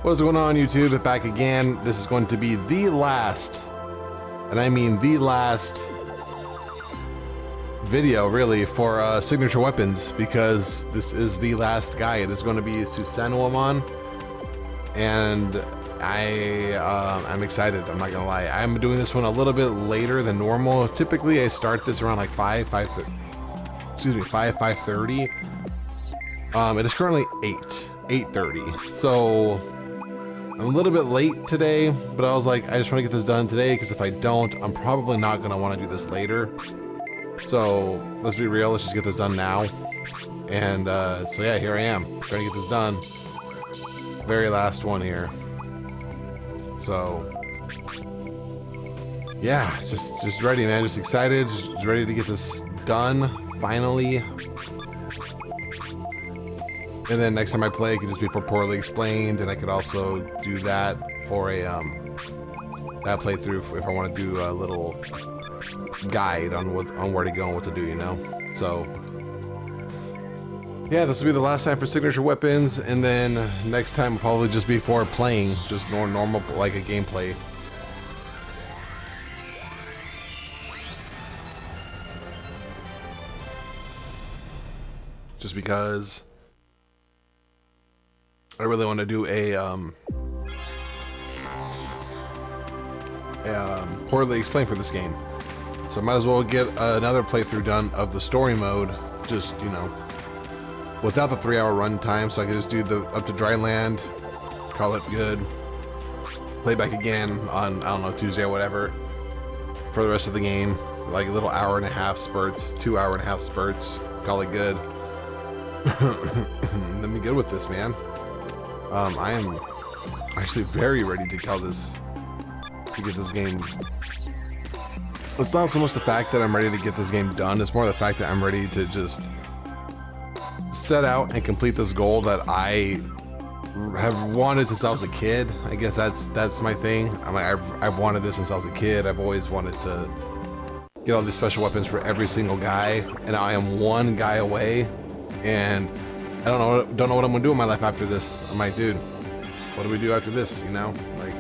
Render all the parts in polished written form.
What is going on, YouTube? Back again. This is going to be the last, and I mean the last video really for signature weapons, because this is the last guy. It is going to be Susanomon, and I'm excited. I'm not gonna lie. I'm doing this one a little bit later than normal. Typically, I start this around like 5:30. It is currently 8:30. So I'm a little bit late today, but I was like, I just want to get this done today, because if I don't, I'm probably not gonna want to do this later. So let's be real. Let's just get this done now. And so yeah, here I am trying to get this done. Very last one here. So yeah, just ready, man. Just excited, just ready to get this done finally. And then next time I play, it could just be for Poorly Explained, and I could also do that for a that playthrough if I want to do a little guide on where to go and what to do, you know. So yeah, this will be the last time for signature weapons, and then next time will probably just be for playing, just normal, like a gameplay. Just because I really want to do a Poorly Explained for this game, so I might as well get another playthrough done of the story mode, just, you know, without the 3-hour run time, so I can just do the up to dry land, call it good, play back again on, I don't know, Tuesday or whatever for the rest of the game, like a little hour-and-a-half spurts, 2-hour-and-a-half spurts, call it good. Let me get with this, man. I am actually very ready to get this game. It's not so much the fact that I'm ready to get this game done, it's more the fact that I'm ready to just set out and complete this goal that I have wanted since I was a kid. I guess that's my thing. I've wanted this since I was a kid. I've always wanted to get all these special weapons for every single guy, and I am one guy away, and I don't know what I'm gonna do in my life after this. I'm like, dude, what do we do after this? You know, like,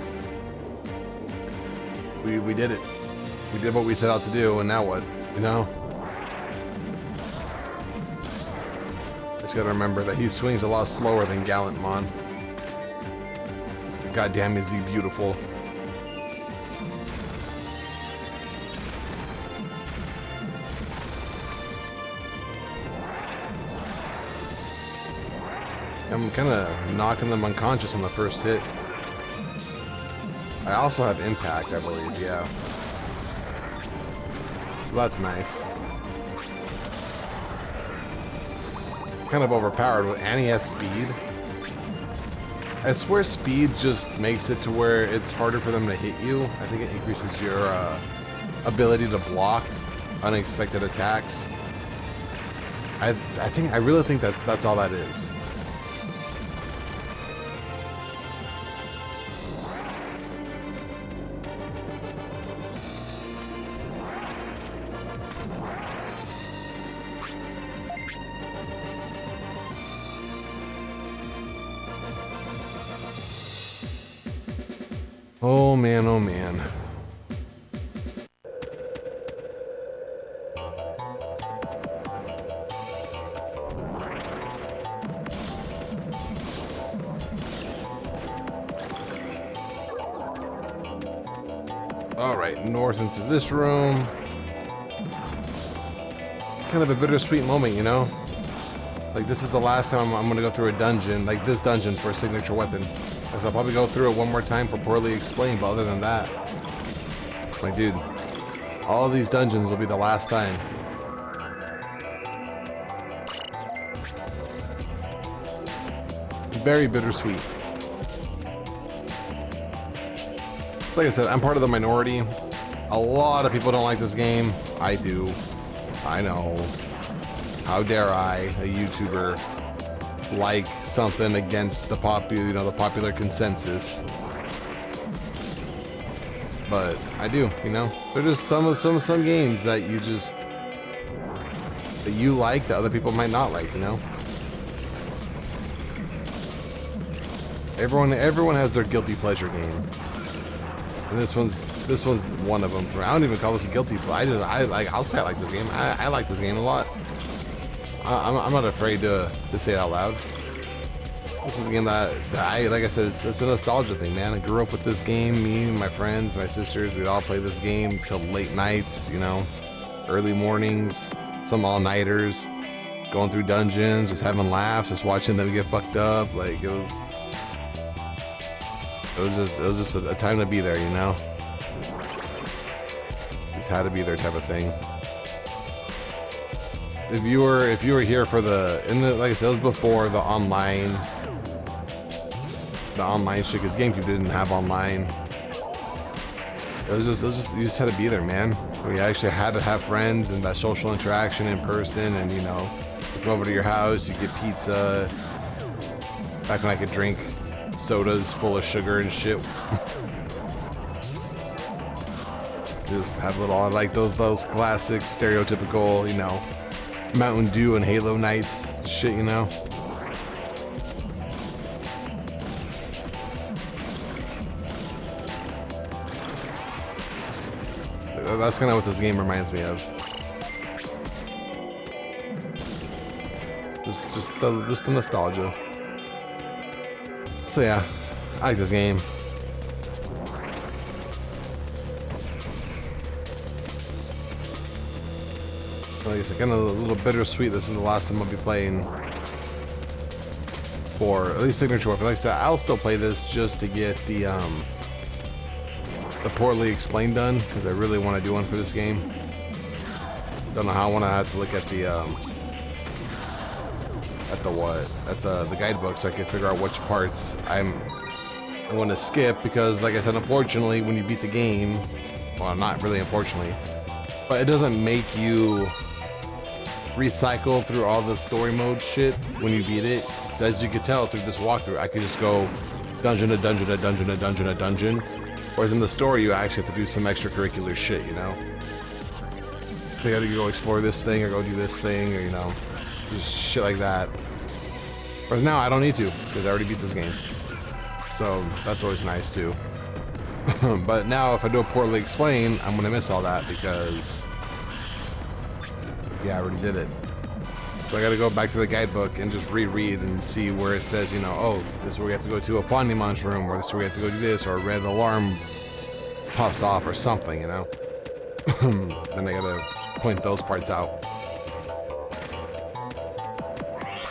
we did it. We did what we set out to do, and now what? You know? Just gotta remember that he swings a lot slower than Gallantmon. Goddamn, is he beautiful. I'm kind of knocking them unconscious on the first hit. I also have impact, I believe, yeah. So that's nice. Kind of overpowered, and he has speed. I swear speed just makes it to where it's harder for them to hit you. I think it increases your ability to block unexpected attacks. I really think that's all that is. Oh man, oh man. All right, north into this room. It's kind of a bittersweet moment, you know? Like, this is the last time I'm gonna go through a dungeon, like this dungeon, for a signature weapon. Because I'll probably go through it one more time for Poorly Explained, but other than that, like, dude, all of these dungeons will be the last time. Very bittersweet. So like I said, I'm part of the minority. A lot of people don't like this game. I do. I know. How dare I, a YouTuber, like something against the popular consensus? But I do, you know. There are just some games that you like that other people might not like, you know. Everyone has their guilty pleasure game, and this one's one of them. I don't even call this a guilty pleasure. I'll say I like this game. I like this game a lot. I'm not afraid to say it out loud. This is a game that I, like I said, it's a nostalgia thing, man. I grew up with this game. Me and my friends, my sisters, we'd all play this game till late nights, you know, early mornings, some all-nighters, going through dungeons, just having laughs, just watching them get fucked up. Like it was just a time to be there, you know. Just had to be there type of thing. If you were here for like I said, it was before the online shit, because GameCube didn't have online. It was just you just had to be there, man. We actually had to have friends and that social interaction in person, and you know, come over to your house, you get pizza. Back when I could drink sodas full of sugar and shit. Just have little, like those classic stereotypical, you know, Mountain Dew and Halo nights shit, you know. That's kind of what this game reminds me of. Just the nostalgia. So yeah, I like this game. Like I said, kind of a little bittersweet. This is the last time I'll be playing for at least Signature Weapon. Like I said, I'll still play this just to get the poorly explained done, because I really want to do one for this game. Don't know how. I want to have to look at the guidebook so I can figure out which parts I want to skip, because like I said, unfortunately, when you beat the game, well, not really unfortunately, but it doesn't make you recycle through all the story mode shit when you beat it. So as you can tell through this walkthrough, I could just go dungeon to dungeon to dungeon to dungeon to dungeon. Whereas in the story, you actually have to do some extracurricular shit, you know? You gotta go explore this thing, or go do this thing, or, you know, just shit like that. Whereas now, I don't need to, because I already beat this game. So, that's always nice, too. But now, if I do it poorly explained, I'm gonna miss all that, because... yeah, I already did it. So I gotta go back to the guidebook and just reread and see where it says, you know, oh, this is where we have to go to a Fondymon's room, or this is where we have to go do this, or a red alarm pops off or something, you know? Then I gotta point those parts out.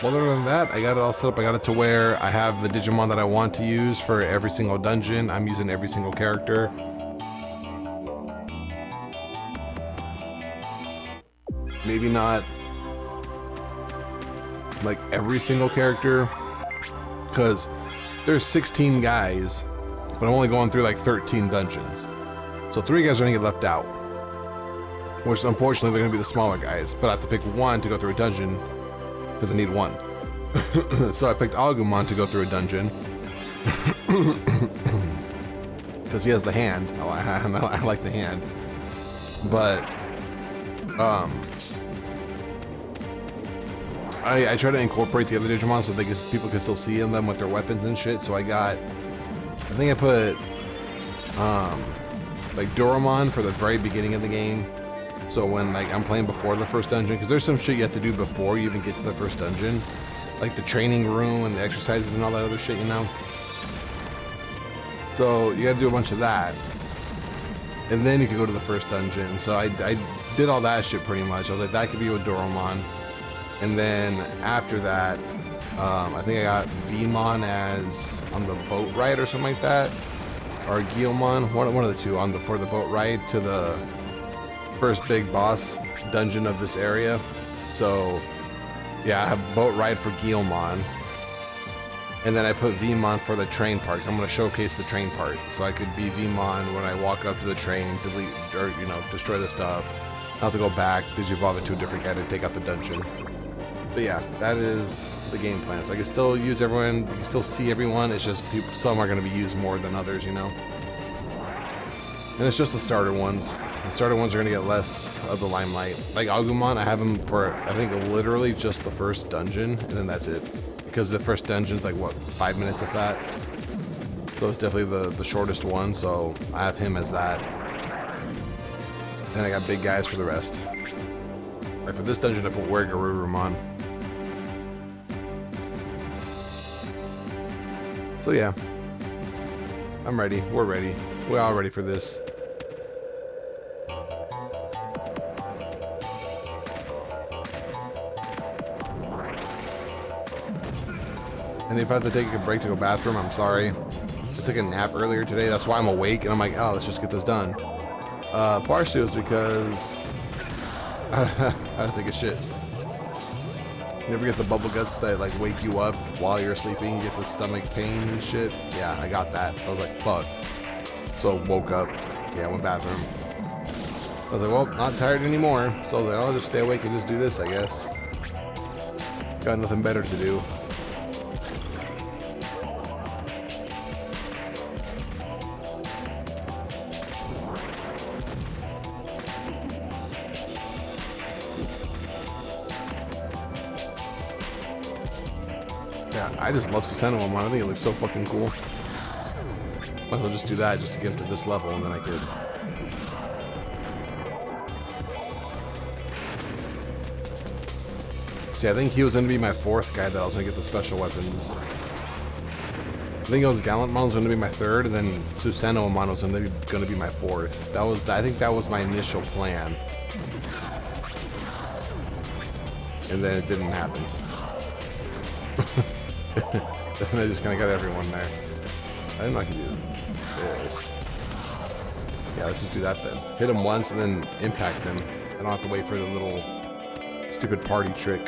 Well, other than that, I got it all set up. I got it to where I have the Digimon that I want to use for every single dungeon. I'm using every single character. Maybe not like every single character, because there's 16 guys, but I'm only going through like 13 dungeons. So 3 guys are gonna get left out, which unfortunately they're gonna be the smaller guys, but I have to pick one to go through a dungeon because I need one. So I picked Agumon to go through a dungeon because he has the hand. I like the hand, but I try to incorporate the other Digimon so people can still see them with their weapons and shit. So I think I put like Doraemon for the very beginning of the game. So when like I'm playing before the first dungeon, because there's some shit you have to do before you even get to the first dungeon, like the training room and the exercises and all that other shit, you know. So you got to do a bunch of that, and then you can go to the first dungeon. So I did all that shit pretty much. I was like, that could be with Doraemon. And then after that, I think I got Vmon as on the boat ride or something like that, or Guilmon, one of the two for the boat ride to the first big boss dungeon of this area. So yeah, I have boat ride for Guilmon, and then I put Vmon for the train part. So I'm going to showcase the train part, so I could be Vmon when I walk up to the train, delete or destroy the stuff. I'll have to go back, digivolve it to a different guy to take out the dungeon. But yeah, that is the game plan. So I can still use everyone, you can still see everyone. It's just some are going to be used more than others, you know. And it's just the starter ones. The starter ones are going to get less of the limelight. Like Agumon, I have him for, I think, literally just the first dungeon, and then that's it. Because the first dungeon's like, what, 5 minutes of that? So it's definitely the shortest one, so I have him as that. And I got big guys for the rest. Like for this dungeon, I put Garurumon. So yeah, I'm ready. We're ready. We're all ready for this. And if I have to take a break to go bathroom, I'm sorry. I took a nap earlier today. That's why I'm awake. And I'm like, oh, let's just get this done. Partially it was because I had to take a shit. You ever get the bubble guts that like wake you up while you're sleeping? You get the stomach pain and shit. Yeah, I got that. So I was like, fuck. So I woke up. Yeah, went bathroom. I was like, well, not tired anymore. So I was like, I'll just stay awake and just do this, I guess. Got nothing better to do. Yeah, I just love Susanomon. I think it looks so fucking cool. Might as well just do that just to get him to this level, and then I could. See, I think he was going to be my fourth guy that I was going to get the special weapons. I think it was Gallantmon was going to be my third, and then Susanomon was going to be my fourth. That was, I think that was my initial plan. And then it didn't happen. And I just kind of got everyone there. I didn't know I could do this. Yeah, let's just do that then. Hit him once and then impact him. I don't have to wait for the little stupid party trick.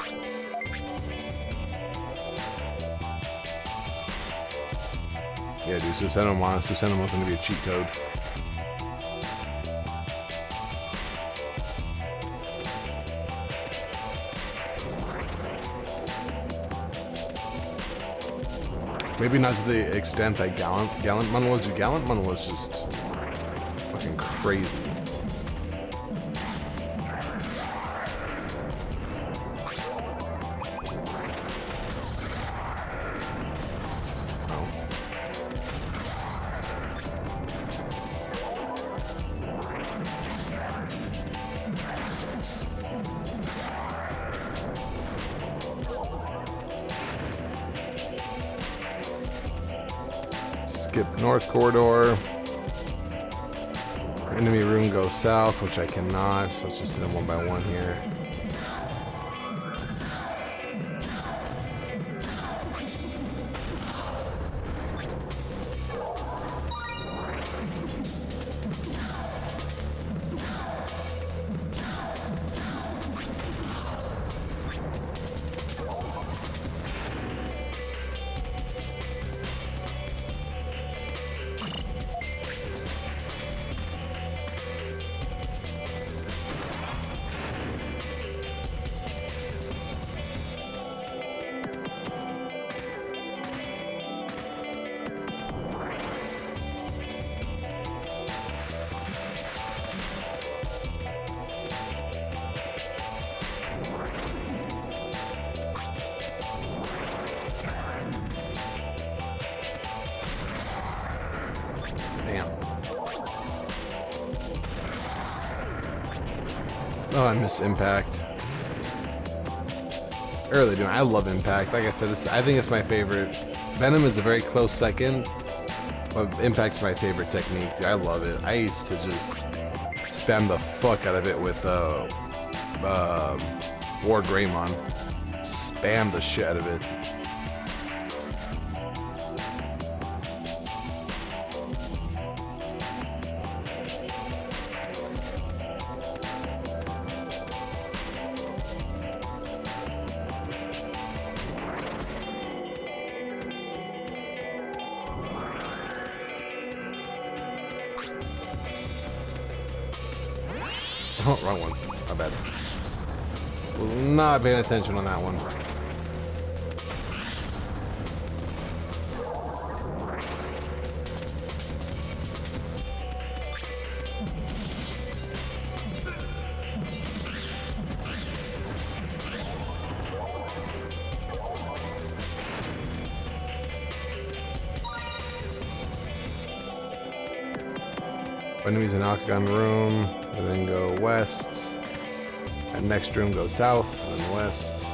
Yeah, dude, Susanomon's gonna be a cheat code. Maybe not to the extent that Gallantmon was. Gallantmon was just fucking crazy. Oh. Skip north corridor. Enemy room goes south, which I cannot, so let's just hit them one by one here. Damn. Oh, I miss Impact. I really do. I love Impact. Like I said, I think it's my favorite. Venom is a very close second, but Impact's my favorite technique. Dude, I love it. I used to just spam the fuck out of it with War Greymon. Spam the shit out of it. Oh, wrong one. My bad. Was not paying attention on that one. Enemies in Octagon room, and then go west. And next room go south, and then west.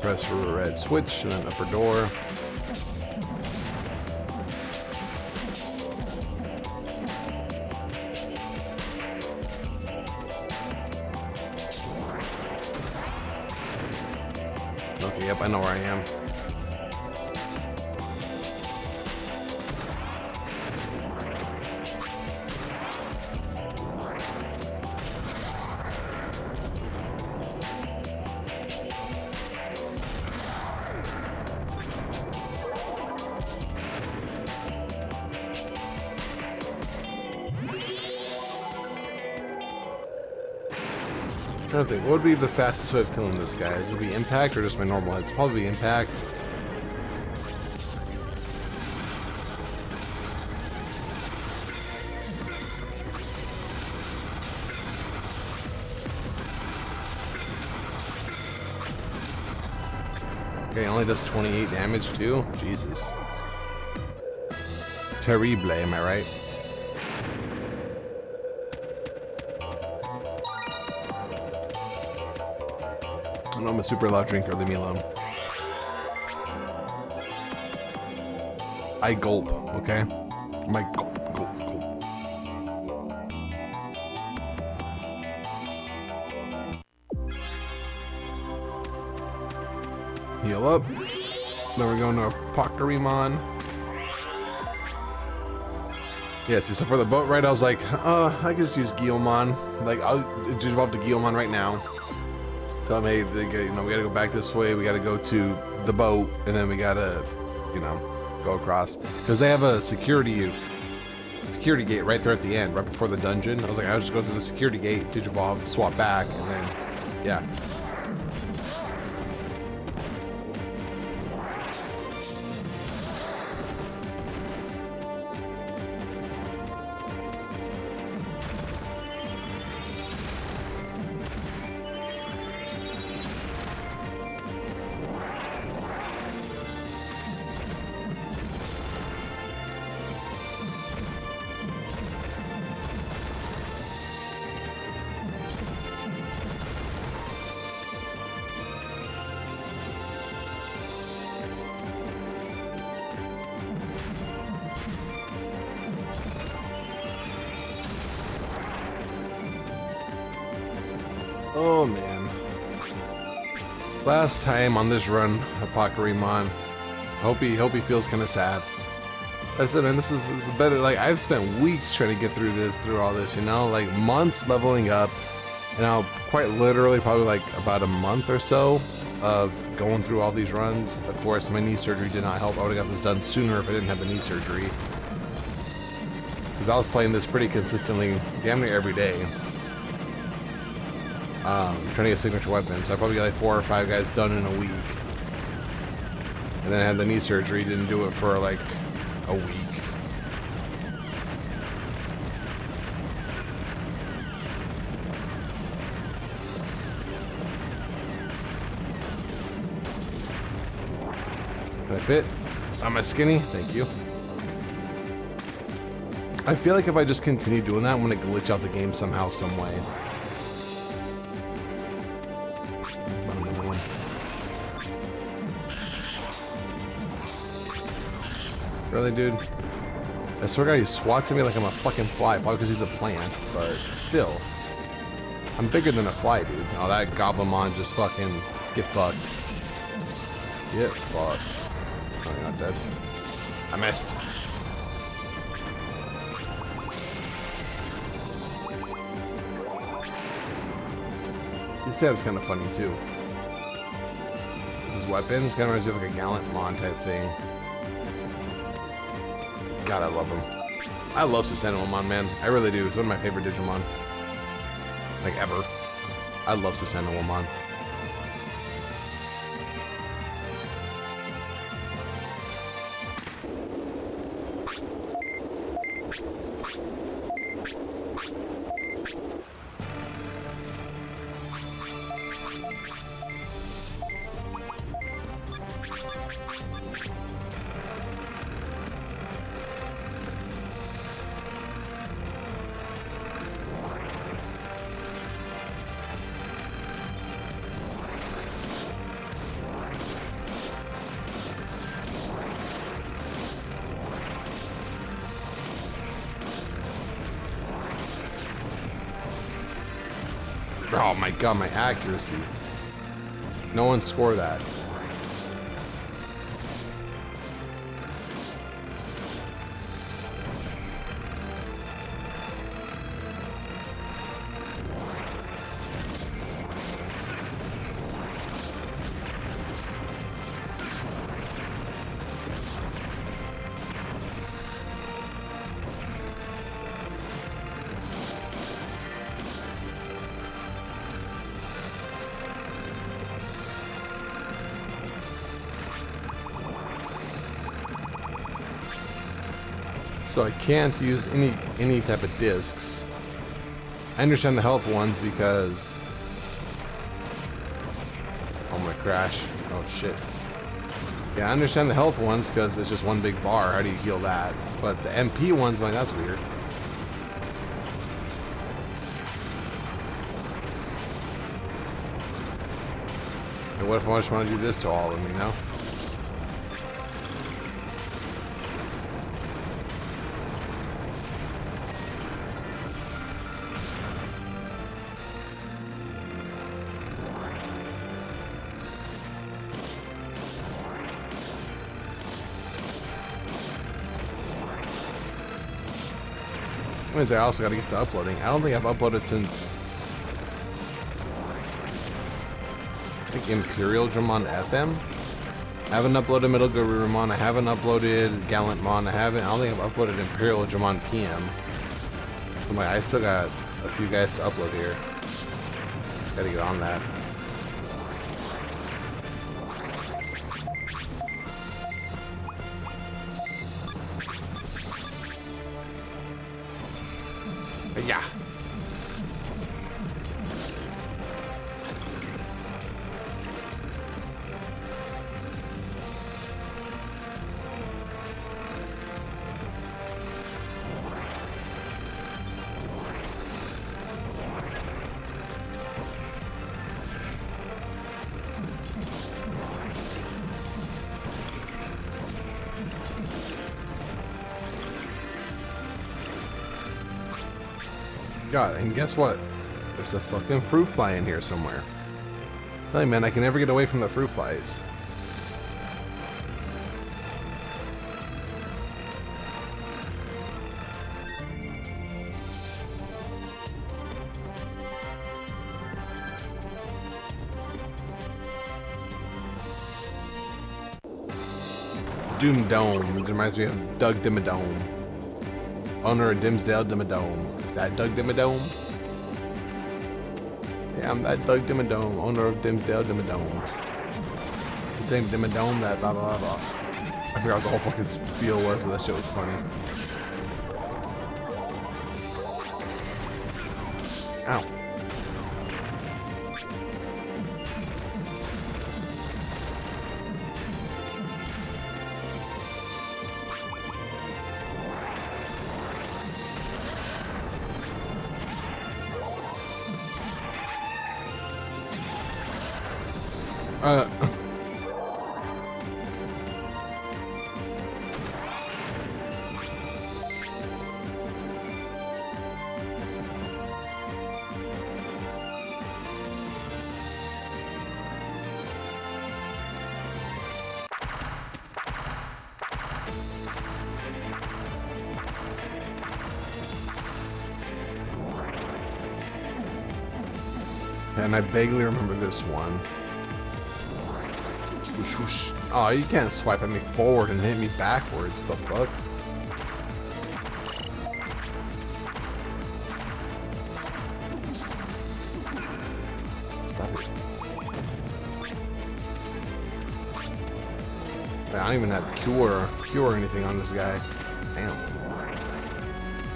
Press a red switch and then upper door. Okay, yep, I know where I am. I'm trying to think, what would be the fastest way of killing this guy? Is it be impact or just my normal head? It's probably impact. Okay, only does 28 damage too? Jesus. Terrible, am I right? I know I'm a super loud drinker, leave me alone. I gulp, okay? My gulp, gulp, gulp. Heal up. Then we're going to Pokemon. Yeah, see, so for the boat ride, I was like, I can just use Guilmon. Like, I'll just evolve to Guilmon right now. Tell them, hey, we gotta go back this way. We gotta go to the boat, and then we gotta, go across. Because they have a security gate right there at the end, right before the dungeon. I was like, I'll just go through the security gate, Digivolve, swap back, and then, yeah. Oh man. Last time on this run of Pokemon. Hope he feels kind of sad. I said, man, this is better. Like, I've spent weeks trying to get through all this, like months leveling up. And now quite literally probably like about a month or so of going through all these runs. Of course, my knee surgery did not help. I would have got this done sooner if I didn't have the knee surgery. Because I was playing this pretty consistently, damn near every day. Trying to get signature weapons, so I probably got like 4 or 5 guys done in a week. And then I had the knee surgery, didn't do it for like a week. Can I fit? Am I skinny? Thank you. I feel like if I just continue doing that, I'm gonna glitch out the game somehow, some way. Really, dude? I swear to God, he swats at me like I'm a fucking fly, probably because he's a plant, but still. I'm bigger than a fly, dude. Oh, that Goblimon just fucking get fucked. Get fucked. Oh, you're not dead. I missed. His head's kind of funny, too. His weapons kind of reminds me of like a Gallantmon type thing. God, I love him. I love Susanomon, man. I really do. It's one of my favorite Digimon. Like, ever. I love Susanomon. Oh my god, my accuracy. No one scored that. So I can't use any type of discs. I understand the health ones because I'm gonna crash. Oh shit. Yeah, I understand the health ones because it's just one big bar. How do you heal that? But the MP ones, like, that's weird. And what if I just want to do this to all of them, you know? I also got to get to uploading. I don't think I've uploaded since I think Imperial Dramon FM. I haven't uploaded Metal Garurumon. I haven't uploaded Gallantmon. I don't think I've uploaded Imperial Dramon PM. I'm like, I still got a few guys to upload here. Gotta get on that. Yeah. God, and guess what? There's a fucking fruit fly in here somewhere. Hey man, I can never get away from the fruit flies. Doom Dome. It reminds me of Doug Dimmadome. Owner of Dimsdale Dimmadome. That Doug Dimmadome? Yeah, I'm that Doug Dimmadome, owner of Dimsdale Dimmadome. The same Dimmadome that blah blah blah. I forgot what the whole fucking spiel was, but that shit was funny. Ow. And I vaguely remember this one. Whoosh, whoosh. Oh, you can't swipe at me forward and hit me backwards. What the fuck? Stop it. Man, I don't even have cure or anything on this guy. Damn.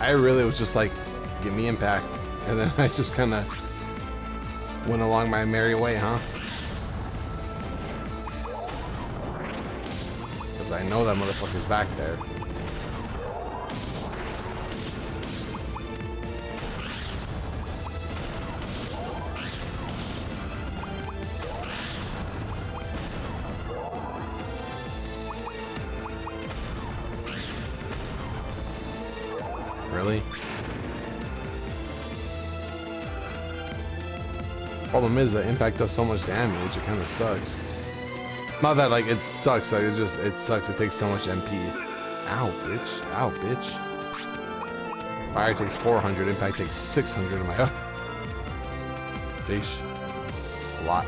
I really was just like give me impact. And then I just kind of went along my merry way, huh? Because I know that motherfucker's back there. Really? Problem is that impact does so much damage, it kind of sucks. Not that like it sucks, like it sucks, it takes so much MP. Ow, bitch. Ow, bitch. Fire takes 400, impact takes 600 of my... Jeez. A lot.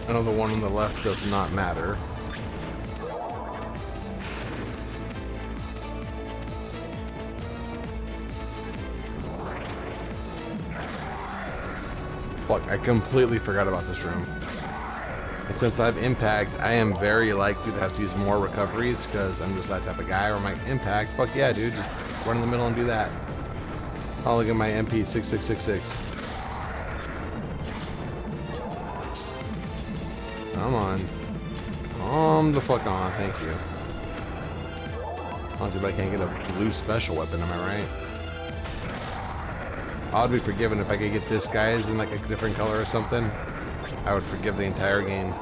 I know the one on the left does not matter. Fuck, I completely forgot about this room. And since I have impact, I am very likely to have to use more recoveries because I'm just that type of guy. Or my impact, fuck yeah, dude, just run in the middle and do that. Oh, look at my MP 6666. Come on. Calm the fuck on, thank you. Oh, dude, I can't get a blue special weapon, am I right? I'd be forgiven if I could get this guy's in like a different color or something. I would forgive the entire game.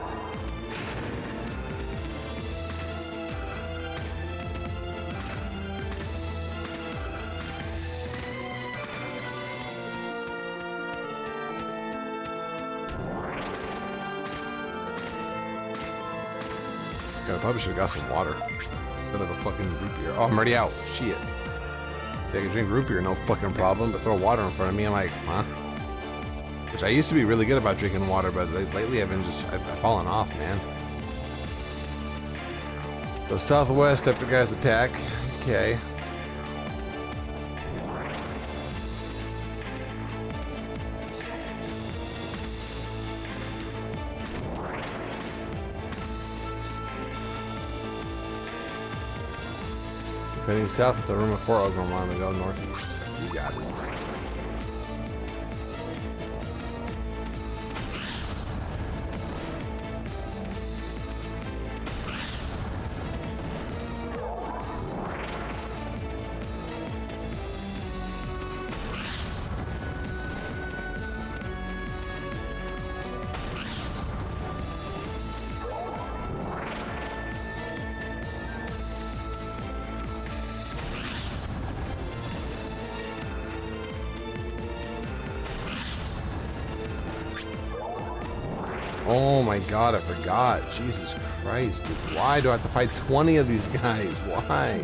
God, I probably should have got some water. Instead of a fucking root beer. Oh, I'm already out. Shit. So I can drink root beer, no fucking problem, but throw water in front of me, I'm like, huh? Which I used to be really good about drinking water, but lately I've fallen off, man. Go southwest after guys attack. Okay. Heading south at the room of 4 Ogre line to go northeast. You got it. Oh my god, I forgot. Jesus Christ, dude. Why do I have to fight 20 of these guys? Why?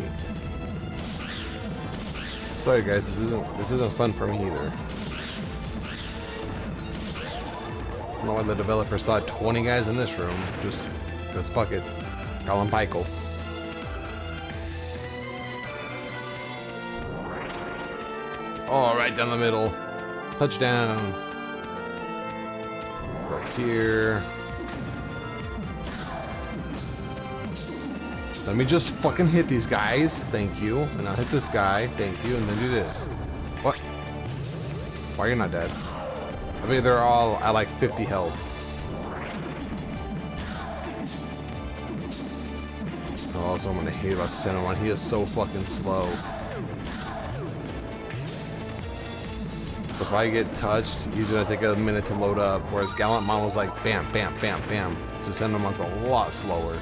Sorry guys, this isn't fun for me either. I don't know why the developers thought 20 guys in this room. Just fuck it. Call them Michael. Oh, right down the middle. Touchdown. Here. Let me just fucking hit these guys. Thank you. And I'll hit this guy. Thank you. And then do this. What? Why are you not dead? I mean, they're all at like 50 health. Oh, also, I'm gonna hate about Susanomon. He is so fucking slow. If I get touched, he's gonna take a minute to load up, whereas Gallantmon was like bam, bam, bam, bam. Susanomon's a lot slower.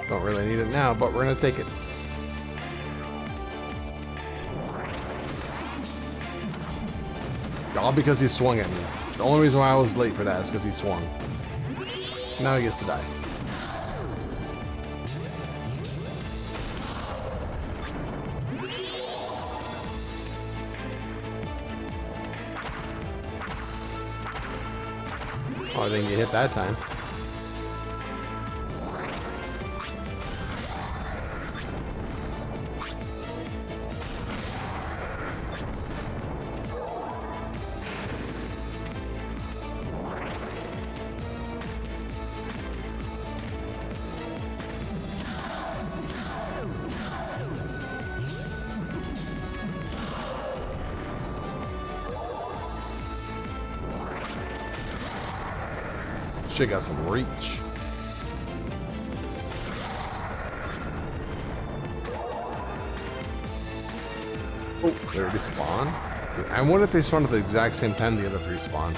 Don't really need it now, but we're gonna take it. All because he swung at me. The only reason why I was late for that is because he swung. Now he gets to die. Oh, I didn't get hit that time. Shit got some reach. Oh, they already spawn? I wonder if they spawn at the exact same time the other three spawn.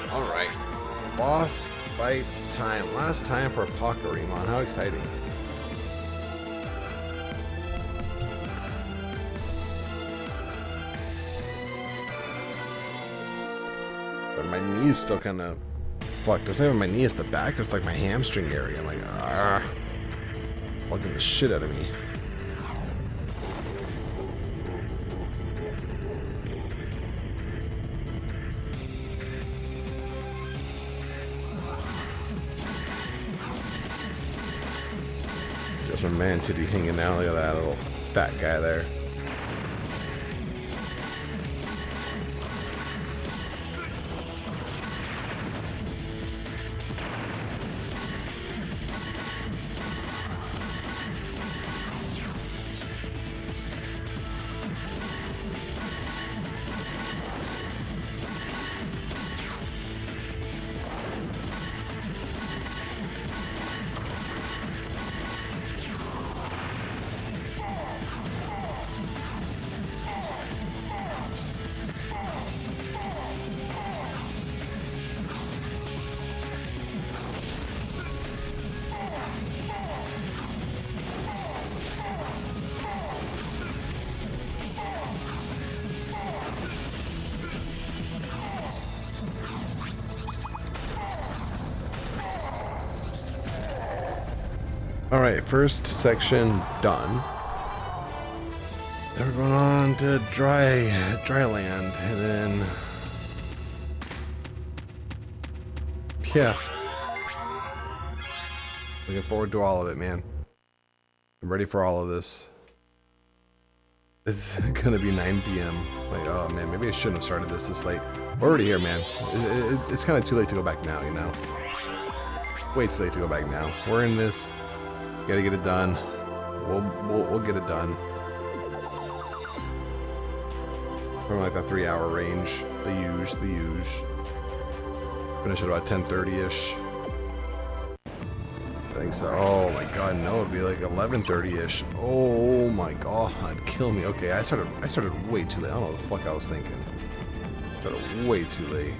Alright. Boss fight time. Last time for Pokemon. How exciting. My knee's still kind of fucked. It's not even my knee, it's the back. It's like my hamstring area. I'm like, bugging the shit out of me. Just my man titty hanging out. Look at that little fat guy there. Alright, first section done. Now we're going on to dry land, and then yeah. Looking forward to all of it, man. I'm ready for all of this. It's gonna be 9 p.m. Like, oh man, maybe I shouldn't have started this late. We're already here, man. It's kind of too late to go back now, you know? Way too late to go back now. We're in this. Gotta get it done. We'll get it done. From like that 3-hour range. The huge. Finish at about 10:30-ish. I think so. Oh my god, no, it'd be like 11:30-ish. Oh my god, kill me. Okay, I started way too late. I don't know what the fuck I was thinking. Started way too late.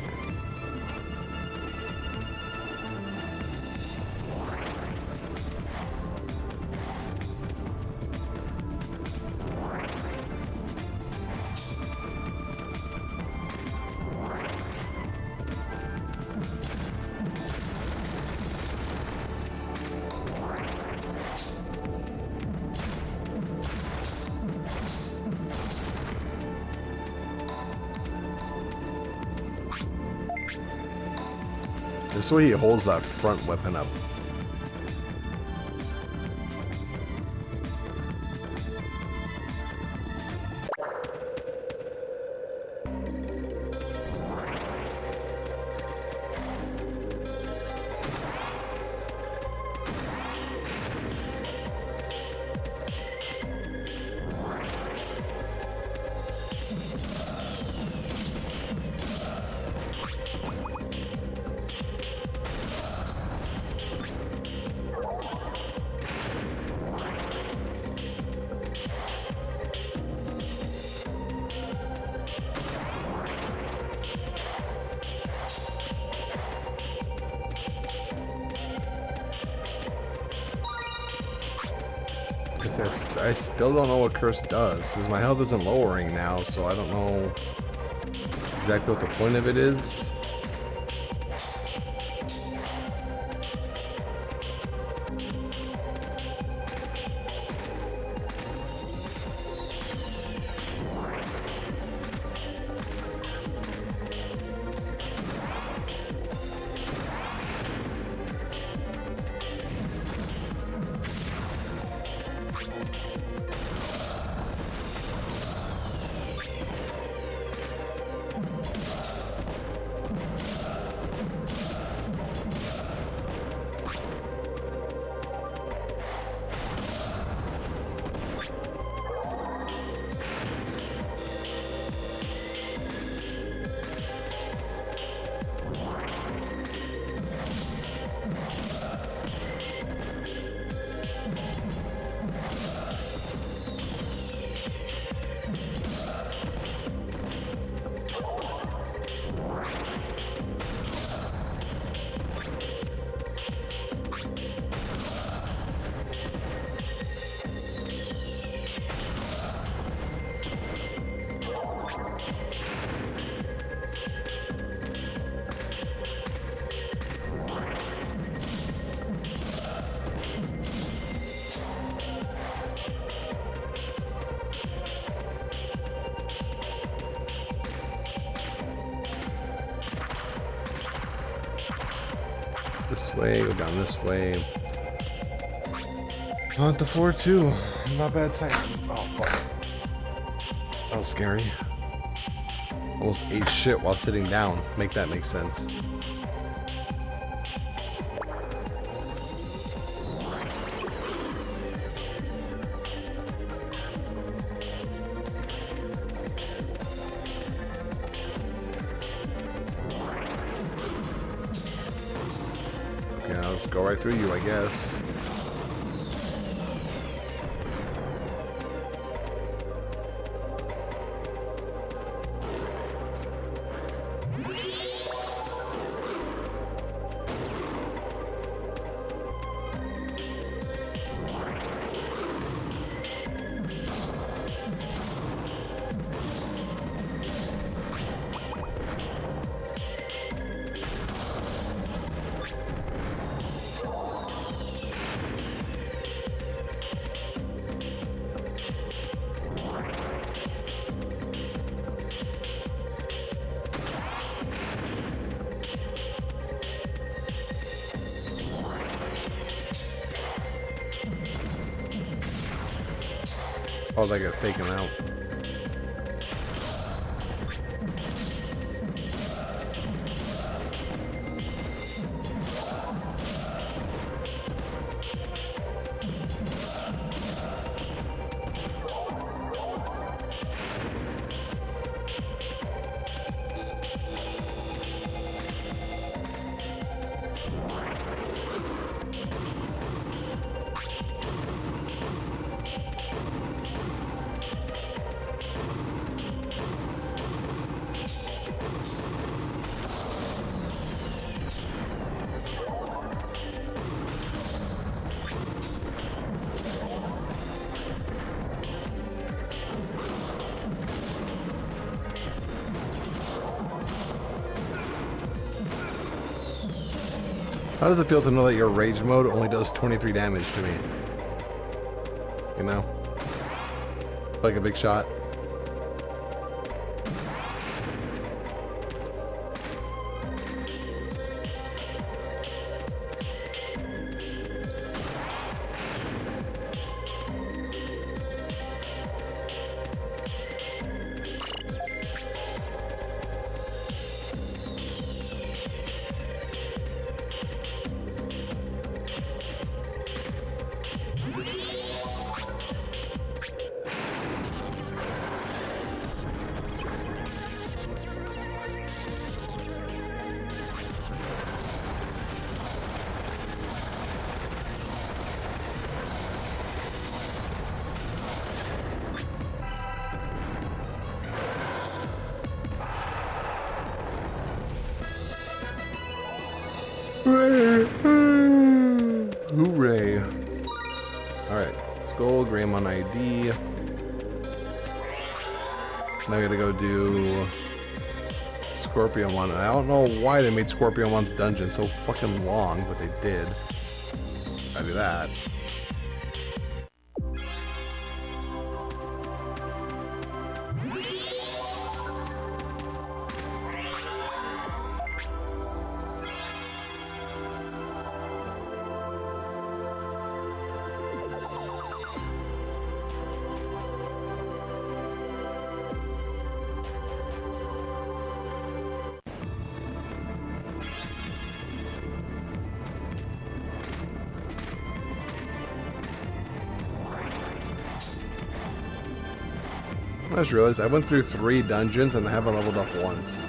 This way he holds that front weapon up. I still don't know what curse does, because my health isn't lowering now, so I don't know exactly what the point of it is. This way, go down this way. On the floor too. Not bad time. Oh fuck. That was scary. Almost ate shit while sitting down. Make that make sense. Yeah, I'll just go right through you, I guess. Oh, they got taken out. How does it feel to know that your rage mode only does 23 damage to me? You know? Like a big shot. Greymon ID. Now we gotta go do Scorpion one. I don't know why they made Scorpion one's dungeon so fucking long, but they did. Gotta do that. I just realized I went through 3 dungeons and I haven't leveled up once.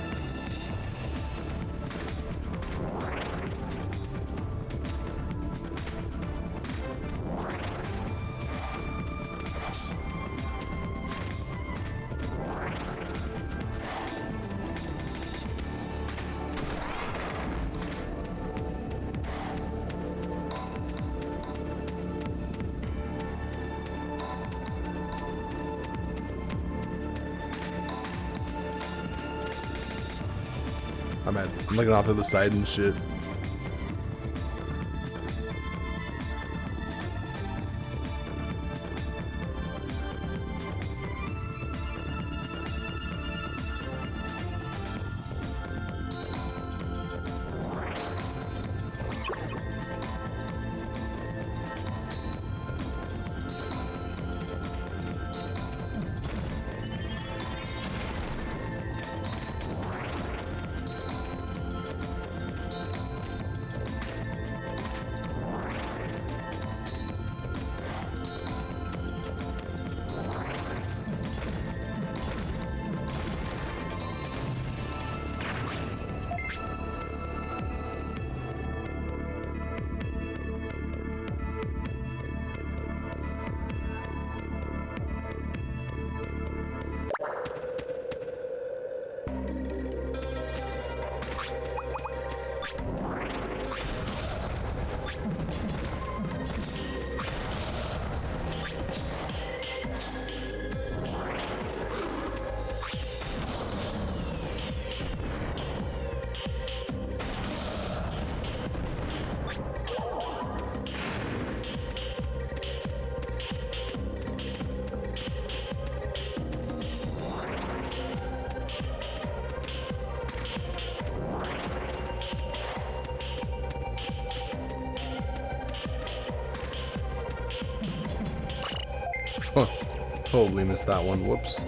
I'm looking off to the side and shit. Totally missed that one. Whoops.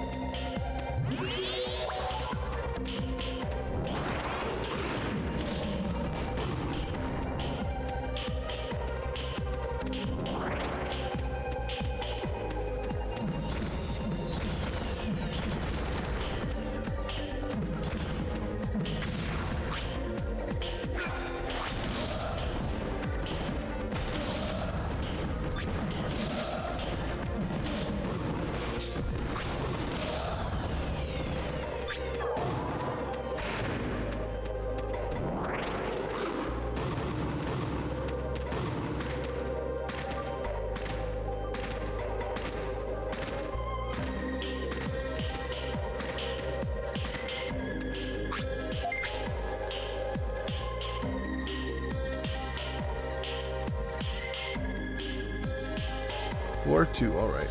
Floor 2, alright.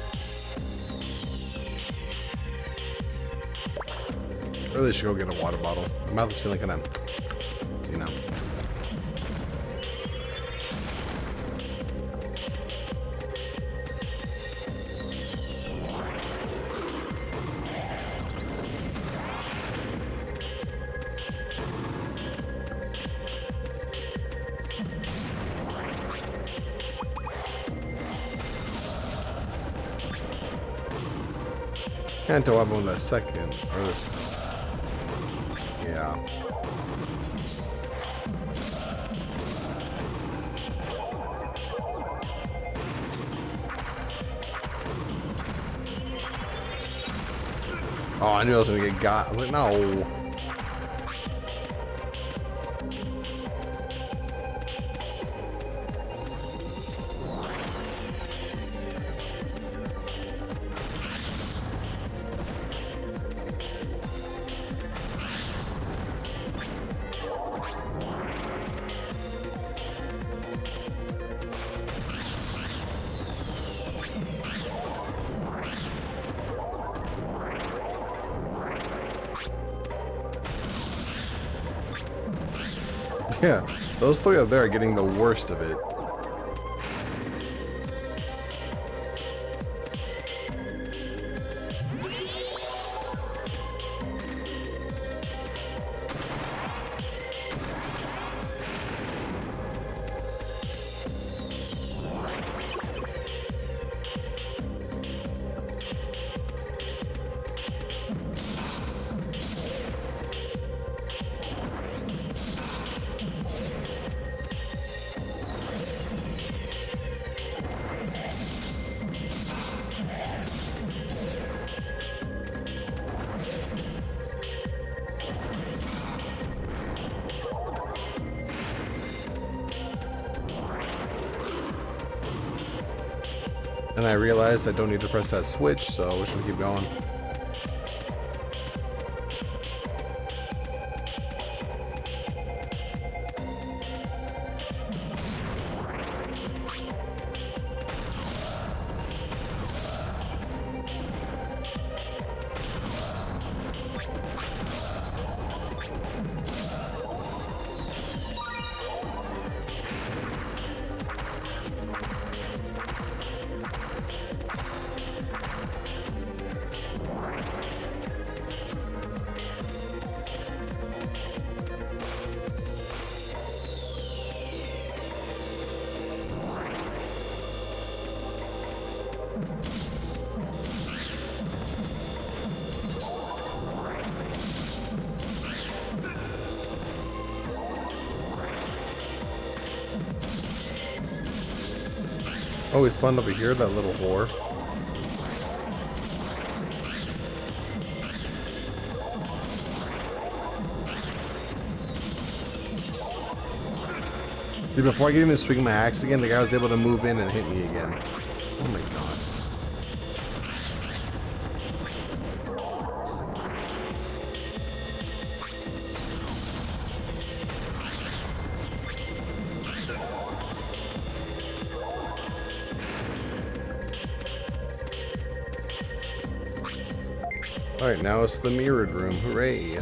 Really should go get a water bottle. My mouth is feeling kind of, you know. Can't tell I'm on that second, or this. Yeah. Oh, I knew I was gonna get got. I was like, no. Yeah, those three up there are getting the worst of it. And I realized I don't need to press that switch, so we're just gonna keep going. Oh, he spawned over here, that little whore. Dude, before I could even swing my axe again, the guy was able to move in and hit me again. Oh my god. Alright, now it's the mirrored room. Hooray.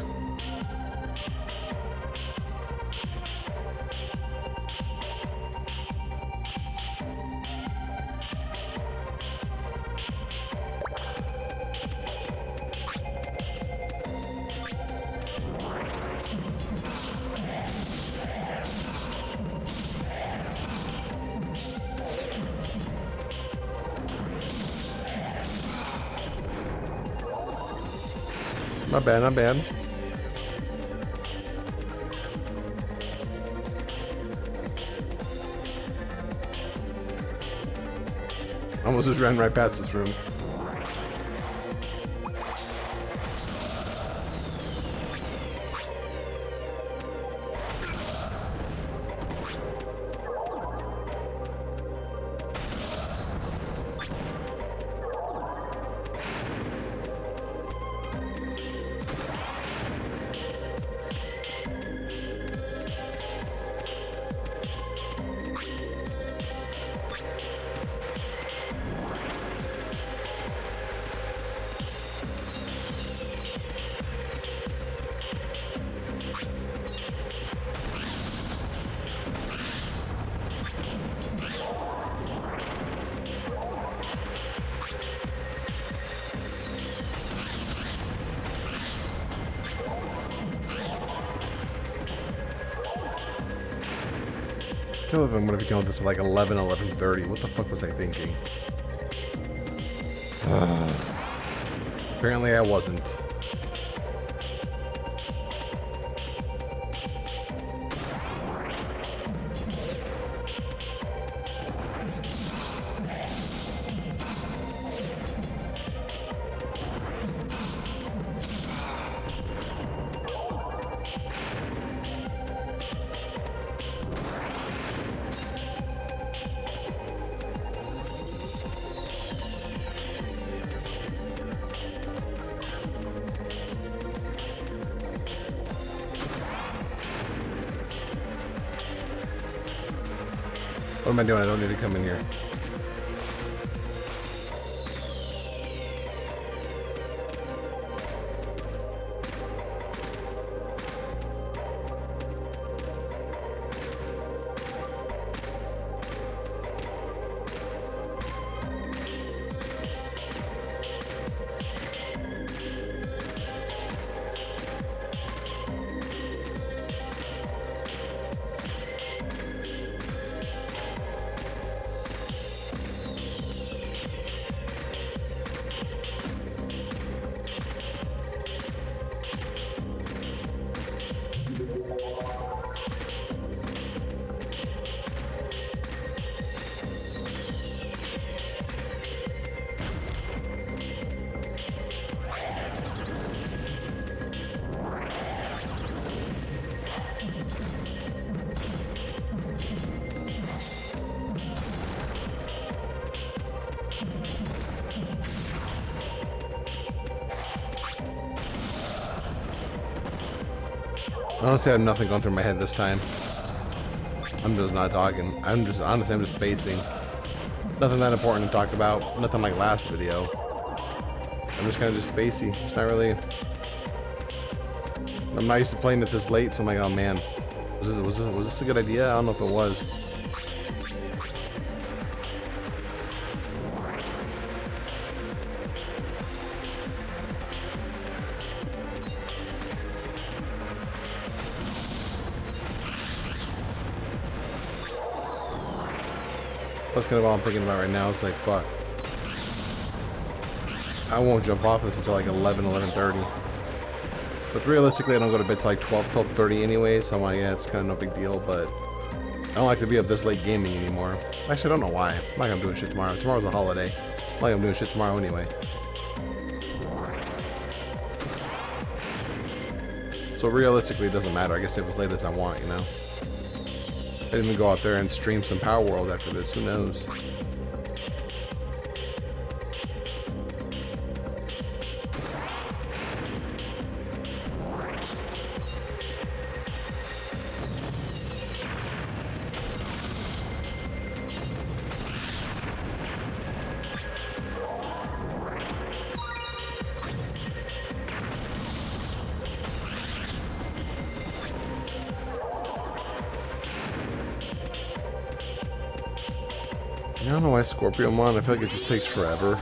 Not bad, not bad. Almost just ran right past this room. I can't believe I'm going to be doing this at like 11:30. What the fuck was I thinking? Apparently I wasn't. What am I doing? I don't need to come in here. Honestly, I have nothing going through my head this time. I'm just not dogging. Honestly, I'm just spacing. Nothing that important to talk about. Nothing like last video. I'm just kind of just spacey. It's not really... I'm not used to playing it this late, so I'm like, oh man. Was this a good idea? I don't know if it was. That's kind of all I'm thinking about right now. It's like, fuck. I won't jump off this until like 11:30. But realistically, I don't go to bed till like 12:30 anyway, so I'm like, yeah, it's kind of no big deal, but I don't like to be up this late gaming anymore. Actually, I don't know why. I'm like I'm doing shit tomorrow. Tomorrow's a holiday. I'm like I'm doing shit tomorrow anyway. So realistically, it doesn't matter. I can stay up as late as I want, you know? I didn't even go out there and stream some Power World after this. Who knows? I don't know why Scorpiomon, I feel like it just takes forever.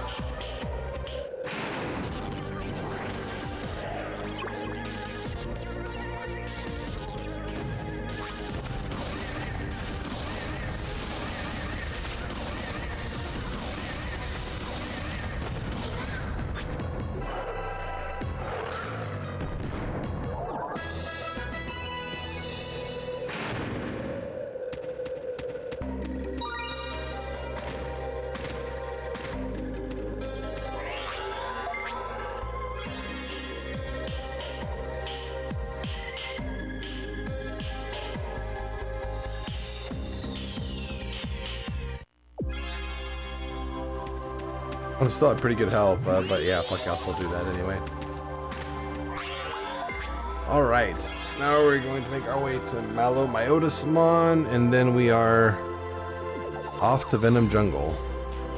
I'm still at pretty good health, but yeah, fuck, I'll still do that anyway. Alright, now we're going to make our way to Myotismon, and then we are off to Venom Jungle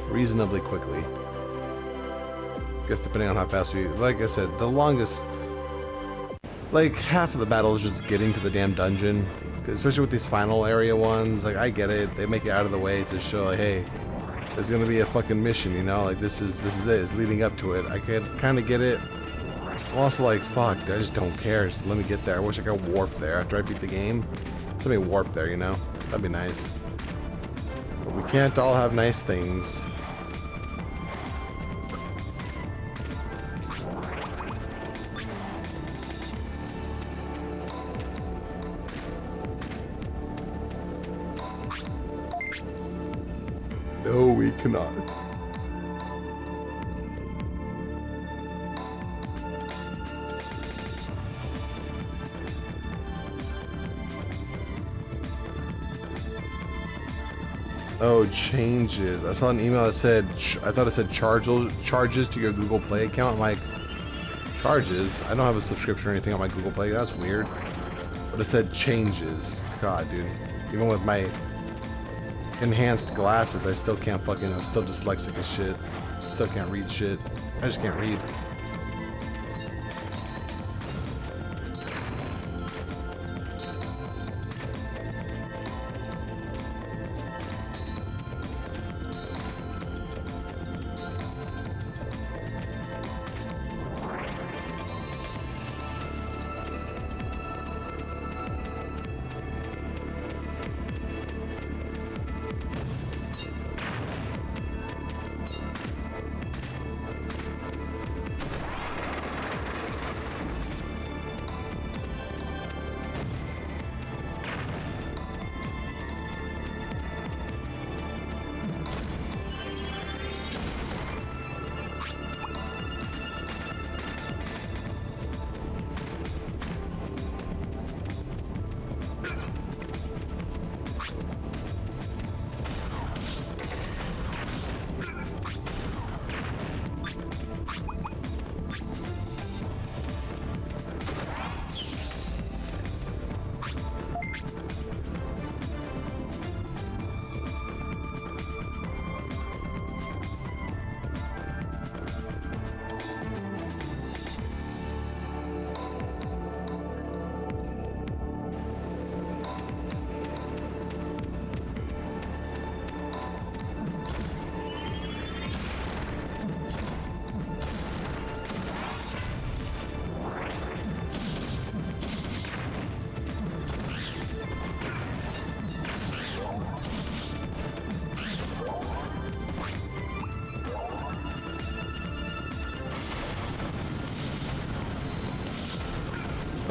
reasonably quickly. Guess depending on how fast we... Like I said, the longest... Like, half of the battle is just getting to the damn dungeon. Especially with these final area ones, like, I get it. They make it out of the way to show, like, hey... There's gonna be a fucking mission, you know? Like, this is it. It's leading up to it. I could kind of get it. I'm also like, fuck, I just don't care. Just let me get there. I wish I could warp there after I beat the game. Just let me warp there, you know? That'd be nice. But we can't all have nice things. No, we cannot. Oh, changes. I saw an email that said, I thought it said charges to your Google Play account. I'm like, charges? I don't have a subscription or anything on my Google Play. That's weird. But it said changes. God, dude. Even with my enhanced glasses, I still can't fucking, I'm still dyslexic as shit. Still can't read shit. I just can't read.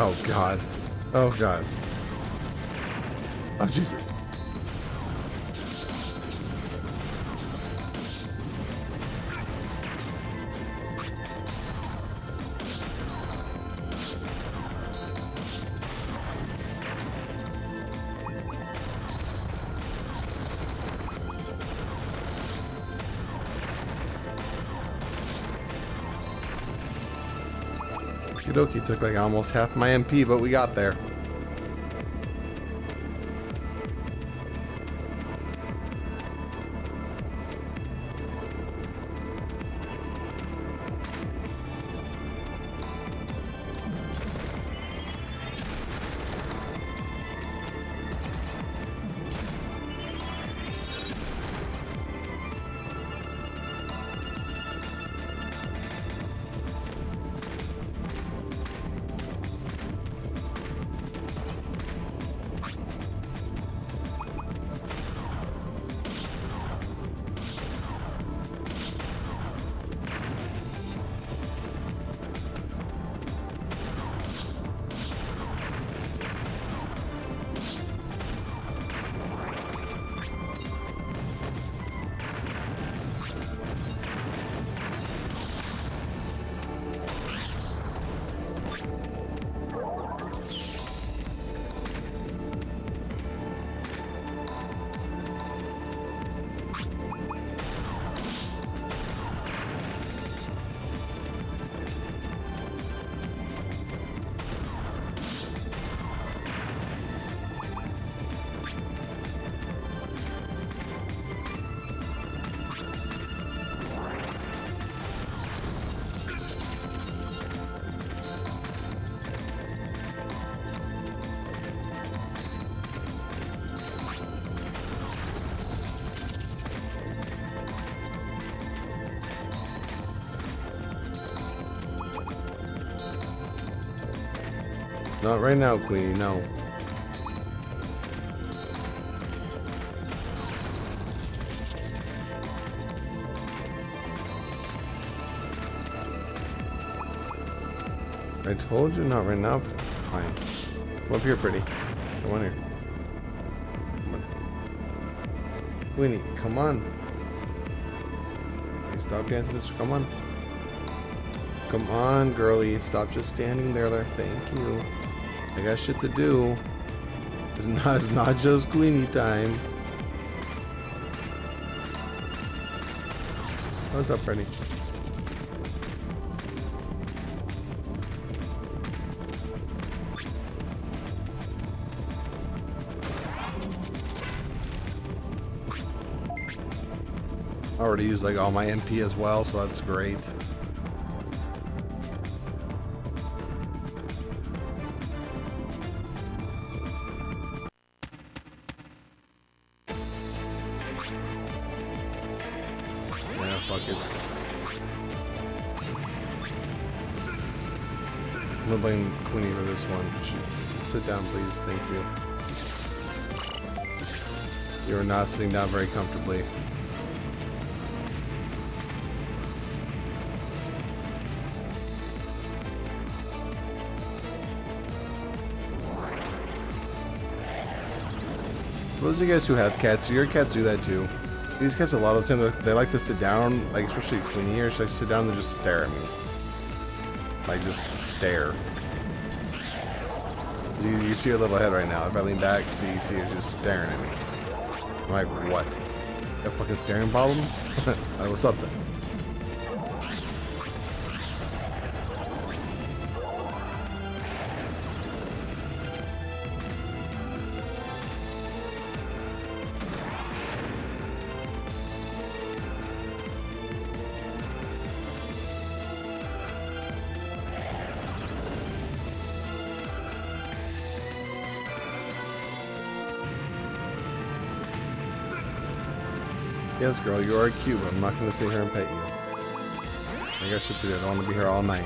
Oh god. Oh god. Oh Jesus. Okie took like almost half my MP, but we got there. Not right now, Queenie, no. I told you not right now. Fine. Come up here, pretty. Come on here. Come on. Queenie, come on. Hey, stop dancing this. Come on. Come on, girlie. Stop just standing there. Thank you. I got shit to do. It's not just Queenie time. What's up, Freddy? I already used like all my MP as well, so that's great. I'm gonna blame Queenie for this one. Sit down, please. Thank you. You are not sitting down very comfortably. For those of you guys who have cats, your cats do that too. These cats, a lot of the time, they like to sit down, like especially Queenie here, she likes to sit down and just stare at me. Like, just stare. You see her little head right now. If I lean back, you see her just staring at me. I'm like, what? A fucking staring problem? Like, what's up then? Yes, girl, you are cute, but I'm not going to sit here and pet you. I got shit to do. I don't want to be here all night.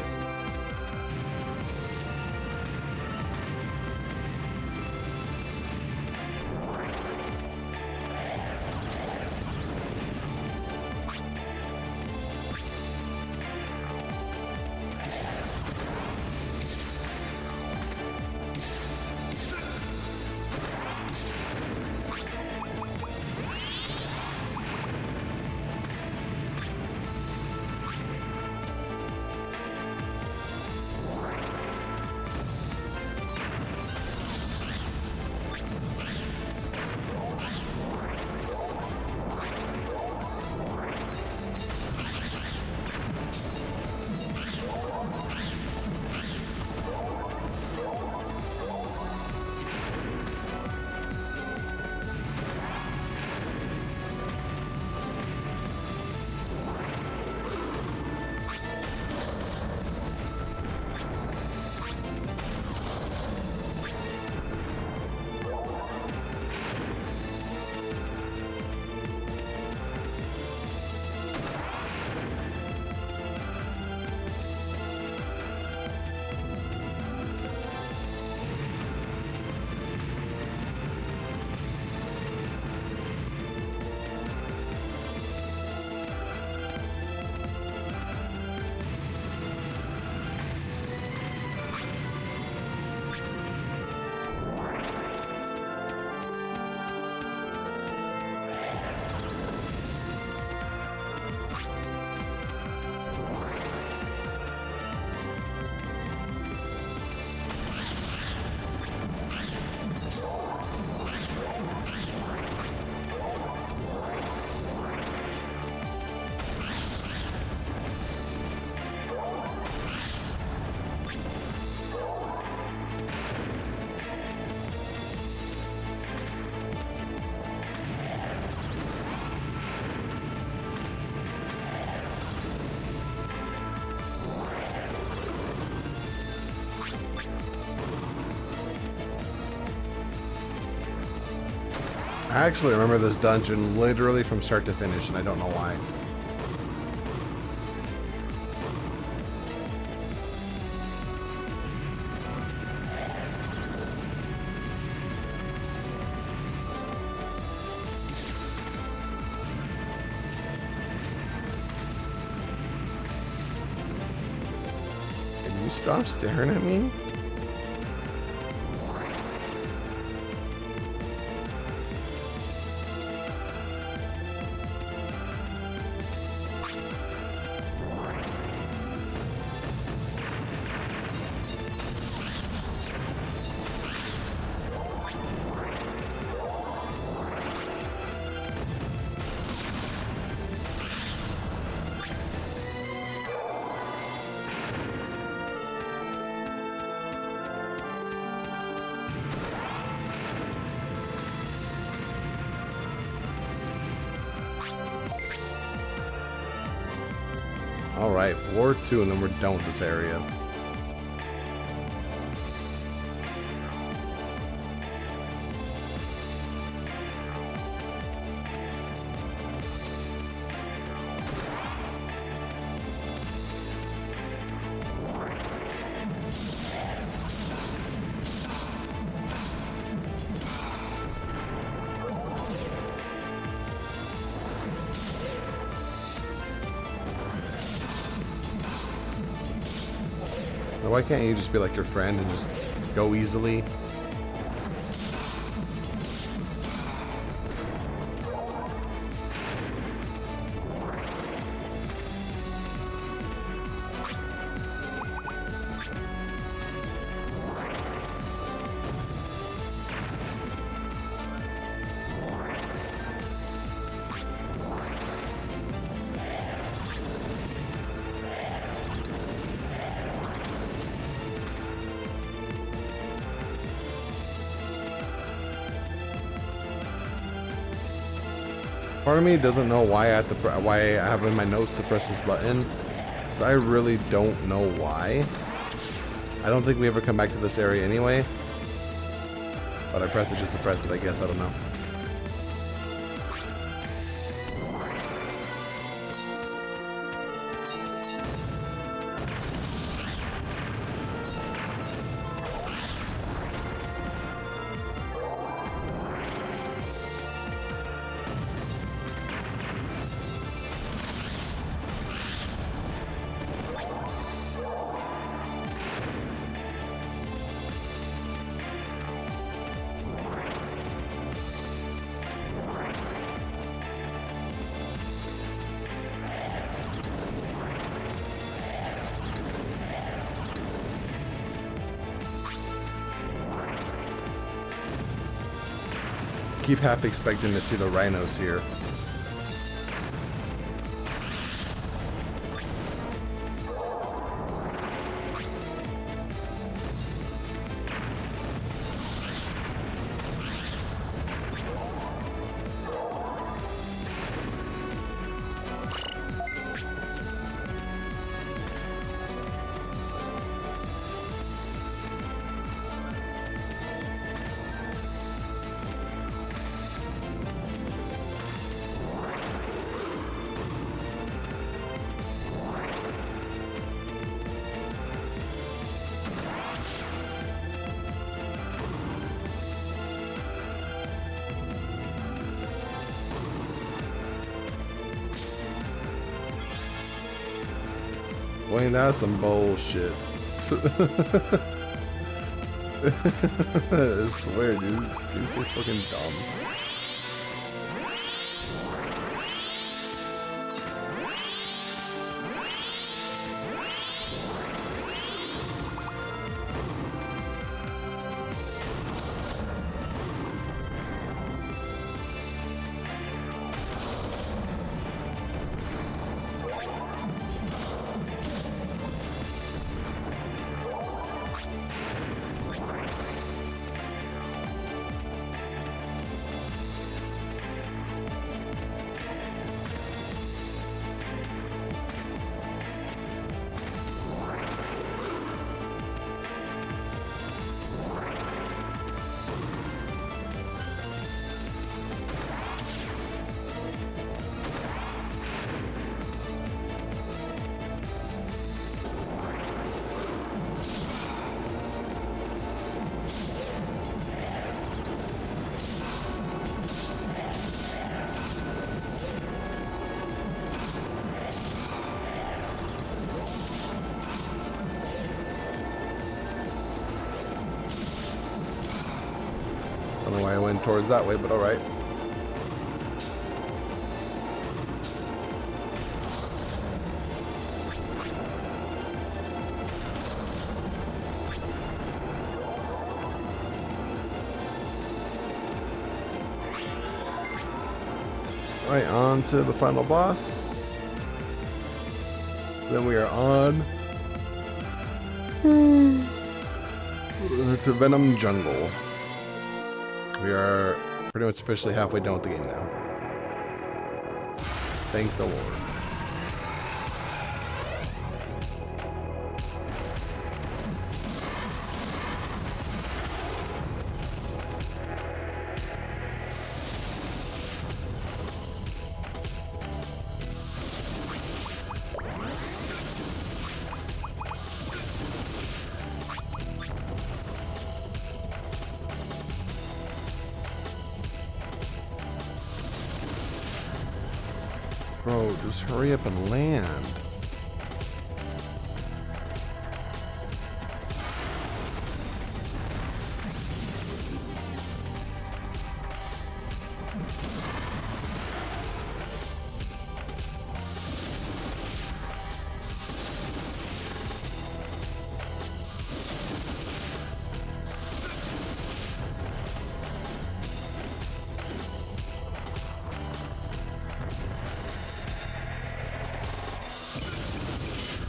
I actually remember this dungeon literally from start to finish, and I don't know why. Can you stop staring at me? Alright, floor 2, and then we're done with this area. Why can't you just be like your friend and just go easily? Part of me doesn't know why I have to why I have in my notes to press this button, so I really don't know why. I don't think we ever come back to this area anyway, but I press it just to press it, I guess. I don't know. Keep half expecting to see the rhinos here. Wayne, that's some bullshit. I swear, dude, this game's so fucking dumb. Don't know why I went towards that way, but alright. Alright, on to the final boss. Then we are on to Venom Jungle. We are pretty much officially halfway done with the game now. Thank the Lord. Bro, just hurry up and land.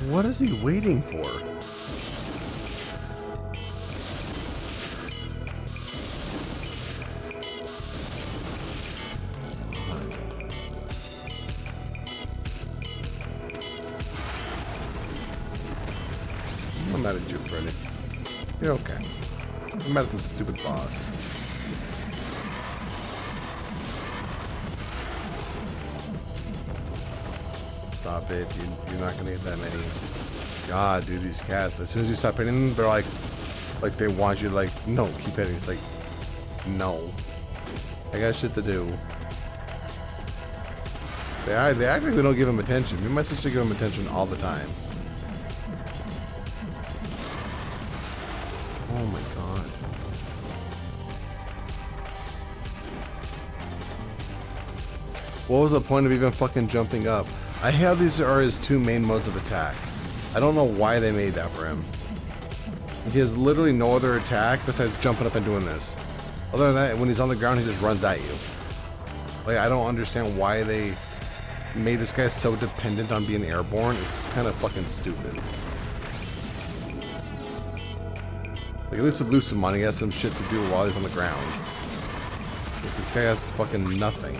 What is he waiting for? I'm mad at you, Freddy. You're okay. I'm mad at this stupid boss. Stop it. You're not gonna get that many. God, dude, these cats. As soon as you stop hitting them, they're like they want you to no, keep hitting. It's like, no. I got shit to do. They act like we don't give them attention. Me and my sister give them attention all the time. Oh my god. What was the point of even fucking jumping up? I have these are his two main modes of attack. I don't know why they made that for him. He has literally no other attack besides jumping up and doing this. Other than that, when he's on the ground, he just runs at you. Like, I don't understand why they made this guy so dependent on being airborne. It's kind of fucking stupid. Like, at least with Lucamon, he has some shit to do while he's on the ground. This guy has fucking nothing.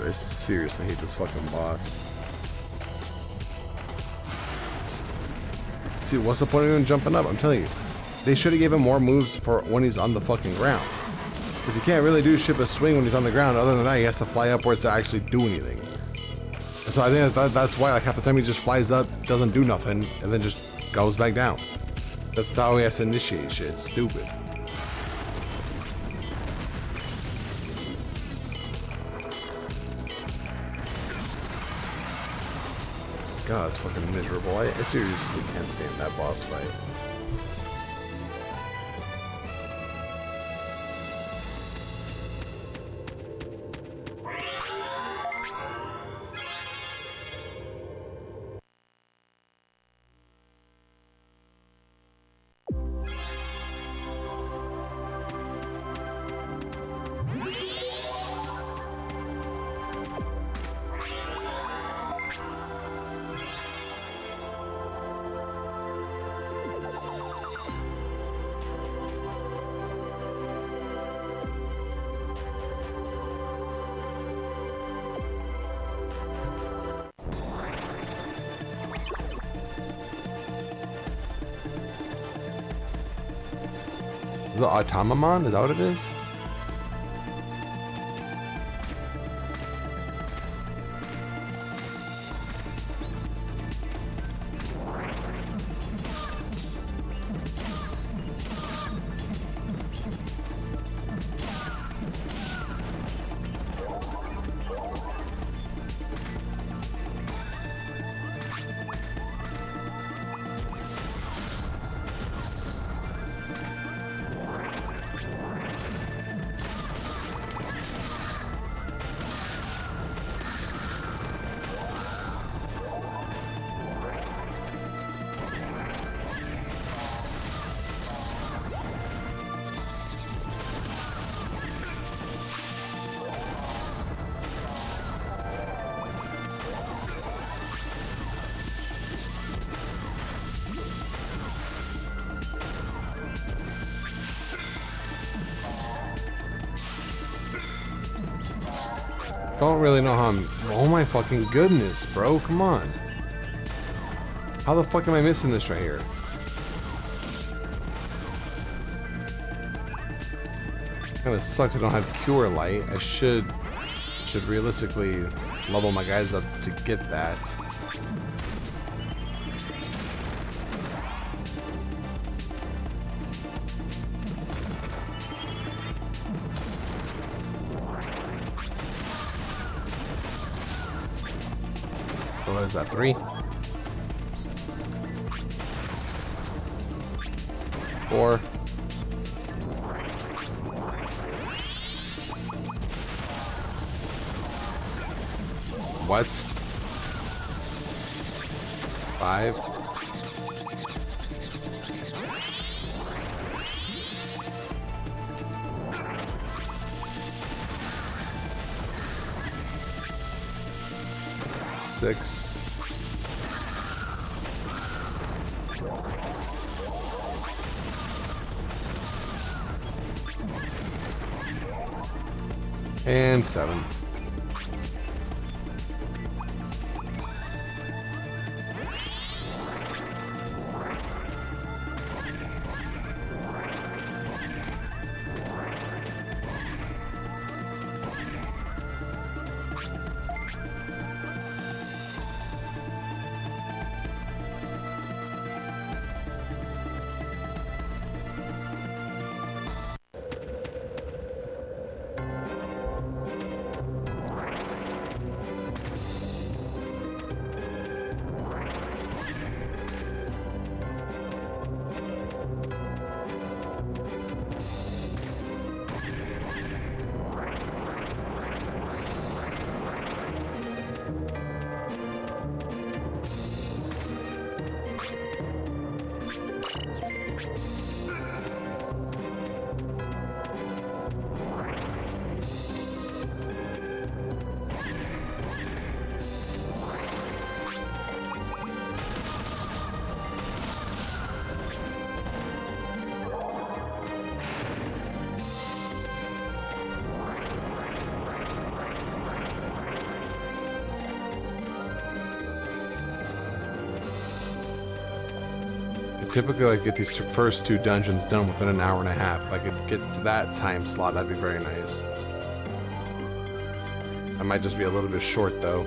I seriously hate this fucking boss. See, what's the point of him jumping up? I'm telling you. They should have given him more moves for when he's on the fucking ground. Because he can't really do shit but swing when he's on the ground. Other than that, he has to fly upwards to actually do anything. And so I think that's why, like, half the time he just flies up, doesn't do nothing, and then just goes back down. That's how he has to initiate shit. It's stupid. God, it's fucking miserable. I seriously can't stand that boss fight. The Automamon? Is that what it is? Don't really know how I'm... Oh my fucking goodness, bro. Come on. How the fuck am I missing this right here? Kinda sucks I don't have Cure Light. I should realistically level my guys up to get that. What is that, 3? 4. What? 5. 6. And 7. Typically, I get these first 2 dungeons done within an hour and a half. If I could get to that time slot, that'd be very nice. I might just be a little bit short, though.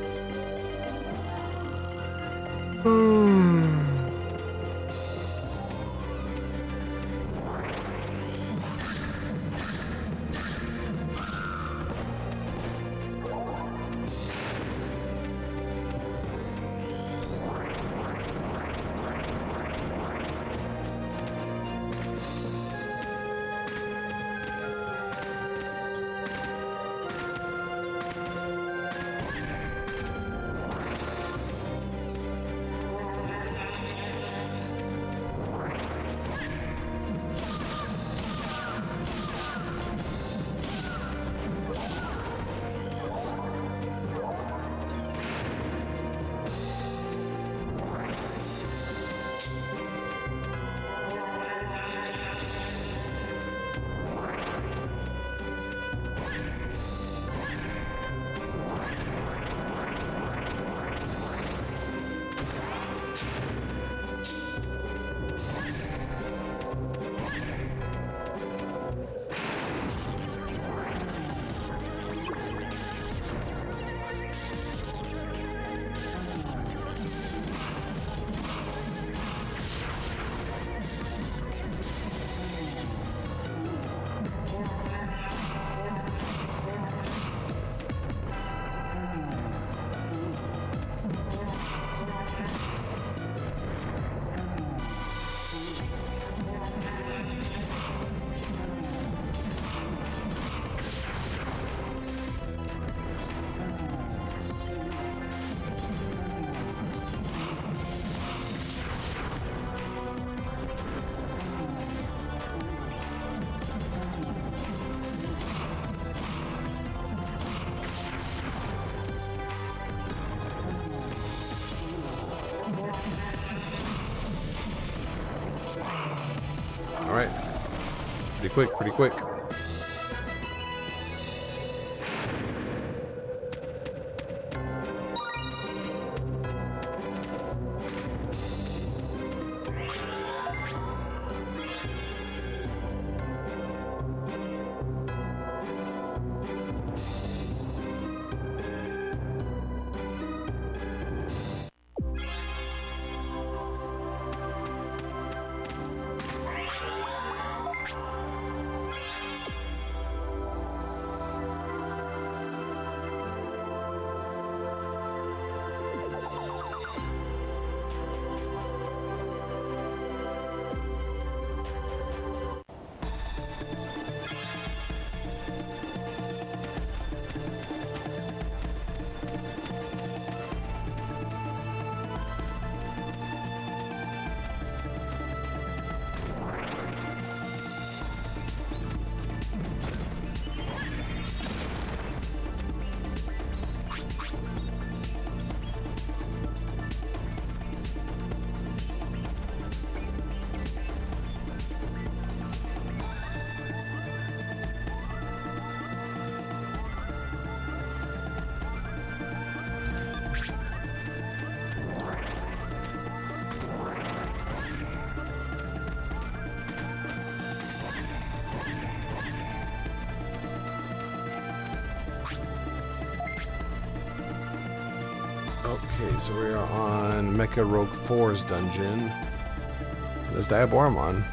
quick, pretty quick. Okay, so we are on Mecha Rogue 4's dungeon. There's Diaboromon.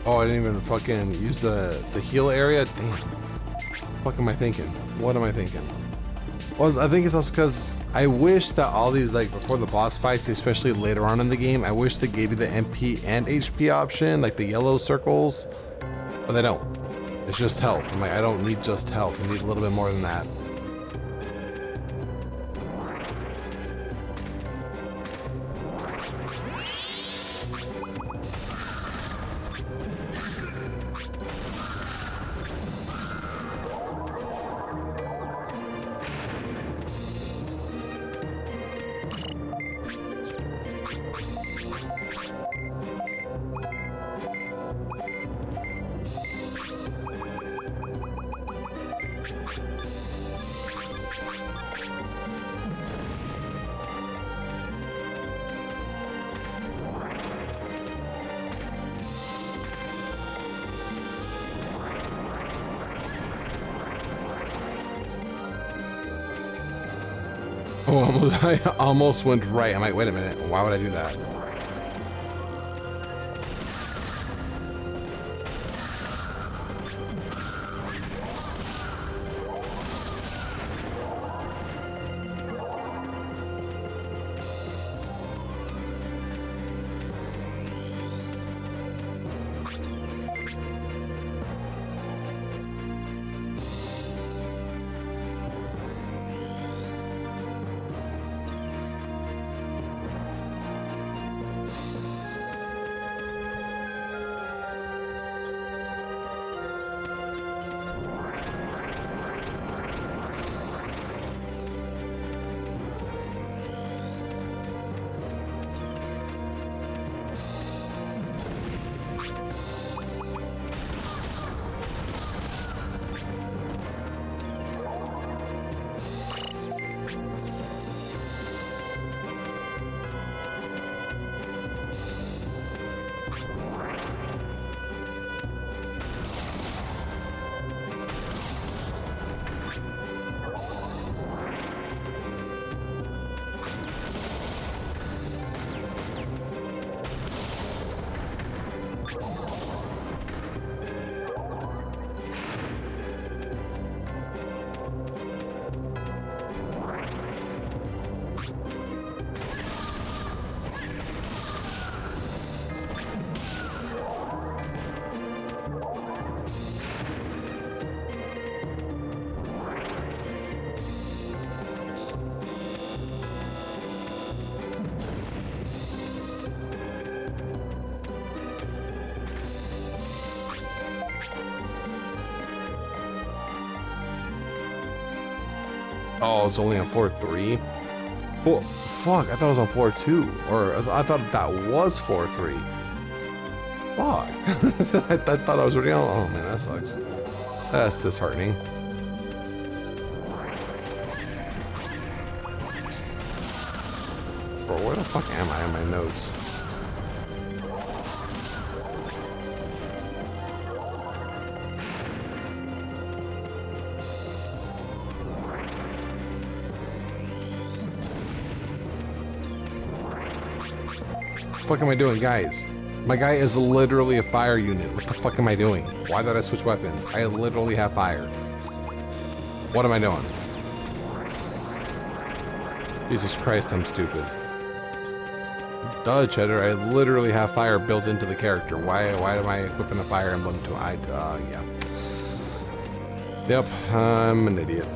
Oh, I didn't even fucking use the heal area? Damn. What am I thinking? What am I thinking? Well, I think it's also because I wish that all these, like, before the boss fights, especially later on in the game, I wish they gave you the MP and HP option, like the yellow circles, but they don't. It's just health. I'm like, I don't need just health. I need a little bit more than that. Oh, I almost went right. I'm like, wait a minute. Why would I do that? Oh, it's only on floor 3? Well, fuck, I thought it was on floor 2. Or I thought that was floor 3. Fuck. I thought I was already on. Oh man, that sucks. That's disheartening. Bro, where the fuck am I in my notes? What the fuck am I doing, guys? My guy is literally a fire unit. What the fuck am I doing? Why did I switch weapons? I literally have fire. What am I doing? Jesus Christ, I'm stupid. Duh, Cheddar, I literally have fire built into the character. Why am I equipping a fire emblem to yeah. Yep, I'm an idiot.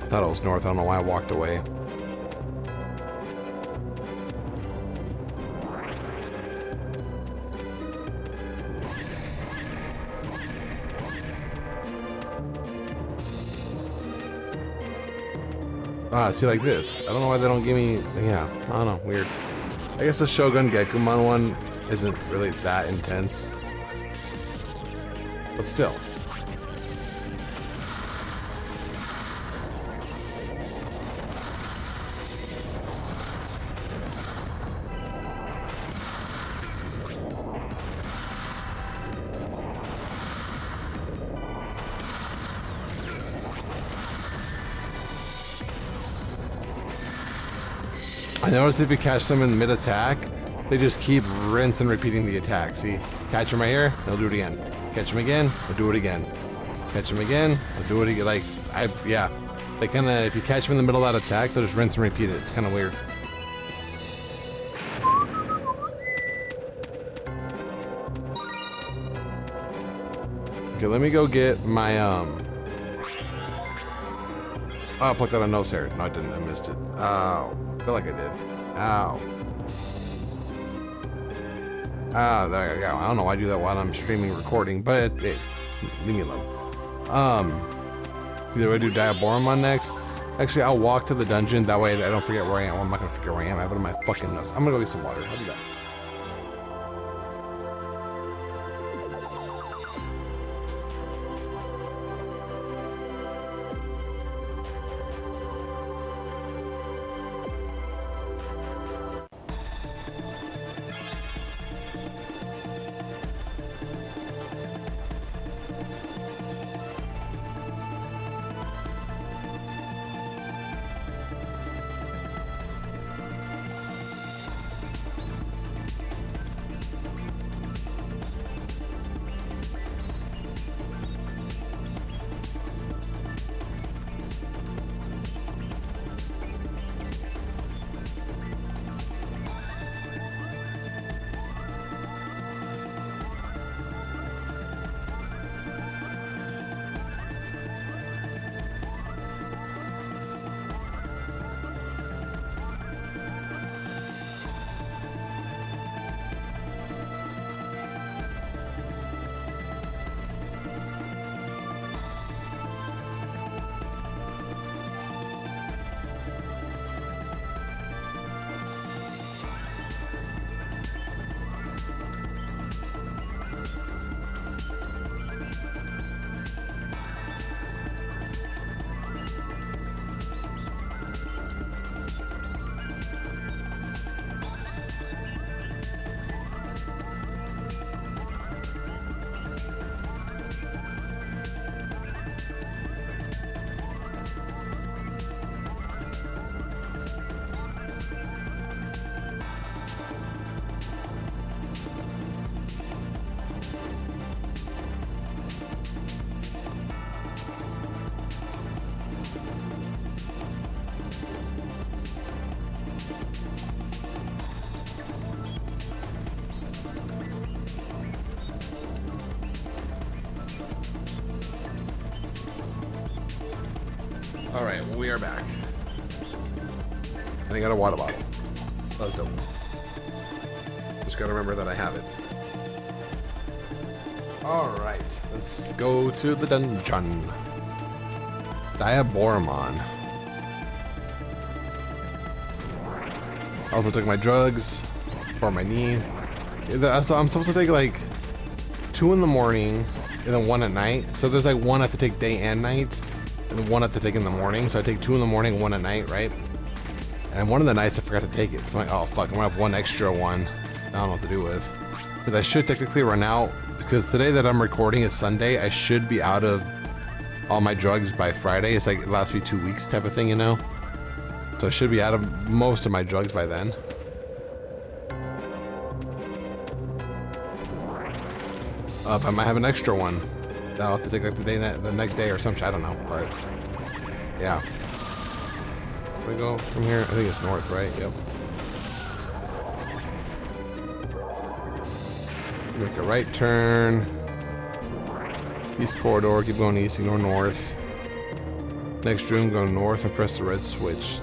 I thought it was north. I don't know why I walked away. See, like this. I don't know why they don't give me... Yeah, I don't know. Weird. I guess the Shogun Gekumon one isn't really that intense. But still. I noticed if you catch them in mid-attack, they just keep rinse and repeating the attack. See, catch him right here, they'll do it again. Catch him again, they'll do it again. Catch him again, they'll do it again. Like, yeah. They kind of, if you catch them in the middle of that attack, they'll just rinse and repeat it. It's kind of weird. Okay, let me go get my, Oh, I plucked out a nose hair. No, I didn't. I missed it. Ow. I feel like I did. Ow. Ah, there you go. I don't know why I do that while I'm streaming recording, but hey, leave me alone. Do I do Diaboromon next? Actually, I'll walk to the dungeon. That way I don't forget where I am. Well, I'm not gonna forget where I am. I have it in my fucking nose. I'm gonna go get some water. I'll do that. Alright, we are back. And I got a water bottle. Let's go. Just gotta remember that I have it. Alright, let's go to the dungeon. Diaboromon. I also took my drugs for my knee. So I'm supposed to take like 2 in the morning and then 1 at night. So there's like 1 I have to take day and night, and then 1 I have to take in the morning. So I take 2 in the morning, 1 at night, right? And one of the nights I forgot to take it. So I'm like, oh fuck, I'm gonna have 1 extra one. I don't know what to do with. Because I should technically run out. Because today that I'm recording is Sunday, I should be out of all my drugs by Friday. It's like it lasts me 2 weeks type of thing, you know? So I should be out of most of my drugs by then. I might have an extra one that I'll have to take like the next day or something. I don't know, but yeah. Where we go from here? I think it's north, right? Yep. Make a right turn. East corridor, keep going east, ignore north. Next room, go north and press the red switch.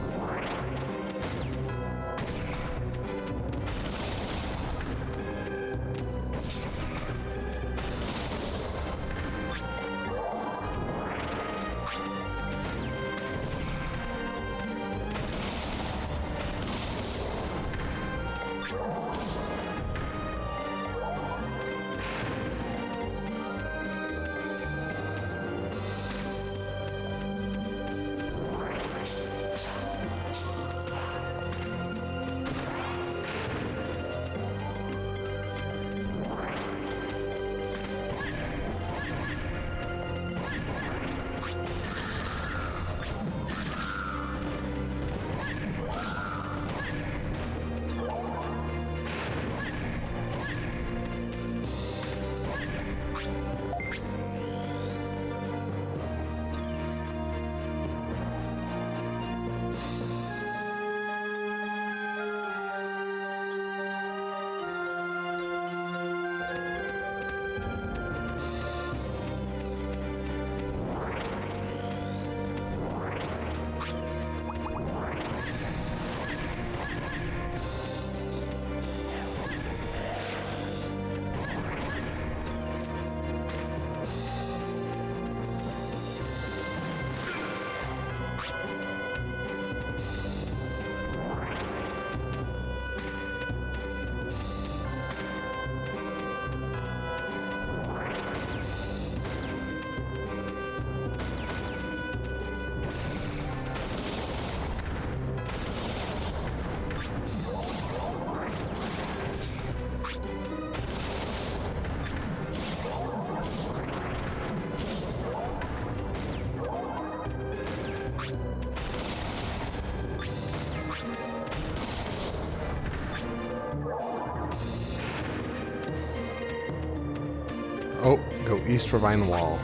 Oh, go east for Vine Wall.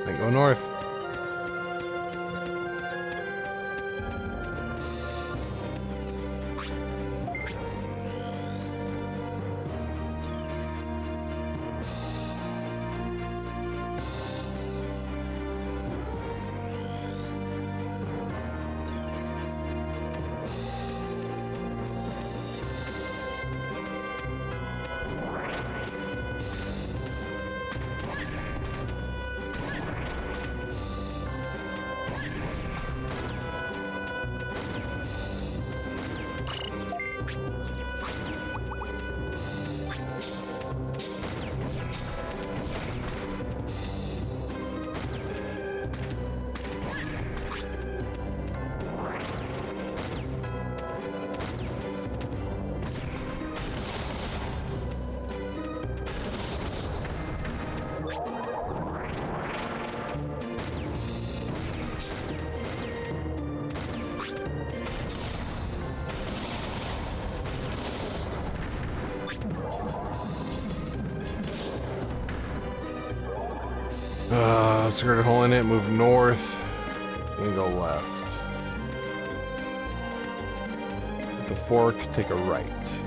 Then go north. Skirt a hole in it, move north, and go left. At the fork, take a right.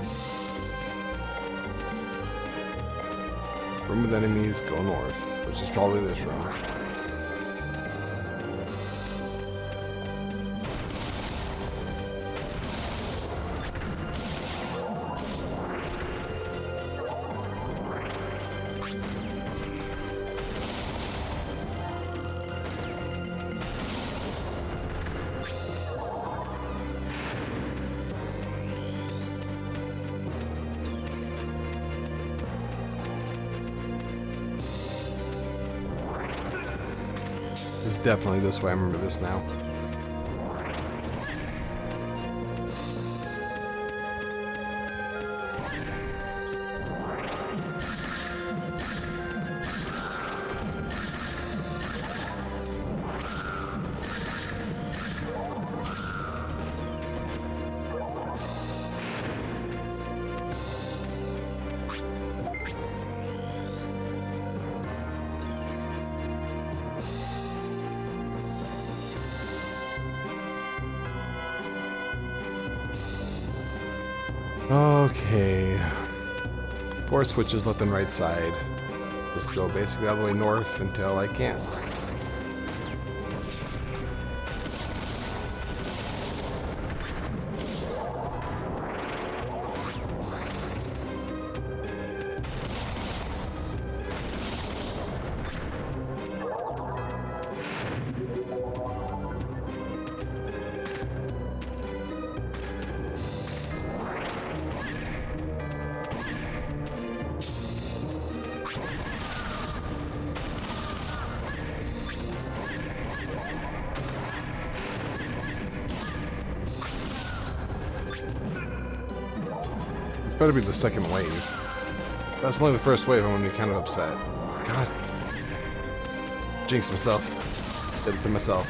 Room with enemies, go north, which is probably this room. It's definitely this way. I remember this now. Okay. 4 switches left and right side. Just go basically all the way north until I can't. This better be the second wave. That's only the first wave. I'm gonna be kind of upset. God. Jinxed myself. Did it to myself.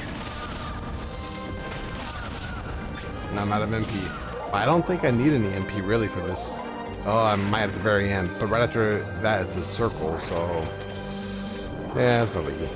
Now I'm out of MP. I don't think I need any MP really for this. Oh, I might at the very end. But right after that is a circle, so... yeah, it's no biggie.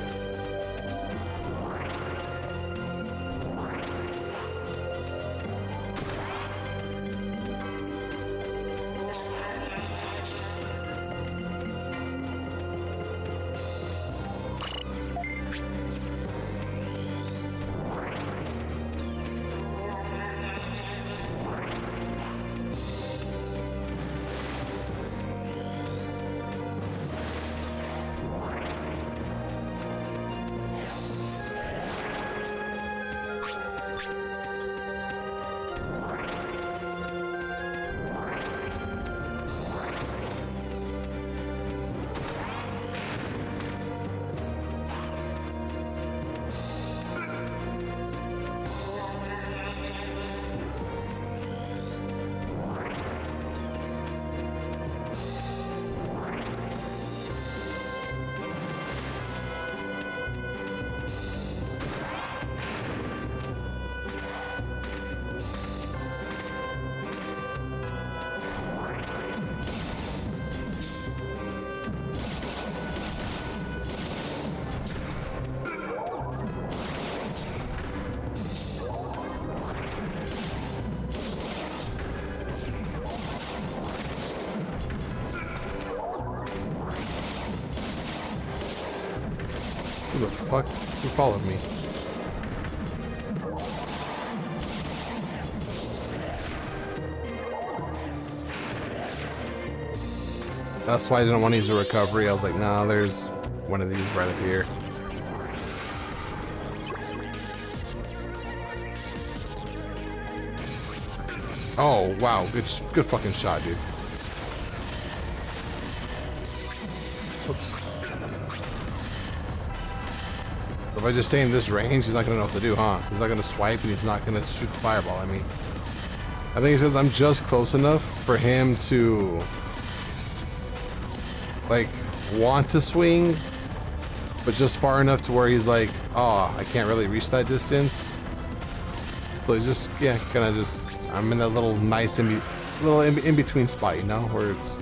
Who the fuck? Who followed me? That's why I didn't want to use a recovery. I was like, no, there's one of these right up here. Oh, wow. Good fucking shot, dude. Oops. If I just stay in this range, he's not going to know what to do, huh? He's not going to swipe, and he's not going to shoot the fireball at me. I think it says I'm just close enough for him to, like, want to swing, but just far enough to where he's like, oh, I can't really reach that distance. So he's just, yeah, kind of just, I'm in that little nice in between spot, you know, where it's,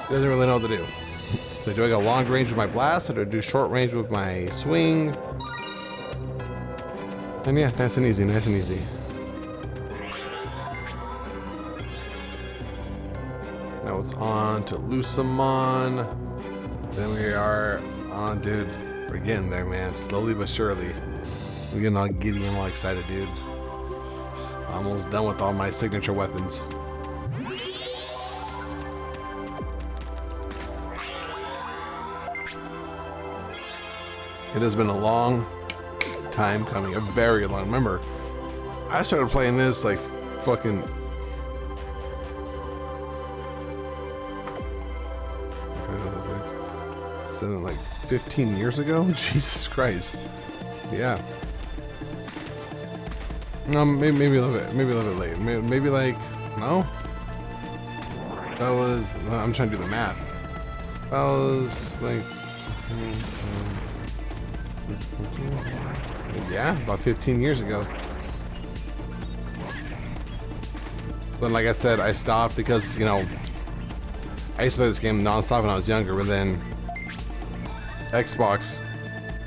he doesn't really know what to do. So do I go long range with my blast, or do I do short range with my swing? And yeah, nice and easy, nice and easy. Now it's on to Susanomon. Then we are on, dude. We're getting there, man. Slowly but surely. I'm getting all giddy and all excited, dude. Almost done with all my signature weapons. It has been a long time coming, a very long. Remember, I started playing this like fucking. Like 15 years ago? Jesus Christ. Yeah. Maybe a little bit late. Maybe like, no? That was, I'm trying to do the math. That was like, yeah, about 15 years ago. But like I said, I stopped because, you know, I used to play this game nonstop when I was younger, but then Xbox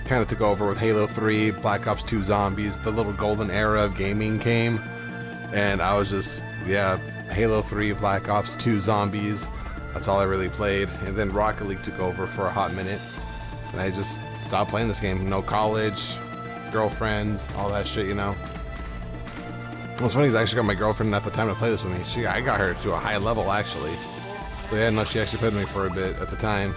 kind of took over with Halo 3, Black Ops 2 Zombies, the little golden era of gaming came, and I was just, yeah, Halo 3, Black Ops 2 Zombies, that's all I really played. And then Rocket League took over for a hot minute, and I just stopped playing this game. No college, girlfriends, all that shit, you know. What's funny is I actually got my girlfriend at the time to play this with me. I got her to a high level, actually. But yeah, no, she actually played with me for a bit at the time.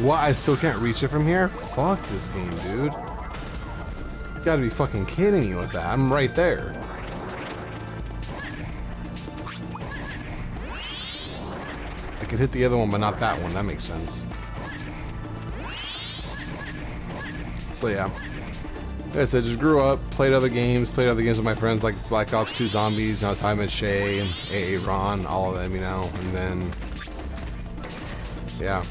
What? I still can't reach it from here? Fuck this game, dude. You gotta be fucking kidding me with that. I'm right there. I could hit the other one, but not that one. That makes sense. So yeah. Like I said, just grew up, played other games with my friends like Black Ops 2 Zombies, and I was high with Shay and AA Ron, all of them, you know, and then, yeah.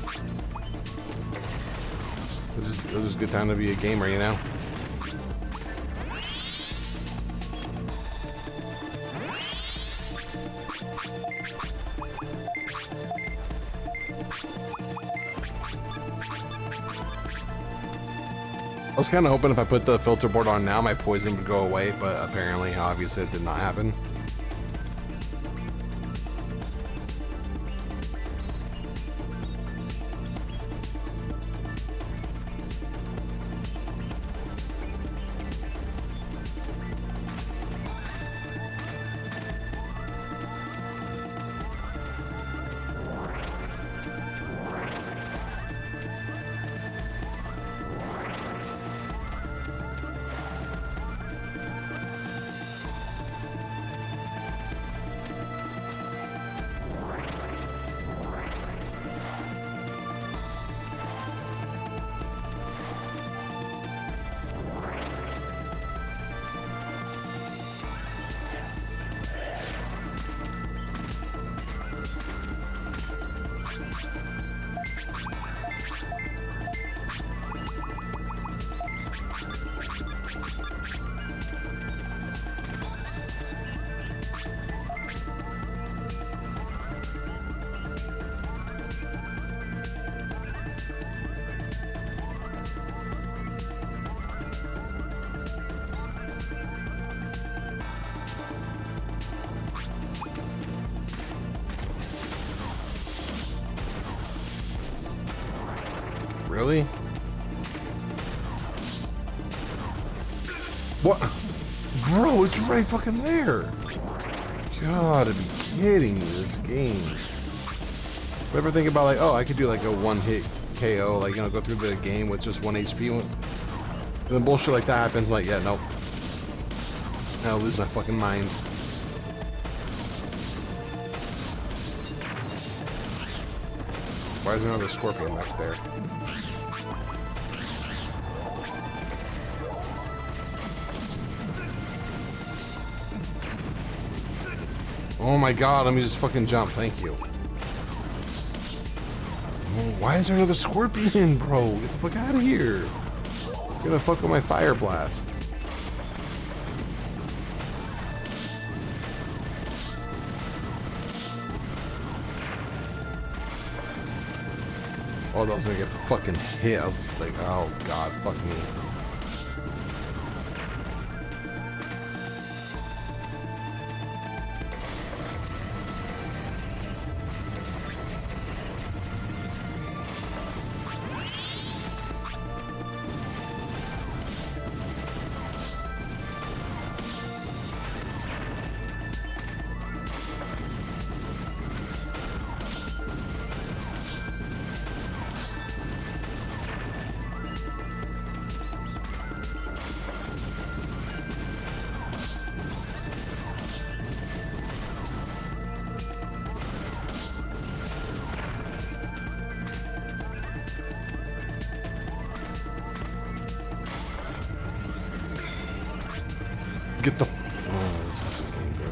It was just a good time to be a gamer, you know? I was kind of hoping if I put the filter board on now, my poison would go away, but apparently, obviously, it did not happen. Really? What? Bro, it's right fucking there. You gotta be kidding me, this game. Ever think about like, oh, I could do like a one-hit KO, like, you know, go through the game with just 1 HP. And then bullshit like that happens, I'm like, yeah, nope. I'll lose my fucking mind. Why is there another scorpion back there? Oh my god, let me just fucking jump. Thank you. Oh, why is there another scorpion, bro? Get the fuck out of here. You're gonna fuck with my fire blast. Oh, that was gonna get fucking hit. I was like, oh god, fuck me. Get the... Oh, this fucking game, bro.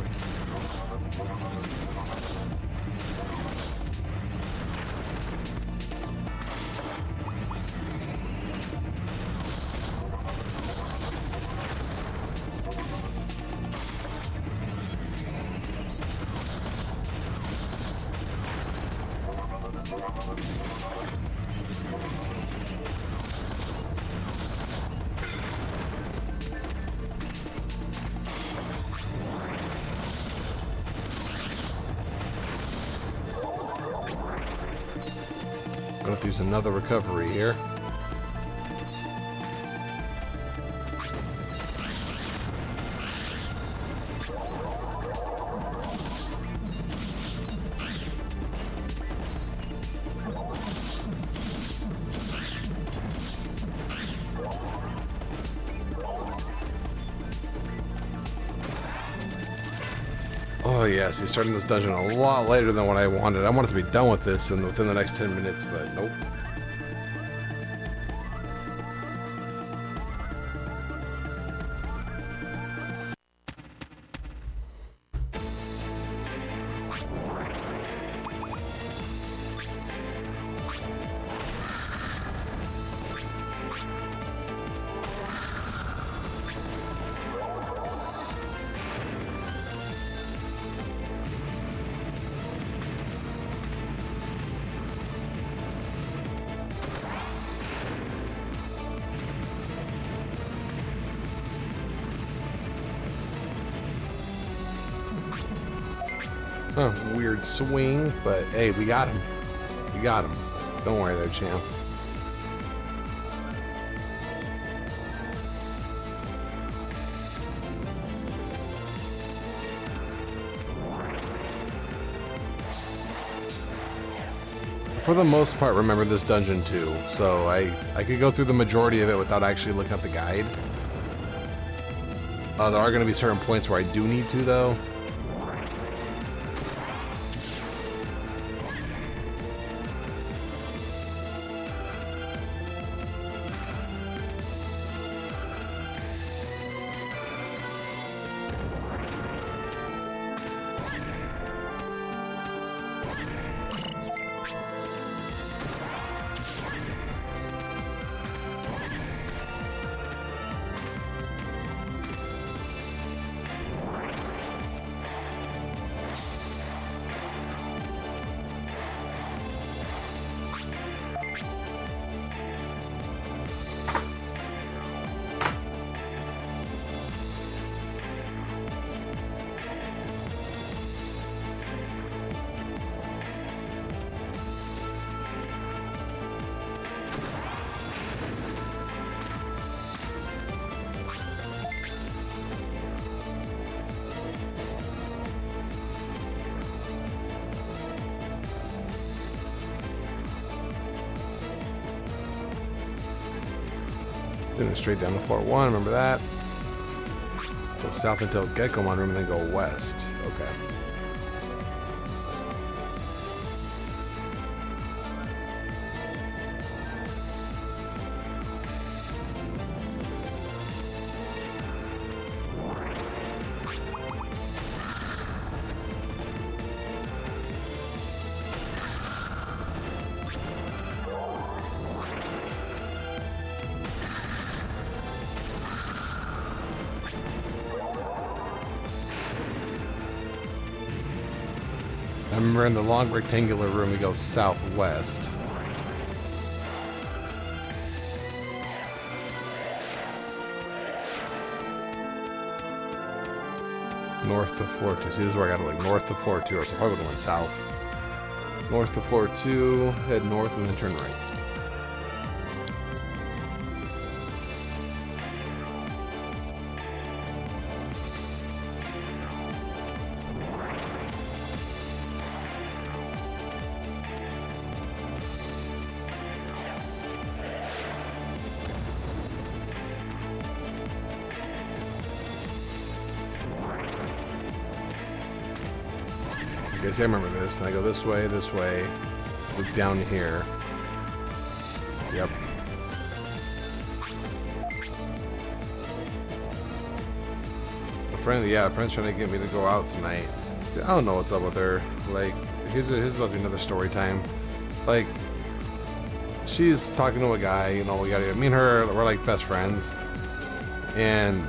Gonna have to use another recovery here. Oh yes, he's starting this dungeon a lot later than what I wanted. I wanted to be done with this and within the next 10 minutes, but nope. Oh, weird swing, but hey, we got him. We got him. Don't worry there, champ. For the most part, remember this dungeon too, so I could go through the majority of it without actually looking at the guide. There are going to be certain points where I do need to, though. Going straight down to floor 1, remember that. Go south until Geckomon room and then go west. Okay. remember in the long rectangular room, we go southwest. North to floor 2. See, this is where I gotta like north to floor 2, or so probably going south. North to floor 2, head north and then turn right. Okay, see, I remember this. And I go this way, look down here. Yep. A friend's trying to get me to go out tonight. I don't know what's up with her. Like, here's about to be another story time. Like, she's talking to a guy, you know, me and her, we're like best friends. And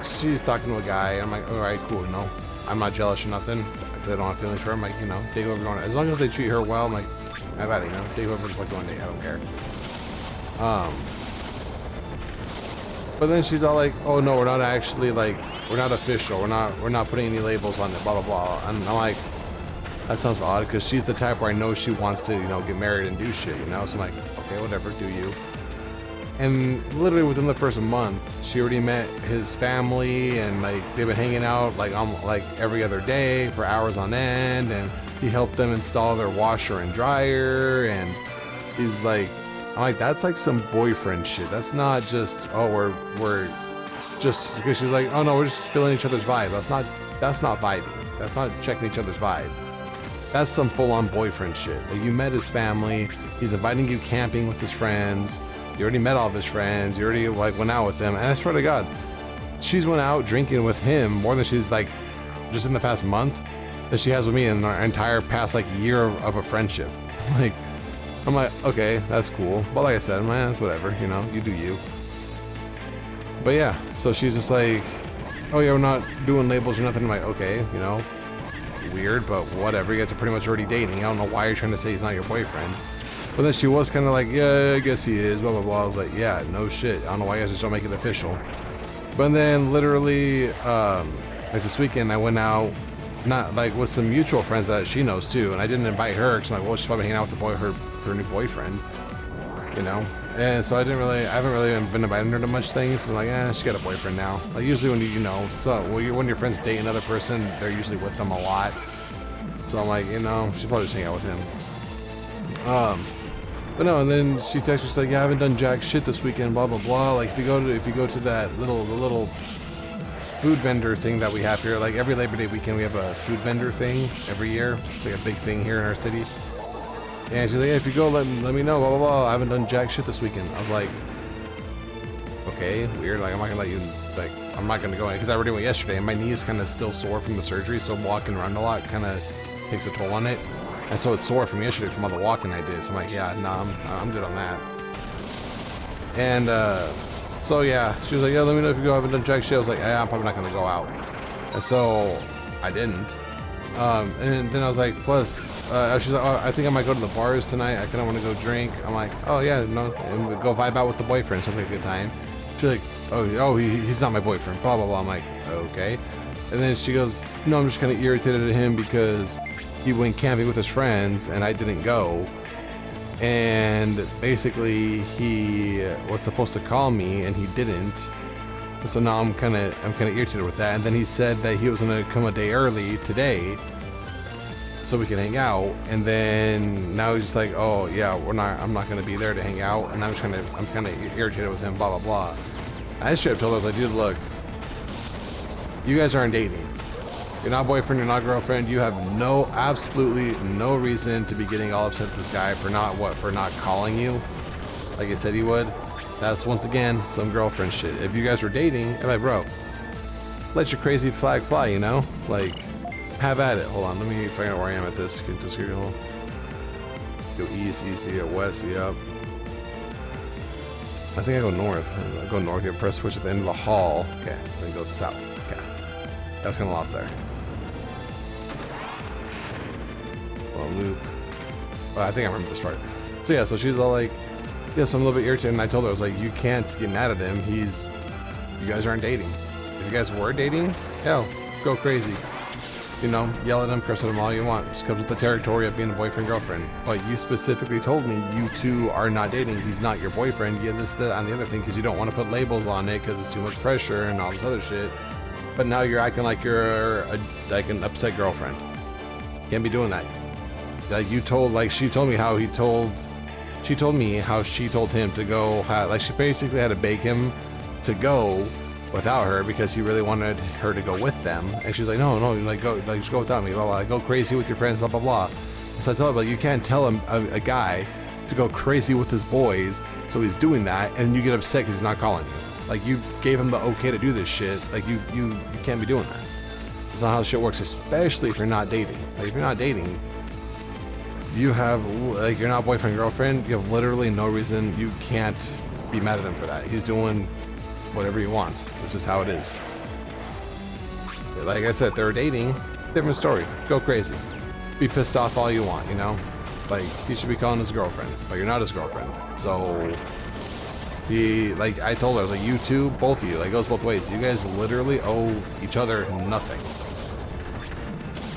she's talking to a guy, and I'm like, alright, cool, you know. I'm not jealous or nothing. They don't have feelings for him, like, you know, date whoever you want. As long as they treat her well, I'm like, I've had it, you know, date whoever's like going to date, I don't care. But then she's all like, oh no, we're not actually like, we're not official, we're not putting any labels on it, blah blah blah. And I'm like, that sounds odd, because she's the type where I know she wants to, you know, get married and do shit, you know. So I'm like, okay, whatever, do you. And literally within the first month, she already met his family, and like they've been hanging out like every other day for hours on end, and he helped them install their washer and dryer, and he's like, I'm like, that's like some boyfriend shit. That's not just, oh, we're just, because she's like, oh no, we're just feeling each other's vibe. That's not vibing. That's not checking each other's vibe. That's some full-on boyfriend shit. Like, you met his family, he's inviting you camping with his friends. You already met all of his friends. You already like went out with them. And I swear to God, she's went out drinking with him more than she's like just in the past month that she has with me in our entire past like year of a friendship. Like, I'm like, okay, that's cool. But like I said, man, that's whatever. You know, you do you. But yeah, so she's just like, oh yeah, we're not doing labels or nothing. I'm like, okay, you know, weird, but whatever. You guys are pretty much already dating. I don't know why you're trying to say he's not your boyfriend. But then she was kind of like, yeah, I guess he is, blah, blah, blah. I was like, yeah, no shit. I don't know why you guys just don't make it official. But then literally, like this weekend, I went out, not like with some mutual friends that she knows too. And I didn't invite her because I'm like, well, she's probably hanging out with her new boyfriend, you know? And so I haven't really been inviting her to much things. So I'm like, she got a boyfriend now. Like usually when when your friends date another person, they're usually with them a lot. So I'm like, you know, she's probably just hanging out with him. But no, and then she texts me, she's like, yeah, I haven't done jack shit this weekend, blah blah blah. Like if you go to that little food vendor thing that we have here, like every Labor Day weekend we have a food vendor thing every year. It's like a big thing here in our city. And she's like, yeah, if you go, let me know, blah blah blah. I haven't done jack shit this weekend. I was like, okay, weird. Like I'm not gonna let you, like I'm not gonna go in because I already went yesterday, and my knee is kind of still sore from the surgery, so walking around a lot kind of takes a toll on it. And so it's sore from yesterday from all the walking I did. So I'm like, yeah, nah, I'm good on that. And so yeah, she was like, yeah, let me know if you go. I haven't done jack shit. I was like, yeah, I'm probably not gonna go out. And so I didn't. And then I was like, plus, she's like, oh, I think I might go to the bars tonight. I kind of want to go drink. I'm like, oh yeah, no, and we go vibe out with the boyfriend. Sounds like a good time. She's like, oh, he's not my boyfriend. Blah blah blah. I'm like, okay. And then she goes, no, I'm just kind of irritated at him because he went camping with his friends and I didn't go. And basically he was supposed to call me and he didn't. So now I'm kind of irritated with that. And then he said that he was gonna come a day early today so we could hang out. And then now he's just like, oh yeah, I'm not gonna be there to hang out. And I'm kind of irritated with him, blah blah blah. I straight up told her, I was like, dude, look, you guys aren't dating. You're not boyfriend, you're not girlfriend. You have absolutely no reason to be getting all upset with this guy for not calling you like he said he would. That's once again some girlfriend shit. If you guys were dating, I'm like, bro, let your crazy flag fly, you know? Like, have at it. Hold on, let me find out where I am at this. Go east, west, yep. I think I go north. I go north, you press switch at the end of the hall. Okay, then go south. Okay. That's gonna lost there. a loop. Well, I think I remember this part. So yeah, so she's all like, yeah, so I'm a little bit irritated, and I told her, I was like, you can't get mad at him. You guys aren't dating. If you guys were dating, hell, go crazy. You know, yell at him, curse at him all you want. Just comes with the territory of being a boyfriend-girlfriend. But you specifically told me you two are not dating. He's not your boyfriend. Yeah, this, that, and the other thing, because you don't want to put labels on it because it's too much pressure and all this other shit. But now you're acting like you're like an upset girlfriend. Can't be doing that. Like you told, like she told me how she told him to go, like she basically had to beg him to go without her because he really wanted her to go with them. And she's like, no, like go, like just go without me, blah, blah, go crazy with your friends, blah, blah, blah. So I tell her, like, you can't tell him a guy to go crazy with his boys, so he's doing that, and you get upset because he's not calling you. Like, you gave him the okay to do this shit. Like, you can't be doing that. That's not how shit works, especially if you're not dating. Like, if you're not dating, you have, like, you're not boyfriend, girlfriend, you have literally no reason, you can't be mad at him for that. He's doing whatever he wants. This is how it is. Like I said, they're dating, different story. Go crazy. Be pissed off all you want, you know? Like, he should be calling his girlfriend, but you're not his girlfriend. So, like, I told her, I was like, you two, both of you, like, it goes both ways. You guys literally owe each other nothing.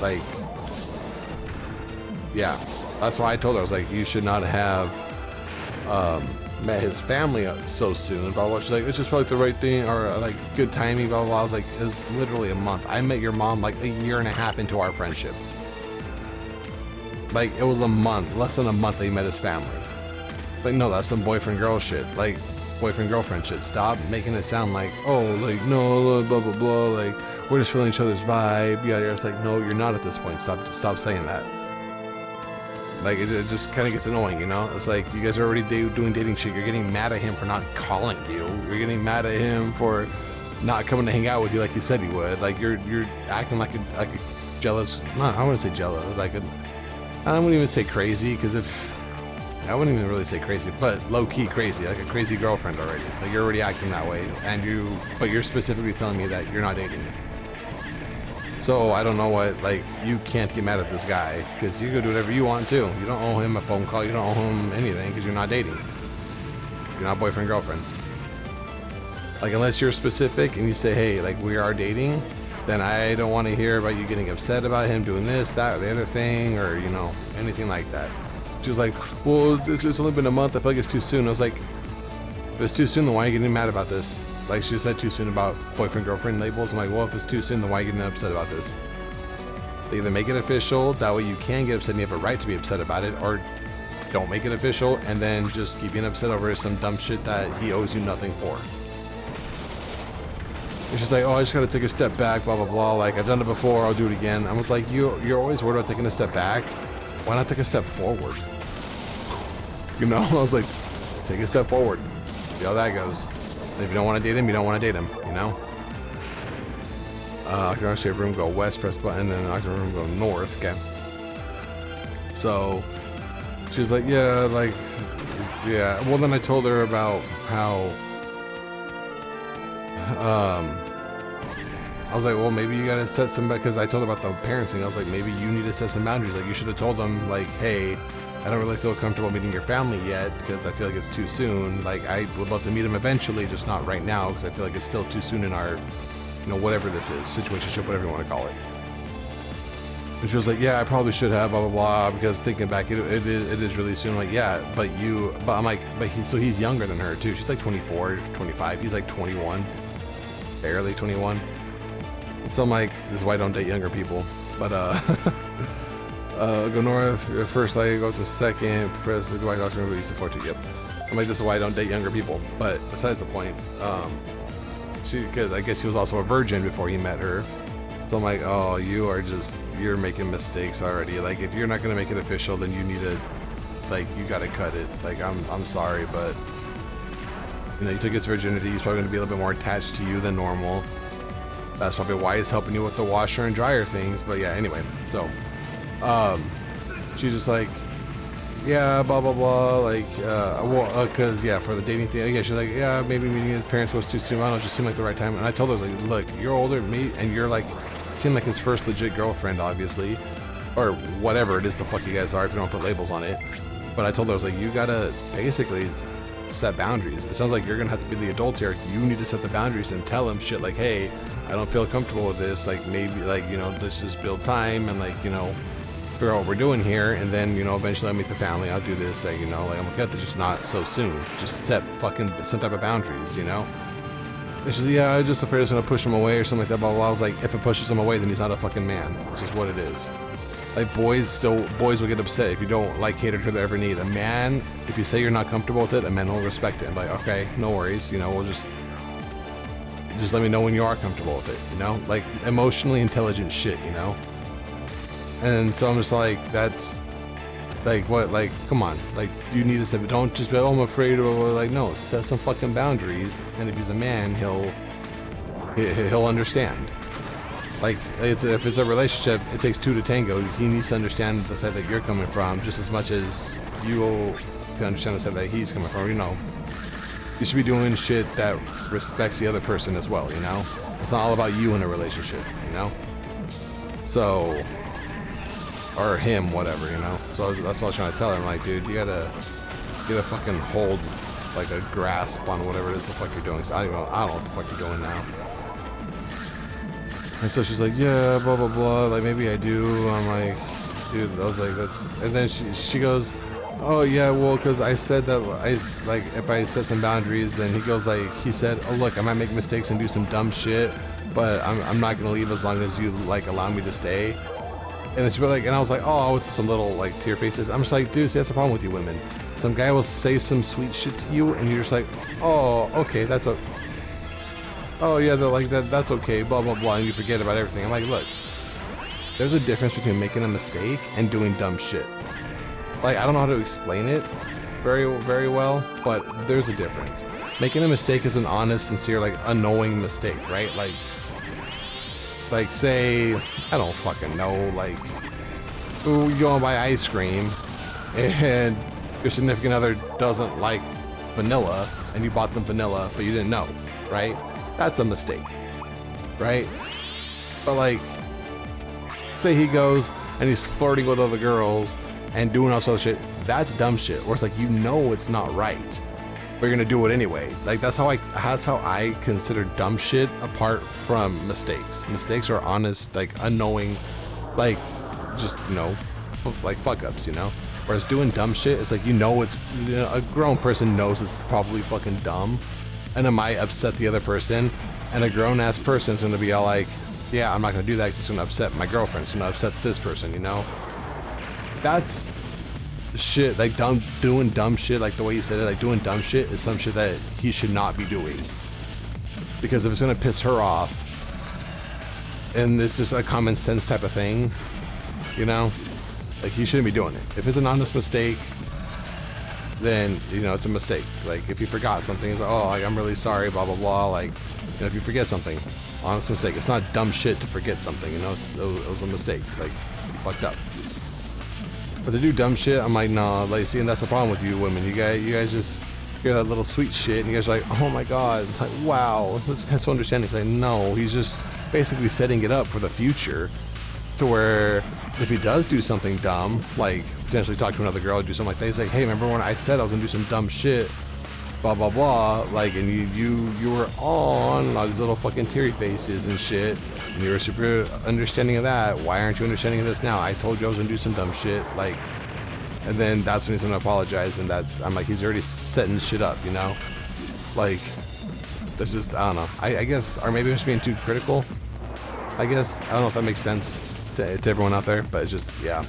Like, yeah. That's why I told her, I was like, you should not have, met his family so soon, blah, blah. She's like, it's just like the right thing, or like good timing, blah, blah, blah. I was like, it was literally a month. I met your mom like a year and a half into our friendship. Like, it was a month, less than a month that he met his family. Like, no, that's some boyfriend girl shit. Like, boyfriend girlfriend shit. Stop making it sound like, oh, like, no, blah, blah, blah, like, we're just feeling each other's vibe. Yeah, it's like, no, you're not at this point. Stop saying that. Like, it just kind of gets annoying, you know? It's like, you guys are already doing dating shit. You're getting mad at him for not calling you. You're getting mad at him for not coming to hang out with you like he said he would. Like, you're acting like a jealous, no, I wouldn't say jealous, like I wouldn't even say crazy, because I wouldn't even really say crazy, but low-key crazy, like a crazy girlfriend already. Like, you're already acting that way, but you're specifically telling me that you're not dating. So I don't know what, like, you can't get mad at this guy, because you can do whatever you want too. You don't owe him a phone call, you don't owe him anything, because you're not dating. You're not boyfriend, girlfriend. Like, unless you're specific and you say, hey, like, we are dating, then I don't want to hear about you getting upset about him doing this, that, or the other thing, or, you know, anything like that. She was like, well, it's only been a month, I feel like it's too soon. I was like, if it's too soon, then why are you getting mad about this? Like, she said too soon about boyfriend, girlfriend labels. I'm like, well, if it's too soon, then why are you getting upset about this? They either make it official, that way you can get upset and you have a right to be upset about it, or don't make it official and then just keep being upset over some dumb shit that he owes you nothing for. And she's like, oh, I just gotta take a step back, blah, blah, blah. Like, I've done it before, I'll do it again. I was like, you're always worried about taking a step back. Why not take a step forward? You know, I was like, take a step forward. See how that goes. If you don't want to date him, you don't want to date him, you know? Octagon shape room, go west, press button, and octagon room, go north, okay? So, she's like, yeah, like, yeah. Well, then I told her about how, I was like, well, maybe you gotta set some, because I told her about the parents thing. I was like, maybe you need to set some boundaries. Like, you should have told them, like, hey, I don't really feel comfortable meeting your family yet because I feel like it's too soon. Like, I would love to meet them eventually, just not right now, because I feel like it's still too soon in our, you know, whatever this is, situationship, whatever you want to call it. And she was like, yeah, I probably should have, blah, blah, blah, because thinking back, it is really soon. I'm like, yeah, but I'm like, so he's younger than her too. She's like 24, 25. He's like 21, barely 21. So I'm like, this is why I don't date younger people. But, go north, first leg, go to second, press the white doctor, release the 14, yep. I'm like, this is why I don't date younger people. But besides the point, because I guess he was also a virgin before he met her. So I'm like, oh, you're making mistakes already. Like, if you're not going to make it official, then you need to, like, you got to cut it. Like, I'm sorry, but, you know, you took his virginity. He's probably going to be a little bit more attached to you than normal. That's probably why he's helping you with the washer and dryer things. But yeah, anyway, so, she's just like, yeah, blah, blah, blah, like, cause yeah, for the dating thing, yeah, she's like, yeah, maybe meeting his parents was too soon, I don't know, it just seemed like the right time. And I told her, I was like, look, you're older than me, and you're like, seemed like his first legit girlfriend, obviously. or whatever it is the fuck you guys are if you don't put labels on it. But I told her, I was like, you gotta basically set boundaries. It sounds like you're gonna have to be the adult here. You need to set the boundaries and tell him shit like, hey, I don't feel comfortable with this. Like, maybe, like, you know, let's just build time and, like, you know, figure out what we're doing here. And then, you know, eventually I'll meet the family. I'll do this. Like, you know, like, I'm okay with it, just not so soon. Just set fucking some type of boundaries, you know? And she's like, yeah, I was just afraid it's gonna push him away or something like that. Blah, blah, blah. I was like, if it pushes him away, then he's not a fucking man. It's just what it is. Like, boys will get upset if you don't, like, cater to their every need. A man, if you say you're not comfortable with it, a man will respect it. I'm like, okay, no worries, you know, we'll just let me know when you are comfortable with it, you know? Like, emotionally intelligent shit, you know? And so I'm just like, that's, like, what, like, come on. Like, you need to say, don't just be, oh, I'm afraid of, like, no, set some fucking boundaries. And if he's a man, he'll understand. Like, if it's a relationship, it takes two to tango. He needs to understand the side that you're coming from just as much as you can understand the side that he's coming from, you know? You should be doing shit that respects the other person as well, you know? It's not all about you in a relationship, you know? So, or him, whatever, you know? So that's what I was trying to tell her. I'm like, dude, you gotta fucking hold, like, a grasp on whatever it is the fuck you're doing. So I don't know what the fuck you're doing now. And so she's like, yeah, blah, blah, blah. Like, maybe I do. I'm like, dude, I was like, that's... And then she goes, oh, yeah, well, because I said that, like, if I set some boundaries, then he goes, like, he said, oh, look, I might make mistakes and do some dumb shit, but I'm not going to leave as long as you, like, allow me to stay. And then she'd be like, and I was like, oh, with some little, like, tear faces. I'm just like, dude, see, that's the problem with you women. Some guy will say some sweet shit to you, and you're just like, oh, okay, that's a... Oh yeah, they're like that's okay, blah blah blah, and you forget about everything. I'm like, look, there's a difference between making a mistake and doing dumb shit. Like, I don't know how to explain it very well, but there's a difference. Making a mistake is an honest, sincere, like, unknowing mistake, right? Like say, I don't fucking know, like, ooh, you go and buy ice cream, and your significant other doesn't like vanilla, and you bought them vanilla, but you didn't know, right? That's a mistake, right? But, like, say he goes and he's flirting with other girls and doing all sorts of shit, that's dumb shit. Or it's like, you know it's not right, but you're gonna do it anyway. Like, that's how I consider dumb shit apart from mistakes. Mistakes are honest, like, unknowing, like, just, you know, like, fuck-ups, you know? Whereas doing dumb shit, it's like, you know, it's, you know, a grown person knows it's probably fucking dumb, and it might upset the other person, and a grown-ass person's gonna be all like, yeah, I'm not gonna do that because it's gonna upset my girlfriend, it's gonna upset this person, you know? That's shit, like, doing dumb shit, like the way you said it, like, doing dumb shit is some shit that he should not be doing. Because if it's gonna piss her off, and it's just a common sense type of thing, you know? Like, he shouldn't be doing it. If it's an honest mistake, then, you know, it's a mistake. Like, if you forgot something, it's like, oh, like, I'm really sorry, blah, blah, blah. Like, you know, if you forget something, honest mistake. It's not dumb shit to forget something, you know? It was a mistake. Like, you fucked up. But to do dumb shit, I'm like, nah, like, see, and that's the problem with you women. You guys just hear that little sweet shit, and you guys are like, oh my god, like, wow, this guy's so understanding. It's like, no, he's just basically setting it up for the future to where if he does do something dumb, like potentially talk to another girl, do something like that, he's like, hey, remember when I said I was gonna do some dumb shit, blah blah blah, like, and you were on all these little fucking teary faces and shit, and you were super understanding of that. Why aren't you understanding of this now? I told you I was gonna do some dumb shit, like, and then that's when he's gonna apologize, and I'm like, he's already setting shit up, you know? Like, there's just, I don't know, I guess, or maybe I'm just being too critical, I guess. I don't know if that makes sense to everyone out there, but it's just, yeah.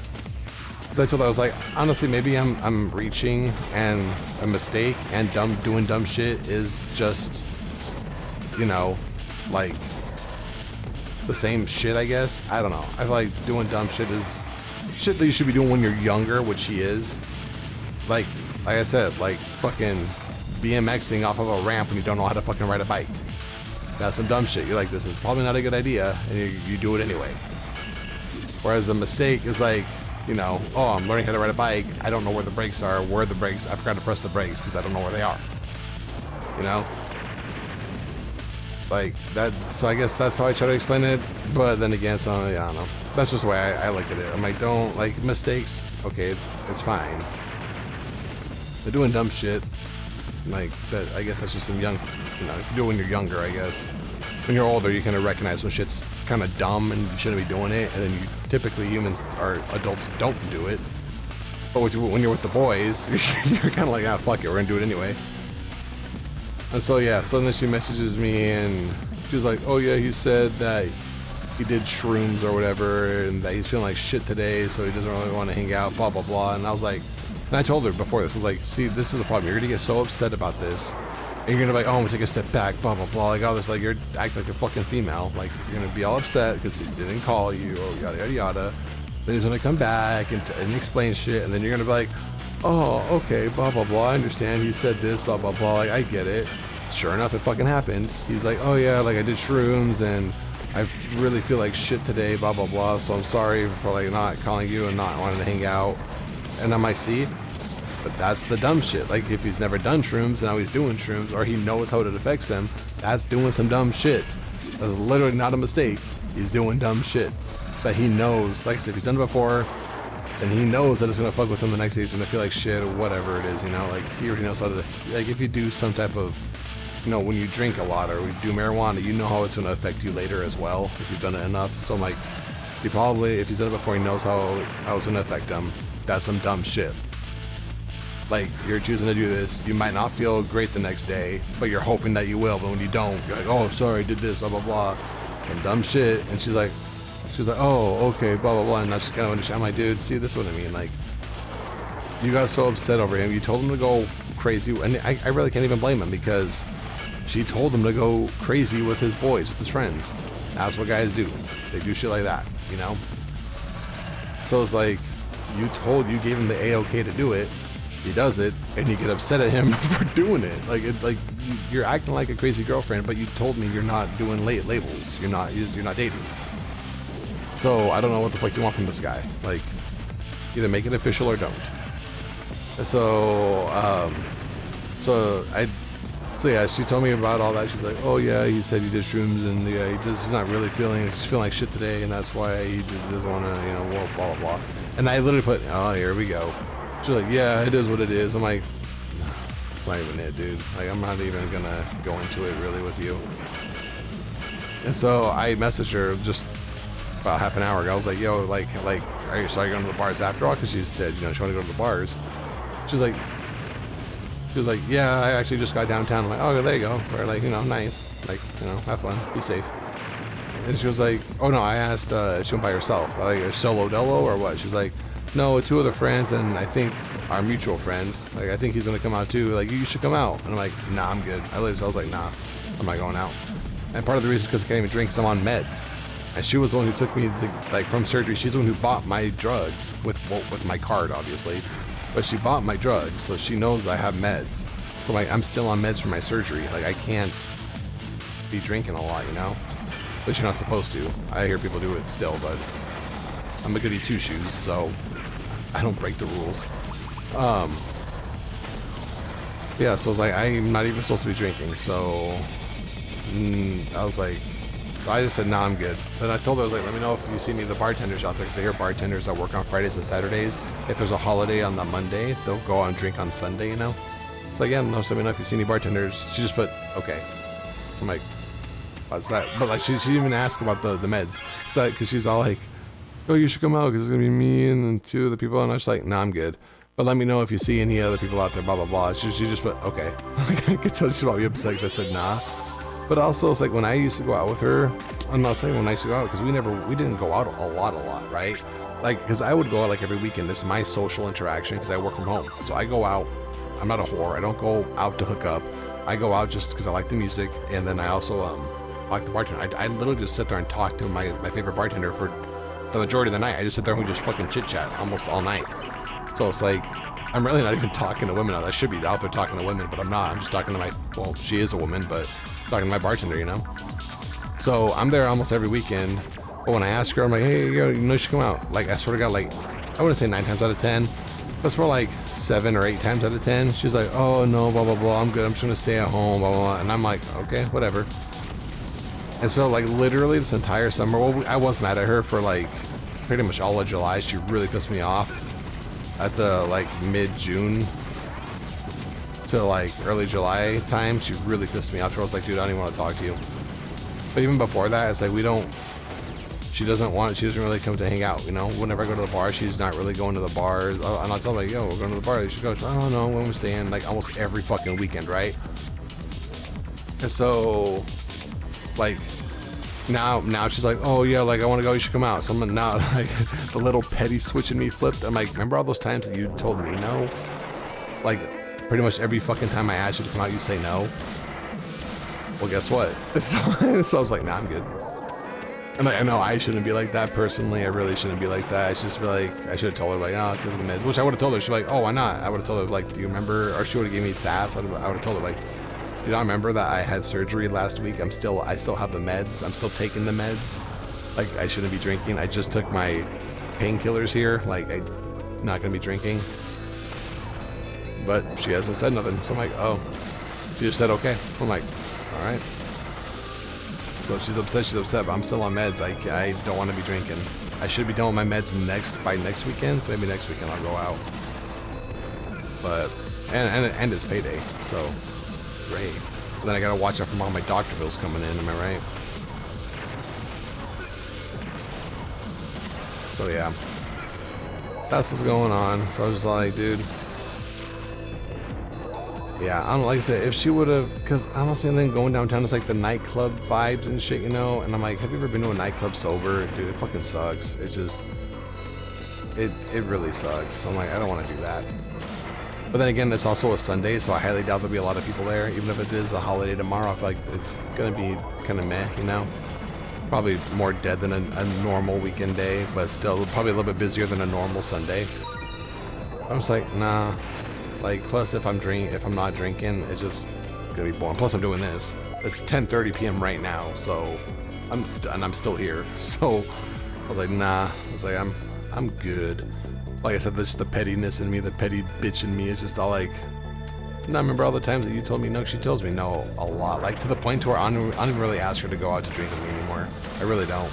So I told her, I was like, honestly, maybe I'm reaching, and a mistake and doing dumb shit is just, you know, like, the same shit, I guess. I don't know. I feel like doing dumb shit is shit that you should be doing when you're younger, which he is. Like I said, like, fucking BMXing off of a ramp when you don't know how to fucking ride a bike. That's some dumb shit. You're like, this is probably not a good idea, and you do it anyway. Whereas a mistake is like, you know, oh, I'm learning how to ride a bike, I don't know where the brakes are, I forgot to press the brakes because I don't know where they are. You know? Like, that, so I guess that's how I try to explain it, but then again, so, I don't know. That's just the way I look at it. I'm like, don't, like, mistakes, okay, it's fine. They're doing dumb shit. Like, that, I guess that's just some young, you know, you do it when you're younger, I guess. When you're older, you kind of recognize when shit's kind of dumb and you shouldn't be doing it, and then you, typically humans or adults don't do it. But when you're with the boys, you're kind of like, ah, fuck it, we're gonna do it anyway. And so, yeah, so then she messages me and she's like, oh yeah, he said that he did shrooms or whatever, and that he's feeling like shit today, so he doesn't really want to hang out, blah, blah, blah. And I was like, and I told her before this, I was like, see, this is the problem. You're gonna get so upset about this, and you're gonna be like, oh, I'm gonna take a step back, blah, blah, blah. Like, all this, like, you're acting like a fucking female. Like, you're gonna be all upset because he didn't call you, or yada, yada, yada. Then he's gonna come back and explain shit, and then you're gonna be like, oh, okay, blah, blah, blah. I understand. He said this, blah, blah, blah. Like, I get it. Sure enough, it fucking happened. He's like, oh yeah, like I did shrooms and I really feel like shit today, blah, blah, blah. So I'm sorry for like not calling you and not wanting to hang out. And I might see, but that's the dumb shit. Like if he's never done shrooms and now he's doing shrooms, or he knows how it affects him, that's doing some dumb shit. That's literally not a mistake. He's doing dumb shit. But he knows, like I said, if he's done it before, and he knows that it's gonna fuck with him the next day. He's gonna feel like shit or whatever it is, you know. Like he already knows how to, like if you do some type of, you know, when you drink a lot or you do marijuana, you know how it's going to affect you later as well if you've done it enough. So I'm like, he probably, if he's done it before, he knows how it's going to affect him. That's some dumb shit. Like, you're choosing to do this. You might not feel great the next day, but you're hoping that you will. But when you don't, you're like, oh, sorry, I did this, blah, blah, blah. Some dumb shit. And she's like, oh, okay, blah, blah, blah. And I just kind of understand. I'm like, dude, see, this is what I mean. Like, you got so upset over him. You told him to go crazy. And I really can't even blame him because she told him to go crazy with his boys, with his friends. That's what guys do. They do shit like that, you know? So it's like, you gave him the A-OK to do it. He does it, and you get upset at him for doing it. Like, you're acting like a crazy girlfriend, but you told me you're not doing labels. You're not dating. So I don't know what the fuck you want from this guy. Like, either make it official or don't. So yeah, she told me about all that. She's like, oh yeah, he said he did shrooms and yeah, he's not really he's feeling like shit today, and that's why he doesn't want to, you know, blah, blah, blah. And I literally put, oh, here we go. She's like, yeah, it is what it is. I'm like, no, it's not even it, dude. Like, I'm not even gonna go into it really with you. And so I messaged her just about half an hour ago. I was like, yo, like, are you sorry going to the bars after all? Because she said, you know, she wanted to go to the bars. She's like, yeah, I actually just got downtown. I'm like, oh, there you go. We're like, you know, nice. Like, you know, have fun, be safe. And she was like, oh no, I asked if she went by herself, like a solo dolo or what? She's like, no, 2 other friends and I think our mutual friend. Like, I think he's gonna come out too. Like, you should come out. And I'm like, nah, I'm good. I was like, nah, I'm not going out. And part of the reason is because I can't even drink, so I'm on meds. And she was the one who took me to, like, from surgery. She's the one who bought my drugs with my card, obviously. But she bought my drugs, so she knows I have meds. So like, I'm still on meds for my surgery. Like, I can't be drinking a lot, you know? At least you're not supposed to. I hear people do it still, but I'm a goody two-shoes, so I don't break the rules. Yeah, so I was like, I'm not even supposed to be drinking, so I was like, I just said, nah, I'm good. Then I told her, I was like, let me know if you see any of the bartenders out there, because I hear bartenders that work on Fridays and Saturdays. If there's a holiday on the Monday, they'll go out and drink on Sunday, you know? So yeah, no, so let me know if you see any bartenders. She just put, okay. I'm like, what's that? But like, she didn't even ask about the meds. Because she's all like, oh, you should come out, because it's going to be me and 2 other people. And I was like, nah, I'm good. But let me know if you see any other people out there, blah, blah, blah. She just put, okay. I could tell she's about to be upset because I said, nah. But also, it's like when I used to go out with her, I'm not saying when I used to go out, because we didn't go out a lot, right? Like, because I would go out like every weekend. This is my social interaction because I work from home. So I go out. I'm not a whore. I don't go out to hook up. I go out just because I like the music, and then I also like the bartender. I literally just sit there and talk to my favorite bartender for the majority of the night. I just sit there and we just fucking chit chat almost all night. So it's like, I'm really not even talking to women. I should be out there talking to women, but I'm not. I'm just talking to well, she is a woman, but talking to my bartender, you know? So I'm there almost every weekend, but when I ask her, I'm like, hey, you know, you should come out. Like, I sort of got like, I wouldn't say 9 times out of 10, that's more like 7 or 8 times out of 10. She's like, oh no, blah, blah, blah, I'm good, I'm just gonna stay at home, blah, blah, blah. And I'm like, okay, whatever. And so like literally this entire summer, well, I was mad at her for like pretty much all of July. She really pissed me off at the like mid-June to like early July time. She really pissed me off. So I was like, dude, I don't even want to talk to you. But even before that, it's like she doesn't really come to hang out, you know? Whenever I go to the bar, she's not really going to the bar. And I'll tell her, like, yo, we're going to the bar. She goes, I don't know, when we're staying, like, almost every fucking weekend, right? And so, like, now she's like, oh, yeah, like, I want to go, you should come out. So I'm now, like, the little petty switch in me flipped. I'm like, remember all those times that you told me no? Like, pretty much every fucking time I asked you to come out, you say no. Well, guess what? So I was like, nah, I'm good. And like, I know I shouldn't be like that personally. I really shouldn't be like that. I should just be like, I should have told her like, oh, because of the meds. Which I would have told her. She's like, oh, why not? I would have told her like, do you remember? Or she would have given me sass. I would have told her like, you don't remember that I had surgery last week? I still have the meds. I'm still taking the meds. Like I shouldn't be drinking. I just took my painkillers here. Like I'm not gonna be drinking. But she hasn't said nothing. So I'm like, oh, she just said okay. I'm like, all right. So she's upset, but I'm still on meds. I don't want to be drinking. I should be done with my meds by next weekend, so maybe next weekend I'll go out. But, and it's payday, so great. But then I gotta watch out for all my doctor bills coming in, am I right? So yeah, that's what's going on. So I was just like, dude, yeah, I don't like I said, if she would have, because honestly, then going downtown is like the nightclub vibes and shit, you know. And I'm like, have you ever been to a nightclub sober? Dude, it fucking sucks. It's just, it really sucks. I'm like, I don't want to do that. But then again, it's also a Sunday, so I highly doubt there'll be a lot of people there. Even if it is a holiday tomorrow, I feel like it's gonna be kind of meh, you know. Probably more dead than a normal weekend day, but still probably a little bit busier than a normal Sunday. I was like, nah. Like, plus if I'm not drinking, it's just gonna be boring. Plus I'm doing this. It's 10:30 p.m. right now, so I'm still here. So I was like, nah. I was like, I'm good. Like I said, that's the pettiness in me, the petty bitch in me is just all like, no, I remember all the times that you told me no. She tells me no a lot, like to the point to where I don't even really ask her to go out to drink with me anymore. I really don't.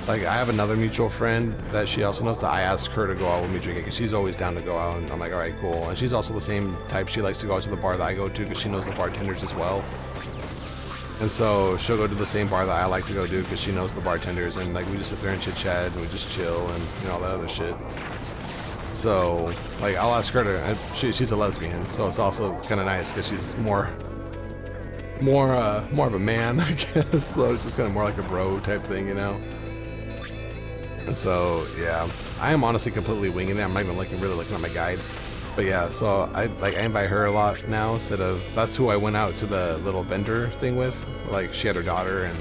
Like, I have another mutual friend that she also knows that I ask her to go out with me drinking because she's always down to go out, and I'm like, all right, cool. And she's also the same type. She likes to go out to the bar that I go to because she knows the bartenders as well. And so she'll go to the same bar that I like to go to because she knows the bartenders, and like we just sit there and chit chat and we just chill and you know all that other shit. So like I'll ask her to. She's a lesbian, so it's also kind of nice because she's more of a man, I guess. So it's just kind of more like a bro type thing, you know. So yeah, I am honestly completely winging it. I'm not even really looking at my guide. But yeah, so I invite her a lot now instead of, that's who I went out to the little vendor thing with. Like she had her daughter and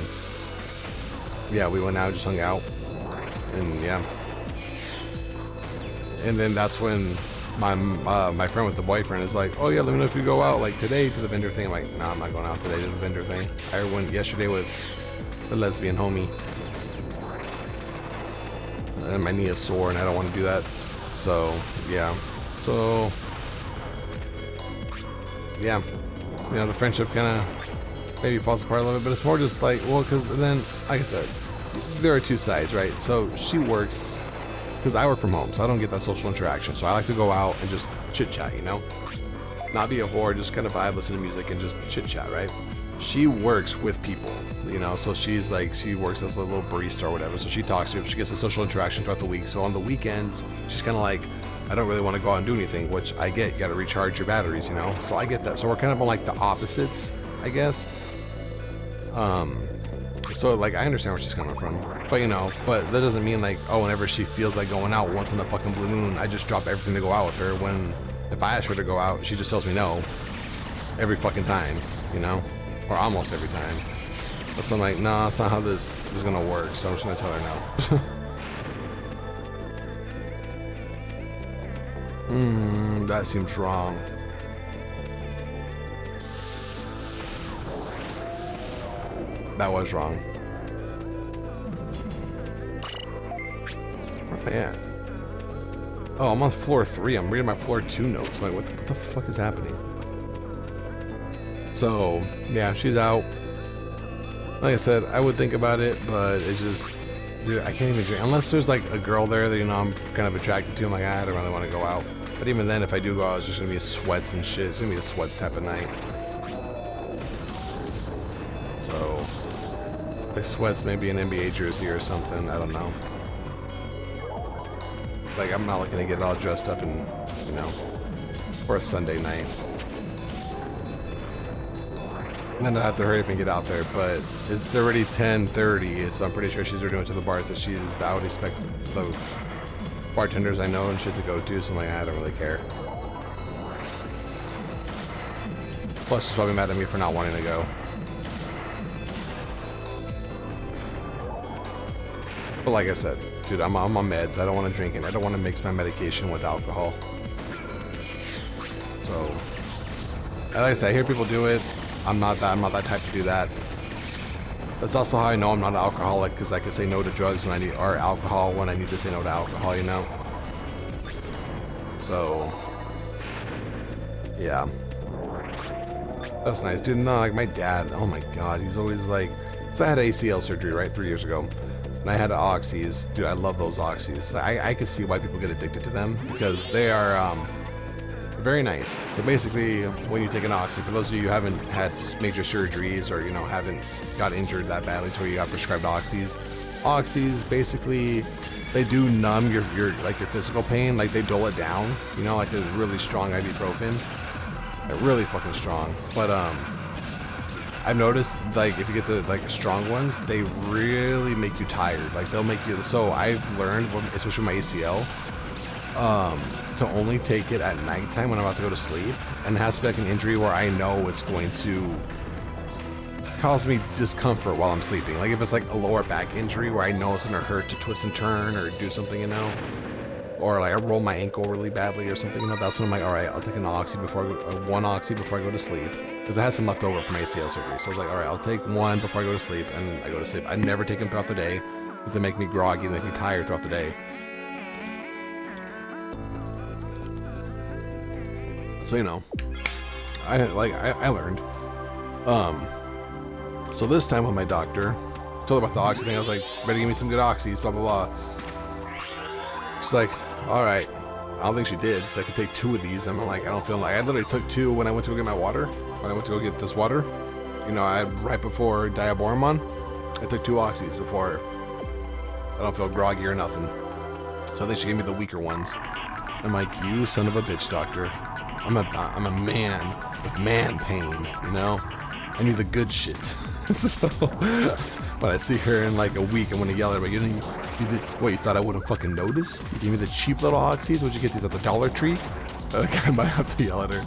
yeah, we went out, just hung out, and yeah. And then that's when my friend with the boyfriend is like, oh yeah, let me know if you go out like today to the vendor thing. I'm like, nah, I'm not going out today to the vendor thing. I went yesterday with the lesbian homie. And my knee is sore and I don't want to do that. So yeah. So yeah. You know, the friendship kind of maybe falls apart a little bit, but it's more just like, well, because then, like I said, there are two sides, right? So she works, because I work from home, so I don't get that social interaction. So I like to go out and just chit chat, you know? Not be a whore, just kind of vibe, listen to music and just chit chat, right? She works with people, you know, so she's like, she works as a little barista or whatever, so she talks to people, she gets a social interaction throughout the week. So on the weekends, she's kind of like, I don't really want to go out and do anything, which I get, you got to recharge your batteries, you know, so I get that. So we're kind of on like the opposites, I guess. So like, I understand where she's coming from, but you know, but that doesn't mean like, oh, whenever she feels like going out once in a fucking blue moon, I just drop everything to go out with her, when if I ask her to go out, she just tells me no every fucking time, you know? Or almost every time. So I'm like, nah, that's not how this is gonna work. So I'm just gonna tell her no. That seems wrong. That was wrong. Where am I at? Oh, I'm on floor 3. I'm reading my floor 2 notes. I'm like, what the fuck is happening? So yeah, she's out. Like I said, I would think about it, but it's just, Dude, I can't even drink unless there's like a girl there that, you know, I'm kind of attracted to. I'm like, I don't really want to go out. But even then, if I do go out, it's just gonna be sweats and shit. It's gonna be a sweats type of night. So, like sweats, maybe an NBA jersey or something. I don't know. Like, I'm not looking to get all dressed up and, you know, for a Sunday night. And then I have to hurry up and get out there, but it's already 10:30, so I'm pretty sure she's doing to the bars that I would expect the bartenders I know and shit to go to, so I'm like, I don't really care. Plus, she's probably mad at me for not wanting to go. But like I said, dude, I'm on meds. I don't want to drink it. I don't want to mix my medication with alcohol. So, like I said, I hear people do it. I'm not that type to do that. That's also how I know I'm not an alcoholic, because I can say no to drugs when I need, or alcohol when I need to say no to alcohol, you know? So, yeah. That's nice, dude. No, like my dad, oh my god, he's always like, so I had ACL surgery, right, 3 years ago. And I had oxys. Dude, I love those oxys. I can see why people get addicted to them, because they are, very nice. So basically, when you take an oxy, for those of you who haven't had major surgeries or, you know, haven't got injured that badly to where you got prescribed oxys basically, they do numb your physical pain. Like, they dull it down, you know, like a really strong ibuprofen. They're really fucking strong. But I've noticed, like, if you get the strong ones, they really make you tired. Like, they'll make you. So I've learned, especially with my ACL, to only take it at nighttime when I'm about to go to sleep, and it has to be like an injury where I know it's going to cause me discomfort while I'm sleeping. Like if it's like a lower back injury where I know it's gonna hurt to twist and turn or do something, you know, or like I roll my ankle really badly or something, you know, that's when I'm like, all right, I'll take an oxy before I go, one oxy before I go to sleep, because I had some left over from ACL surgery. So I was like, all right, I'll take one before I go to sleep, and I go to sleep. I never take them throughout the day because they make me groggy, they make me tired throughout the day. So, you know, I learned. So this time with my doctor, told her about the oxy thing. I was like, better give me some good oxys, blah, blah, blah. She's like, all right. I don't think she did, because I could take 2 of these. And I'm like, I don't feel like, I literally took 2 when I went to go get my water. When I went to go get this water, you know, right before Diaboromon, I took 2 oxys before. I don't feel groggy or nothing. So I think she gave me the weaker ones. I'm like, you son of a bitch, doctor. I'm a man with man pain, you know? I need the good shit. So when I see her in like a week, I'm gonna yell at her, but you did, what, you thought I wouldn't fucking notice? You gave me the cheap little oxys? Where'd you get these, at the Dollar Tree? I might have to yell at her.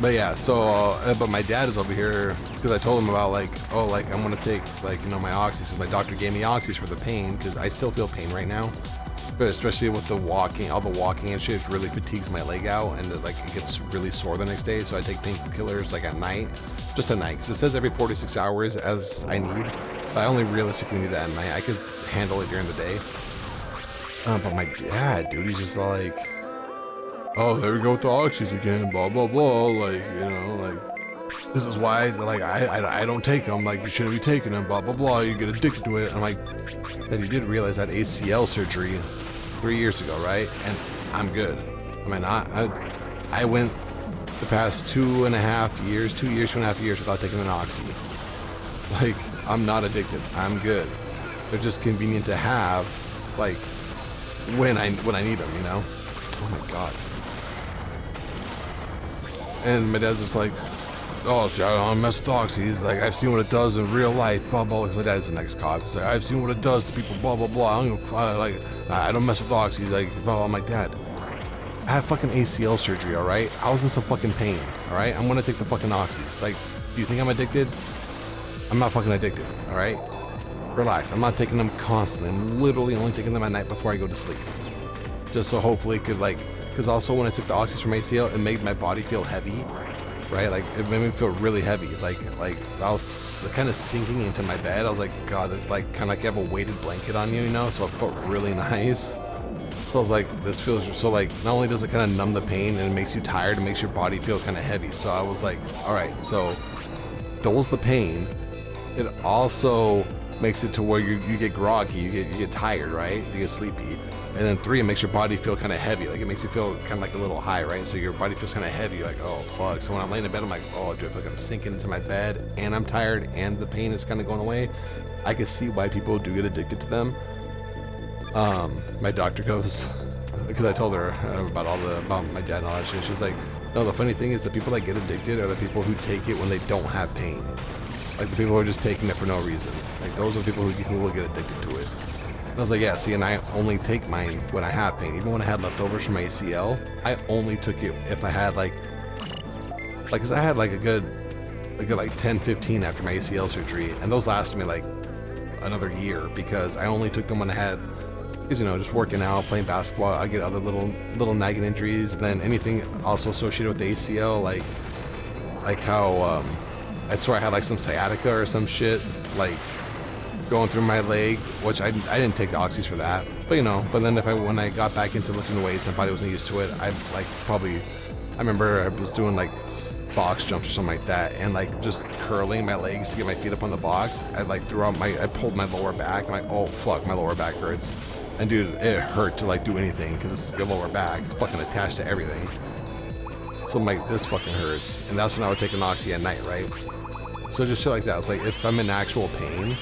But yeah, so, but my dad is over here, because I told him about like, oh, like I'm gonna take like, you know, my oxys. So my doctor gave me oxys for the pain, because I still feel pain right now. But especially with the walking, all the walking and shit, it really fatigues my leg out, and it gets really sore the next day. So I take painkillers like at night, just at night, because it says every 46 hours as I need, but I only realistically need it at night. I could handle it during the day. But my dad, dude, he's just like, oh, there we go with the oxys again, blah blah blah, like, you know, like, this is why, like, I don't take them, like, you shouldn't be taking them, blah blah blah, you get addicted to it. I'm like, that he did realize I had ACL surgery 3 years ago, right? And I'm good. I mean, I went the past 2.5 years, 2 years, 2.5 years without taking an oxy. Like, I'm not addicted. I'm good. They're just convenient to have, like, when I need them, you know? Oh my god. And my dad's just like, oh, so I don't mess with oxys. Like, I've seen what it does in real life, blah, blah. My dad's an ex-cop. He's like, I've seen what it does to people, blah, blah, blah. I don't mess with oxys. Like, blah, blah. I'm like, Dad, I have fucking ACL surgery, all right? I was in some fucking pain, all right? I'm gonna take the fucking oxys. Like, do you think I'm addicted? I'm not fucking addicted, all right? Relax. I'm not taking them constantly. I'm literally only taking them at night before I go to sleep. Just so hopefully it could, like, because also when I took the oxys from ACL, it made my body feel heavy. Right, like it made me feel really heavy. Like I was kind of sinking into my bed. I was like, God, it's like kind of like you have a weighted blanket on you, you know. So it felt really nice. So I was like, this feels so, like, not only does it kind of numb the pain and it makes you tired, it makes your body feel kind of heavy. So I was like, all right, so dulls the pain. It also makes it to where you get groggy, you get tired, right? You get sleepy. And then 3, it makes your body feel kind of heavy. Like it makes you feel kind of like a little high, right? So your body feels kind of heavy. You're like, oh fuck. So when I'm laying in bed, I'm like, oh, dude, I feel like I'm sinking into my bed, and I'm tired, and the pain is kind of going away. I can see why people do get addicted to them. My doctor goes, because I told her about my dad and all that shit. She's like, no, the funny thing is the people that get addicted are the people who take it when they don't have pain. Like the people who are just taking it for no reason. Like those are the people who will get addicted to it. And I was like, yeah, see, and I only take mine when I have pain. Even when I had leftovers from my ACL, I only took it if I had like, cause I had like a good like 10, 15 after my ACL surgery, and those lasted me like another year because I only took them when I had, because you know, just working out, playing basketball, I get other little nagging injuries, and then anything also associated with the ACL, like how I swear I had like some sciatica or some shit, like going through my leg, which I didn't take the oxys for that, but you know, but then when I got back into lifting weights, my body wasn't used to it. I remember I was doing like box jumps or something like that, and like just curling my legs to get my feet up on the box. I pulled my lower back. I'm like, oh fuck, my lower back hurts. And dude, it hurt to like do anything because it's your lower back. It's fucking attached to everything. So I'm like, this fucking hurts. And that's when I would take an oxy at night, right? So just shit like that. It's like if I'm in actual pain,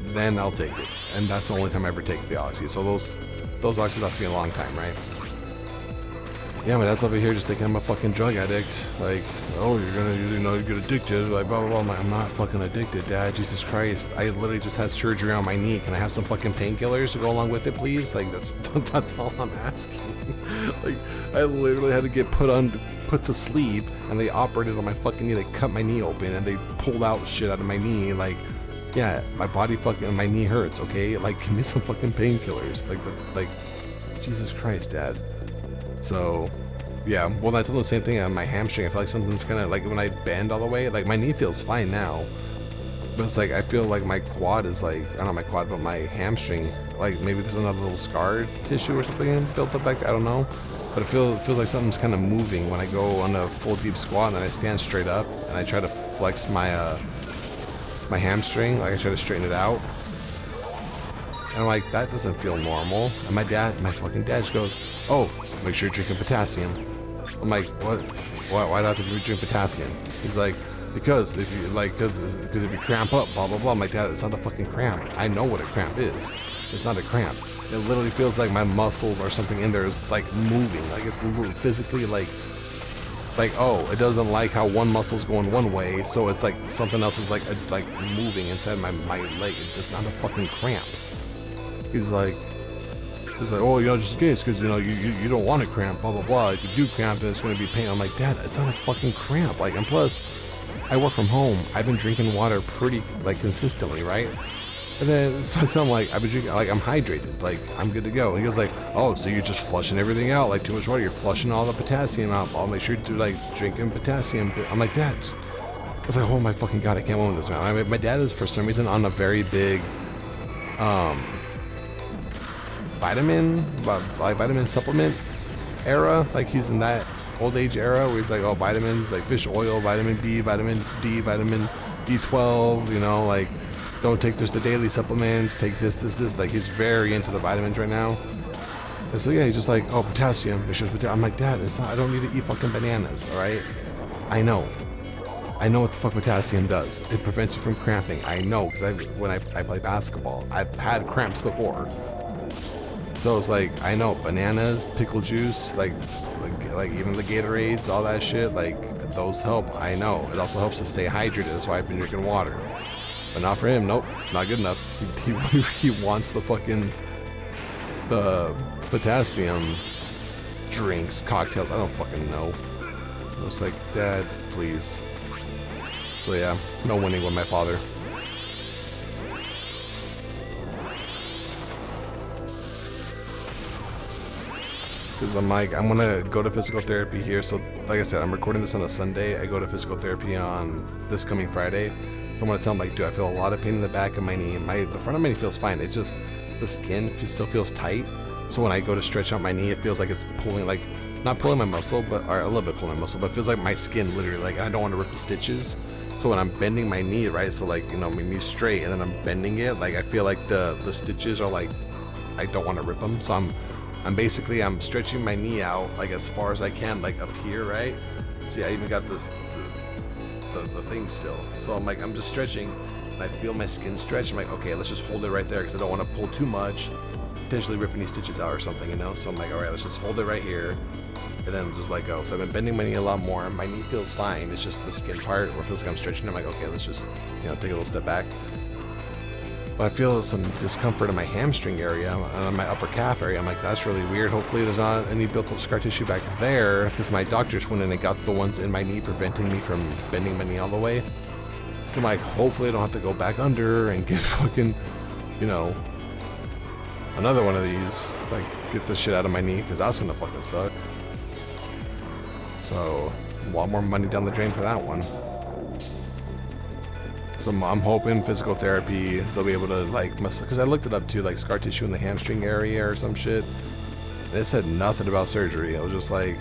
then I'll take it. And that's the only time I ever take the oxy. So those oxys last me a long time, right? Yeah, my dad's over here just thinking I'm a fucking drug addict. Like, oh, you get addicted, like blah blah blah. I'm not fucking addicted, Dad. Jesus Christ! I literally just had surgery on my knee. Can I have some fucking painkillers to go along with it, please? Like that's all I'm asking. Like, I literally had to get put to sleep, and they operated on my fucking knee. They cut my knee open, and they pulled out shit out of my knee. Like, yeah, my knee hurts. Okay, like, give me some fucking painkillers. Like, Jesus Christ, Dad. So, yeah, well, I told them the same thing on my hamstring. I feel like something's kind of like when I bend all the way, like my knee feels fine now, but it's like I feel like my quad is like, not my quad, but my hamstring, like maybe there's another little scar tissue or something built up back there. I don't know, but it feels like something's kind of moving when I go on a full deep squat and I stand straight up and I try to flex my my hamstring, like I try to straighten it out. And I'm like, that doesn't feel normal. And my fucking dad just goes, oh, make sure you're drinking potassium. I'm like, what? Why do I have to drink potassium? He's like, because if you cramp up, blah, blah, blah. I'm like, Dad, it's not a fucking cramp. I know what a cramp is. It's not a cramp. It literally feels like my muscles or something in there is like moving. Like it's literally physically like, oh, it doesn't like how one muscle's going one way. So it's like something else is like moving inside my leg. It's not a fucking cramp. He's like, oh, you know, just in case, because, you know, you don't want to cramp, blah, blah, blah. If you do cramp, then it's going to be pain. I'm like, Dad, it's not a fucking cramp. Like, and plus, I work from home. I've been drinking water pretty, like, consistently, right? And then, so I tell him, like, I've been drinking, like, I'm hydrated. Like, I'm good to go. And he goes, like, oh, so you're just flushing everything out, like, too much water. You're flushing all the potassium out. I'll make sure to, like, drinking potassium. I'm like, Dad. I was like, oh, my fucking God, I can't win with this, man. I mean, my dad is, for some reason, on a very big, vitamin supplement era. Like he's in that old age era where he's like, oh, vitamins, like fish oil, vitamin B, vitamin D, vitamin B12, you know, like don't take just the daily supplements, take this. Like he's very into the vitamins right now. And so yeah, he's just like, oh, potassium. I'm like, Dad, it's not, I don't need to eat fucking bananas, all right? I know what the fuck potassium does. It prevents you from cramping. I know, because when I play basketball, I've had cramps before. So it's like, I know, bananas, pickle juice, like even the Gatorades, all that shit, like those help. I know. It also helps to stay hydrated. That's why I've been drinking water. But not for him. Nope, not good enough. He wants the fucking potassium drinks, cocktails. I don't fucking know. I was like, Dad, please. So yeah, no winning with my father. Because I'm like, I'm gonna go to physical therapy here. So like I said, I'm recording this on a Sunday. I go to physical therapy on this coming Friday. So I'm gonna tell him, like, dude, I feel a lot of pain in the back of my knee. The front of my knee feels fine. It's just the skin still feels tight. So when I go to stretch out my knee, it feels like it's pulling, like, not pulling my muscle, but or a little bit pulling my muscle, but it feels like my skin literally, like, I don't want to rip the stitches. So when I'm bending my knee, right, so like, you know, my knee's straight and then I'm bending it, like I feel like the stitches are like, I don't want to rip them. So I'm basically, I'm stretching my knee out like as far as I can, like up here, right? See, I even got this, the thing still. So I'm like, I'm just stretching and I feel my skin stretch. I'm like, okay, let's just hold it right there because I don't want to pull too much, potentially ripping these stitches out or something, you know? So I'm like, all right, let's just hold it right here. And then just let go. So I've been bending my knee a lot more. My knee feels fine. It's just the skin part where it feels like I'm stretching. I'm like, okay, let's just, you know, take a little step back. But I feel some discomfort in my hamstring area and on my upper calf area. I'm like, that's really weird. Hopefully there's not any built-up scar tissue back there, because my doctor just went in and got the ones in my knee preventing me from bending my knee all the way. So I'm like, hopefully I don't have to go back under and get fucking, you know, another one of these. Like, get the shit out of my knee, because that's gonna fucking suck. So, a lot more money down the drain for that one. So I'm hoping physical therapy, they'll be able to like, because I looked it up too, like scar tissue in the hamstring area or some shit. And it said nothing about surgery. It was just like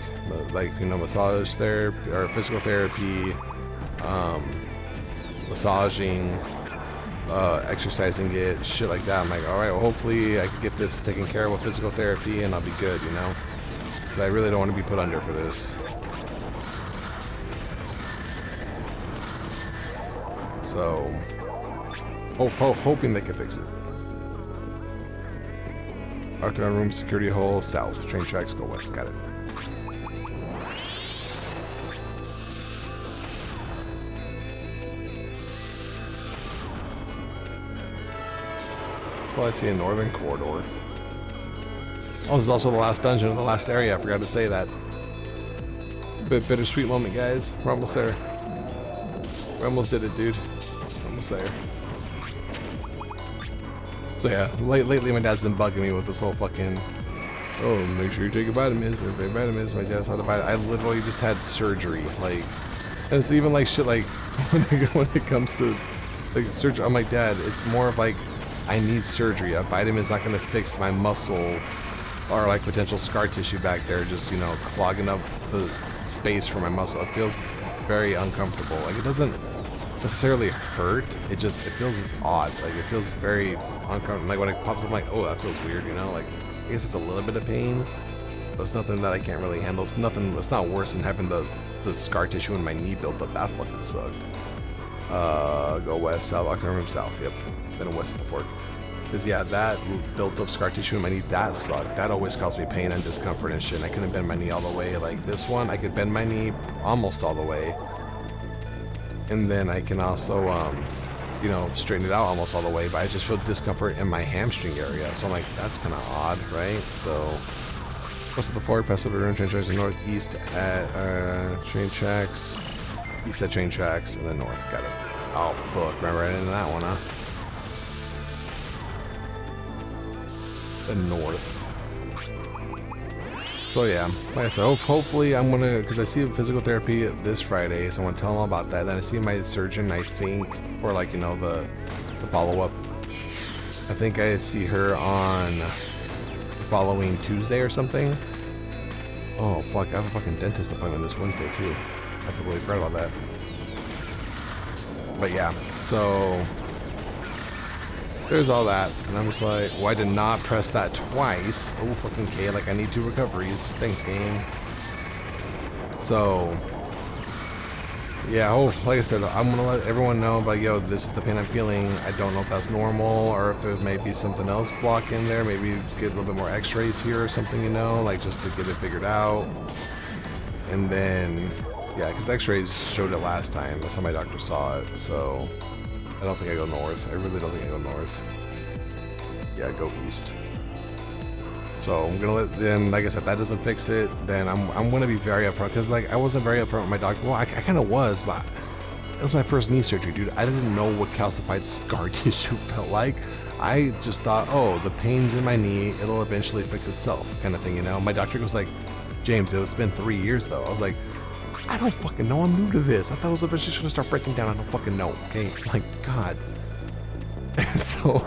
you know, massage therapy or physical therapy, massaging, exercising it, shit like that. I'm like, all right, well, hopefully I can get this taken care of with physical therapy and I'll be good, you know? Because I really don't want to be put under for this. So, hoping they can fix it. Octagon room, security hole, south. Train tracks, go west. Got it. So I see a northern corridor. Oh, this is also the last dungeon in the last area. I forgot to say that. A bit bittersweet moment, guys. We're almost there. We almost did it, dude. Almost there. So yeah, lately my dad's been bugging me with this whole fucking, oh, make sure you take your vitamins. My dad's had a vitamin. I literally just had surgery. Like, and it's even like shit like when it comes to like surgery. I'm like, Dad, it's more of like I need surgery. A vitamin's not gonna fix my muscle or like potential scar tissue back there. Just, you know, clogging up the space for my muscle. It feels very uncomfortable. Like, it doesn't necessarily hurt, it feels odd. Like, it feels very uncomfortable. Like when it pops up, I'm like, oh, that feels weird, you know? Like, I guess it's a little bit of pain, but it's nothing that I can't really handle. It's not worse than having the scar tissue in my knee built up. That fucking sucked. Go west, south, Octagon room, south, yep. Then west at the fort. Because yeah, that built up scar tissue in my knee, that sucked. That always caused me pain and discomfort and shit. And I couldn't bend my knee all the way. Like this one, I could bend my knee almost all the way. And then I can also, you know, straighten it out almost all the way, but I just feel discomfort in my hamstring area. So I'm like, that's kind of odd, right? So, west of the fort, past the room, train tracks, northeast at train tracks, east at train tracks, and then north. Got it. Oh, fuck, right into that one, huh? The north. So yeah, like I said, hopefully I'm gonna, because I see physical therapy this Friday, so I want to tell them about that. Then I see my surgeon, I think, for like, you know, the follow-up. I think I see her on the following Tuesday or something. Oh fuck, I have a fucking dentist appointment this Wednesday too. I completely forgot about that. But yeah, so there's all that, and I'm just like, well, I did not press that twice. Oh, fucking K, like I need 2 recoveries. Thanks, game. So, yeah, like I said, I'm gonna let everyone know, but yo, this is the pain I'm feeling. I don't know if that's normal, or if there may be something else blocking there. Maybe get a little bit more x-rays here or something, you know, like just to get it figured out. And then, yeah, because x-rays showed it last time. That's how my doctor saw it, so I don't think I go north. I really don't think I go north. Yeah, I go east. So I'm gonna let, then, like I said, if that doesn't fix it, then I'm gonna be very upfront, because like I wasn't very upfront with my doctor. Well, I kind of was, but it was my first knee surgery, dude. I didn't know what calcified scar tissue felt like. I just thought, oh, the pain's in my knee, it'll eventually fix itself, kind of thing, you know. My doctor goes like, James, it's been 3 years though. I was like, I don't fucking know. I'm new to this. I thought it was eventually gonna start breaking down. I don't fucking know. Okay, like God. And so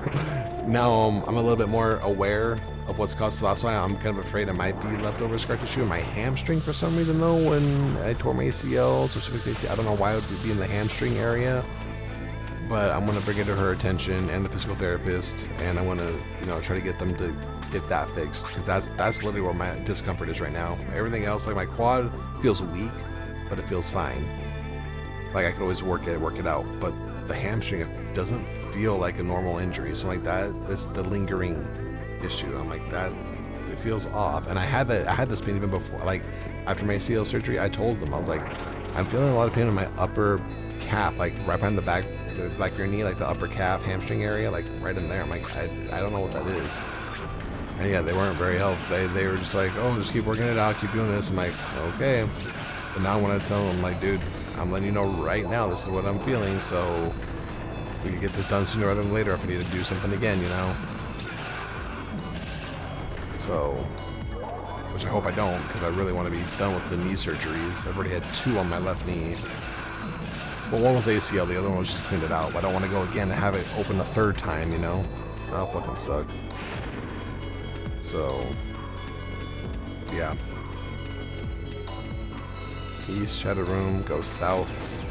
now I'm a little bit more aware of what's caused. So that's why I'm kind of afraid it might be leftover scar tissue in my hamstring for some reason though. When I tore my ACL, so ACL, I don't know why it would be in the hamstring area, but I'm gonna bring it to her attention and the physical therapist, and I want to, you know, try to get them to get that fixed, because that's literally where my discomfort is right now. Everything else, like my quad feels weak, but it feels fine. Like I could always work it out, but the hamstring, it doesn't feel like a normal injury. So like that's the lingering issue. I'm like, that it feels off. And I had this pain even before, like after my ACL surgery. I told them, I was like, I'm feeling a lot of pain in my upper calf, like right behind the back of your knee, like the upper calf hamstring area, like right in there. I'm like, I don't know what that is. And yeah, they weren't very helpful. They were just like, oh, just keep working it out, keep doing this. I'm like, okay. But now I want to tell them, like, dude, I'm letting you know right now, this is what I'm feeling, so we can get this done sooner rather than later if I need to do something again, you know? So, which I hope I don't, because I really want to be done with the knee surgeries. I've already had 2 on my left knee. Well, one was ACL, the other one was just cleaned it out, but I don't want to go again and have it open a 3rd time, you know? That'll fucking suck. So, yeah. East, Cheddar room, go south.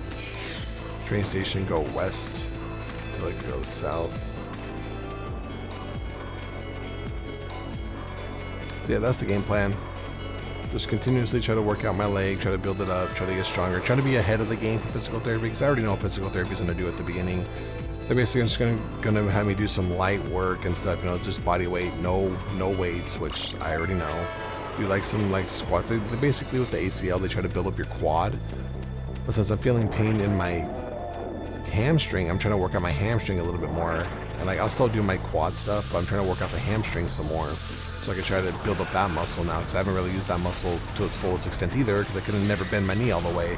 Train station, go west until it goes south. So yeah, that's the game plan. Just continuously try to work out my leg, try to build it up, try to get stronger, try to be ahead of the game for physical therapy, because I already know what physical therapy is going to do at the beginning. They're basically just gonna have me do some light work and stuff, you know, just body weight, no weights, which I already know. Do like some like squats. They basically, with the ACL, they try to build up your quad. But since I'm feeling pain in my hamstring, I'm trying to work out my hamstring a little bit more. And like, I'll still do my quad stuff, but I'm trying to work out the hamstring some more, so I can try to build up that muscle now, because I haven't really used that muscle to its fullest extent either, because I could have never bend my knee all the way.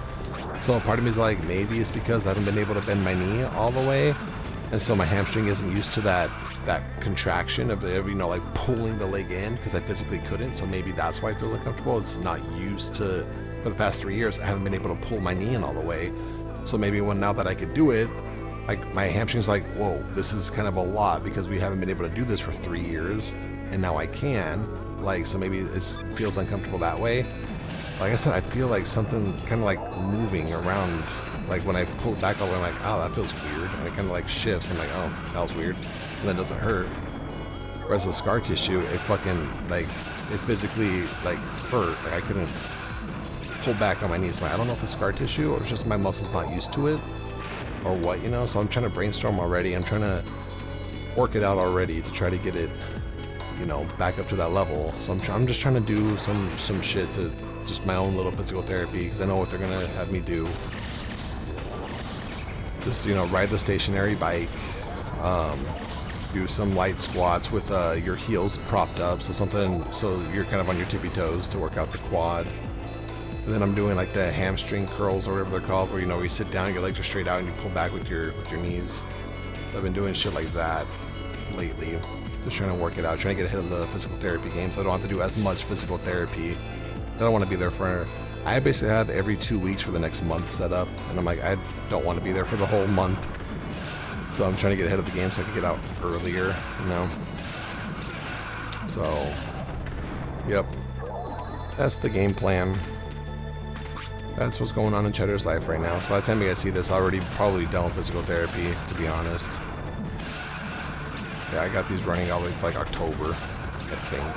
So part of me is like, maybe it's because I haven't been able to bend my knee all the way, and so my hamstring isn't used to that contraction of, you know, like pulling the leg in, because I physically couldn't. So maybe that's why it feels uncomfortable. It's not used to, for the past 3 years, I haven't been able to pull my knee in all the way. So maybe now that I could do it, like my hamstring's like, whoa, this is kind of a lot, because we haven't been able to do this for 3 years, and now I can. Like, so maybe it feels uncomfortable that way. Like I said, I feel like something kind of like moving around. Like when I pull it back all the way, I'm like, oh, that feels weird. And it kind of like shifts. I'm like, oh, that was weird. And then it doesn't hurt. Whereas the scar tissue, it fucking, like, it physically, like, hurt. Like I couldn't pull back on my knees. So I don't know if it's scar tissue or it's just my muscles not used to it or what, you know? So I'm trying to brainstorm already. I'm trying to work it out already to try to get it, you know, back up to that level. So I'm just trying to do some shit to just my own little physical therapy, because I know what they're gonna have me do. Just, you know, ride the stationary bike, do some light squats with your heels propped up, so you're kind of on your tippy toes to work out the quad. And then I'm doing like the hamstring curls or whatever they're called, where, you know, you sit down, your legs are straight out, and you pull back with your knees. I've been doing shit like that lately, just trying to work it out, trying to get ahead of the physical therapy game, so I don't have to do as much physical therapy. I don't want to be there for. I basically have every 2 weeks for the next month set up, and I'm like, I don't want to be there for the whole month. So I'm trying to get ahead of the game so I can get out earlier, you know. So, yep, that's the game plan. That's what's going on in Cheddar's life right now. So by the time you guys see this, I'm already probably done with physical therapy, to be honest. Yeah, I got these running all the way to like October, I think.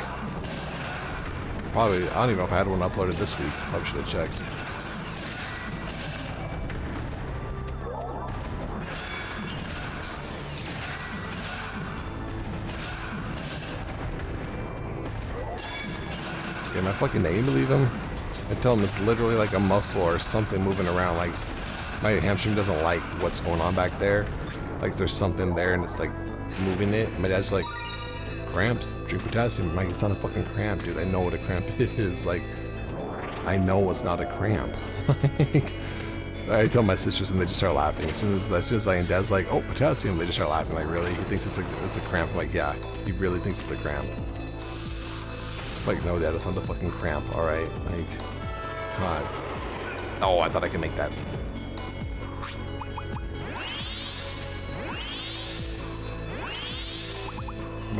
Probably, I don't even know if I had one uploaded this week. Probably should have checked. Yeah, my fucking name, believe him? I tell him it's literally like a muscle or something moving around. Like, my hamstring doesn't like what's going on back there. Like, there's something there and it's like moving it. My dad's like, cramps, drink potassium. I'm like, it's not a fucking cramp, dude. I know what a cramp is. Like, I know it's not a cramp. Like, I tell my sisters and they just start laughing. As soon as like, and dad's like, oh, potassium, they just start laughing. Like, really? He thinks it's a cramp? I'm like, yeah, he really thinks it's a cramp. I'm like, no, dad, it's not a fucking cramp. All right, like, God. Oh, I thought I could make that.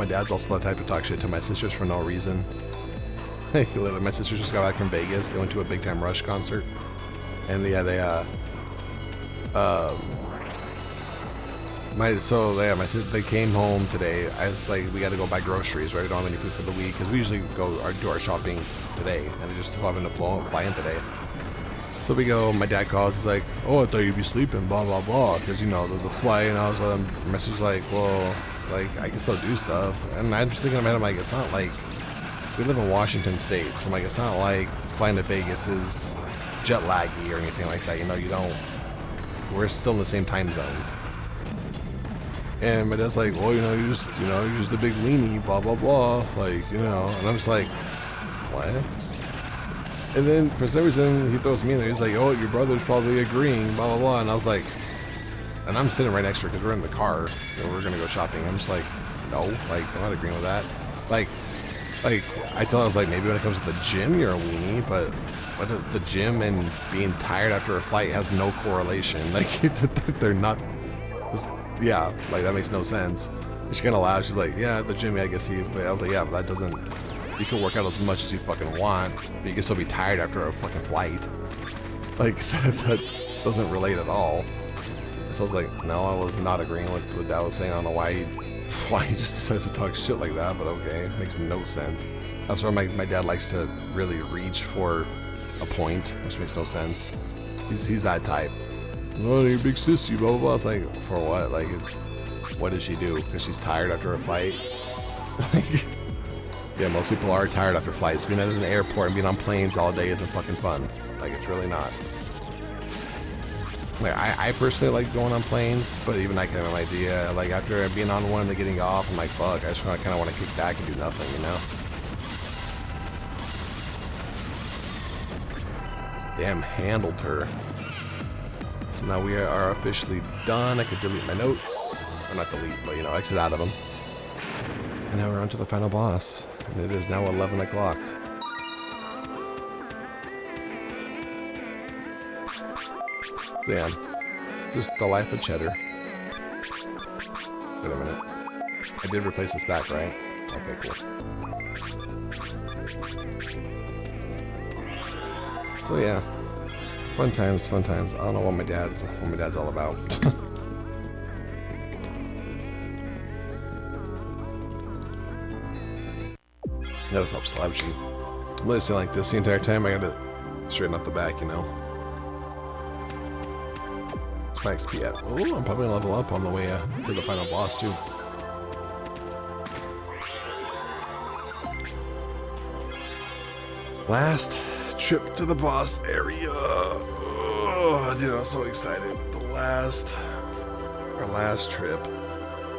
my dad's also the type to talk shit to my sisters for no reason. Literally, my sisters just got back from Vegas. They went to a Big Time Rush concert, and yeah, they they came home today. I was like, we got to go buy groceries, right? We don't have any food for the week because we usually do our shopping today, and they just having to fly in today. So we go. My dad calls. He's like, "Oh, I thought you'd be sleeping." Blah blah blah. Because you know the flight, and I was my sister's like, "Well, like I can still do stuff." And I'm just thinking in my head, I'm like, it's not like we live in Washington State, so I'm like, it's not like flying to Vegas is jet laggy or anything like that. You know, you don't. We're still in the same time zone. And my dad's like, well, you're just a big weenie, blah, blah, blah. Like, and I'm just like, what? And then for some reason, he throws me in there. He's like, oh, your brother's probably agreeing, blah, blah, blah. And I was like, and I'm sitting right next to her because we're in the car and we're going to go shopping. I'm just like, no, like, I'm not agreeing with that. Like, I tell her, I was like, maybe when it comes to the gym, you're a weenie, but the gym and being tired after a flight has no correlation. Like, they're not. Yeah, like that makes no sense. She kind of laughed. She's like, yeah, the gym, I guess but I was like, yeah, but that doesn't, you can work out as much as you fucking want, but you can still be tired after a fucking flight. Like, that doesn't relate at all. So I was like, no, I was not agreeing with what Dad was saying. I don't know why he just decides to talk shit like that, but okay, it makes no sense. That's why my dad likes to really reach for a point, which makes no sense. He's that type. Oh, you're a big sissy, blah, blah, blah. It's like, for what? Like, what does she do? Because she's tired after a fight? Like, yeah, most people are tired after flights. Being at an airport and being on planes all day isn't fucking fun. Like, it's really not. Like, I personally like going on planes, but even I can have an idea. Like, after being on one and then getting off, I'm like, fuck, I just kind of want to kick back and do nothing, you know? Damn, handled her. So now we are officially done. I could delete my notes. Or not delete, but exit out of them. And now we're on to the final boss. And it is now 11 o'clock. Damn. Just the life of Cheddar. Wait a minute. I did replace this back, right? Okay, cool. So yeah. Fun times, fun times. I don't know what my dad's all about. That'll help slouchy. I'm listening like this the entire time. I gotta straighten up the back, Where's my XP at? Oh, I'm probably gonna level up on the way to the final boss too. Last trip to the boss area. Oh, dude, I'm so excited. Our last trip.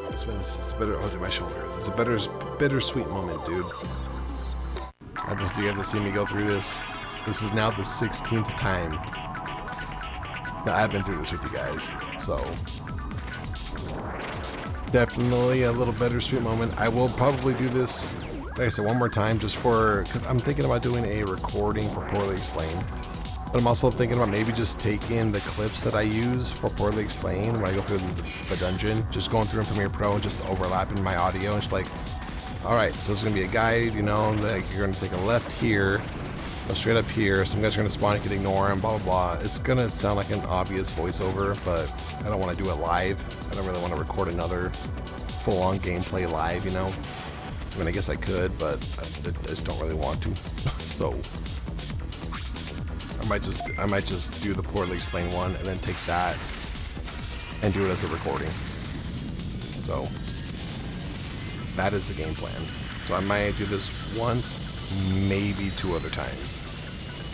It's better. Oh, dude, my shoulder. It's a bittersweet moment, dude. I don't know if you ever see me go through this. This is now the 16th time. Now, I've been through this with you guys, so definitely a little bittersweet moment. I will probably do this, like I said, one more time just because I'm thinking about doing a recording for Poorly Explained. But I'm also thinking about maybe just taking the clips that I use for Poorly Explained when I go through the dungeon, just going through in Premiere Pro and just overlapping my audio. And just like, all right, so it's going to be a guide, like you're going to take a left here, go straight up here. Some guys are going to spawn, you can ignore them, blah, blah, blah. It's going to sound like an obvious voiceover, but I don't want to do it live. I don't really want to record another full-on gameplay live, I mean, I guess I could, but I just don't really want to. So I might just do the Poorly Explained one and then take that and do it as a recording. So that is the game plan. So I might do this once, maybe two other times.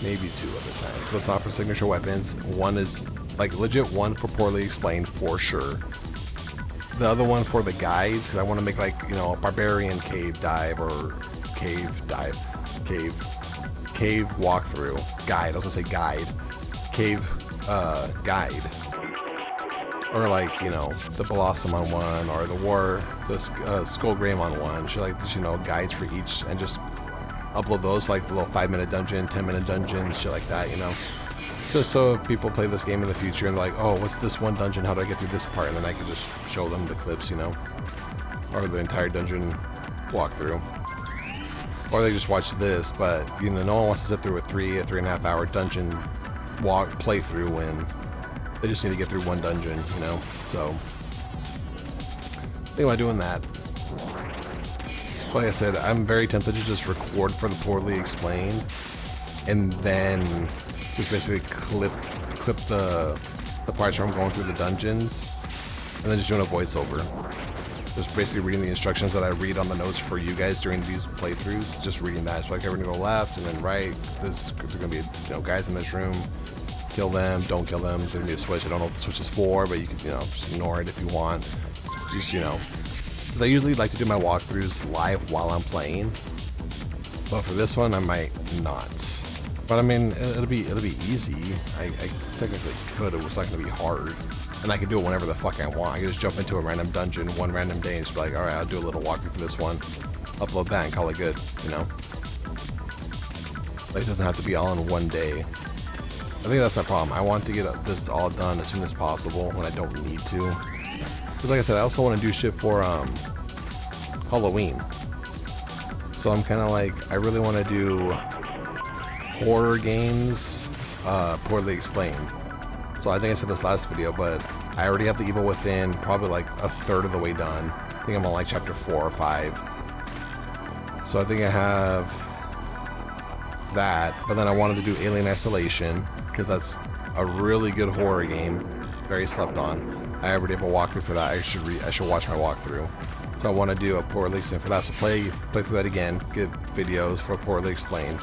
But it's not for signature weapons. One is like legit one for Poorly Explained for sure. The other one for the guides, because I want to make like, a barbarian cave dive or cave walkthrough. Guide, I was gonna say guide. Cave guide. Or like, the Susanomon one or the Skullgreymon one. Should like, guides for each and just upload those, like the little 5-minute dungeon, 10-minute dungeons, shit like that, Just so if people play this game in the future and like, oh, what's this one dungeon? How do I get through this part? And then I can just show them the clips, or the entire dungeon walkthrough. Or they just watch this, but you know, no one wants to sit through a 3.5 hour dungeon playthrough when they just need to get through one dungeon, you know? So, think about doing that. Like I said, I'm very tempted to just record for the poorly explained, and then just basically clip the parts where I'm going through the dungeons, and then just doing a voiceover. Just basically reading the instructions that I read on the notes for you guys during these playthroughs. Just reading that. So like, we're gonna go left and then right. There's gonna be, you know, guys in this room. Kill them. Don't kill them. There's gonna be a switch. I don't know what the switch is for, but you can, you know, just ignore it if you want. Just, you know, because I usually like to do my walkthroughs live while I'm playing. But for this one, I might not. But I mean, it'll be easy. I technically could. It's not gonna be hard. And I can do it whenever the fuck I want. I can just jump into a random dungeon one random day and just be like, alright, I'll do a little walkthrough for this one. Upload that and call it good, you know? Like, it doesn't have to be all in one day. I think that's my problem. I want to get this all done as soon as possible when I don't need to. Because like I said, I also want to do shit for Halloween. So I'm kind of like, I really want to do horror games poorly explained. So I think I said this last video, but I already have the Evil Within probably like a third of the way done. I think I'm on like chapter 4 or 5. So I think I have that, but then I wanted to do Alien Isolation because that's a really good horror game, very slept on. I already have a walkthrough for that. I should watch my walkthrough. So I want to do a poorly explained for that. So play through that again, get videos for poorly explained,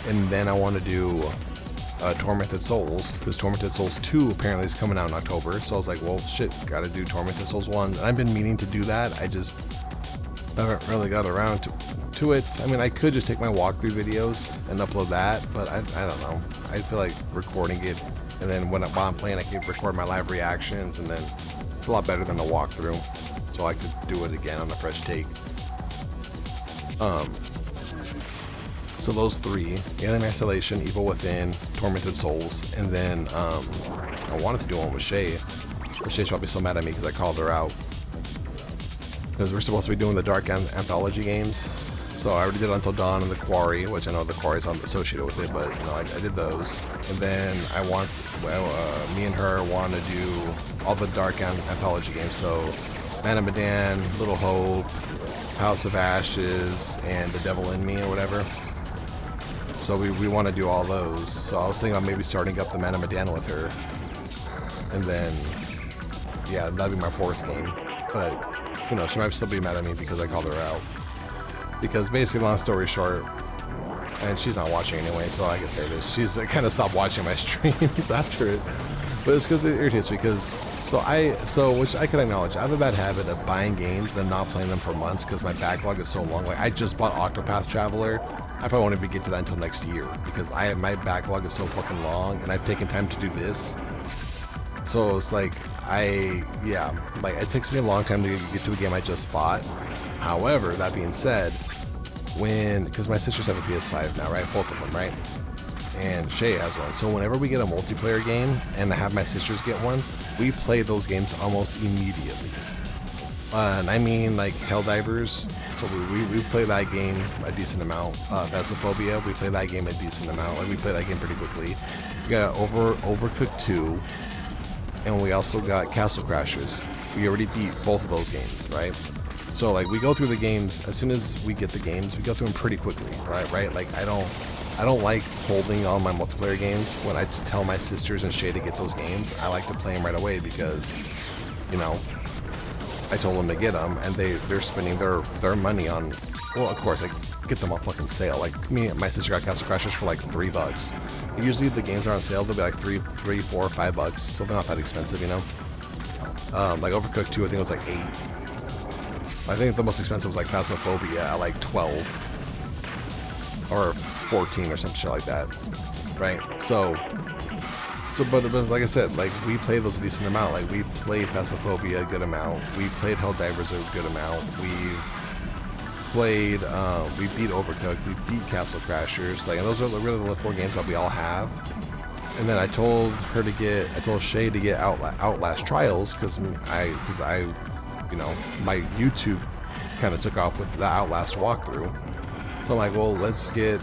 and then I want to do Tormented Souls, because Tormented Souls 2 apparently is coming out in October. So I was like, well, shit, gotta do Tormented Souls 1. And I've been meaning to do that. I just haven't really got around to it. I mean, I could just take my walkthrough videos and upload that, but I don't know. I feel like recording it, and then while I'm playing, I can record my live reactions, and then it's a lot better than a walkthrough. So I like to do it again on a fresh take. So those 3, Alien Isolation, Evil Within, Tormented Souls, and then I wanted to do one with Shay. But Shay's probably so mad at me because I called her out. Because we're supposed to be doing the Dark Anthology games. So I already did Until Dawn and The Quarry, which I know The Quarry's associated with it, but you know, I did those. And then I want, me and her want to do all the Dark Anthology games. So Man of Medan, Little Hope, House of Ashes, and The Devil in Me or whatever. So we want to do all those. So I was thinking about maybe starting up the Man of Medan with her. And then, yeah, that'd be my 4th game. But, you know, she might still be mad at me because I called her out. Because basically, long story short, and she's not watching anyway, so I can say this. She's kind of stopped watching my streams after it. But it's because it irritates me because, which I can acknowledge, I have a bad habit of buying games and then not playing them for months because my backlog is so long. Like, I just bought Octopath Traveler. I probably won't even get to that until next year because my backlog is so fucking long and I've taken time to do this. So it's like, like it takes me a long time to get to a game I just bought. However, that being said, because my sisters have a PS5 now, right? Both of them, right? And Shay has one. So whenever we get a multiplayer game and I have my sisters get one, we play those games almost immediately. And I mean like Helldivers. So we play that game a decent amount. Phasmophobia, we play that game a decent amount. Like we play that game pretty quickly. We got Overcooked 2, and we also got Castle Crashers. We already beat both of those games, right? So like we go through the games as soon as we get the games. We go through them pretty quickly, right? Like I don't like holding on my multiplayer games when I tell my sisters and Shay to get those games. I like to play them right away because, you know, I told them to get them, and they're spending their money on. Well, of course, I get them on fucking sale. Like me and my sister got Castle Crashers for like $3. And usually the games are on sale; they'll be like $3, $4, $5, so they're not that expensive, you know. Like Overcooked 2, I think it was like $8. I think the most expensive was like Phasmophobia at like 12 or 14 or some shit like that, right? So, but like I said, like we play those a decent amount. Like we played Phasmophobia a good amount. We played Helldivers a good amount. We've played, we beat Overcooked. We beat Castle Crashers. Like, and those are really the 4 games that we all have. And then I told Shay to get Outlast Trials because I, you know, my YouTube kind of took off with the Outlast walkthrough. So I'm like, well, let's get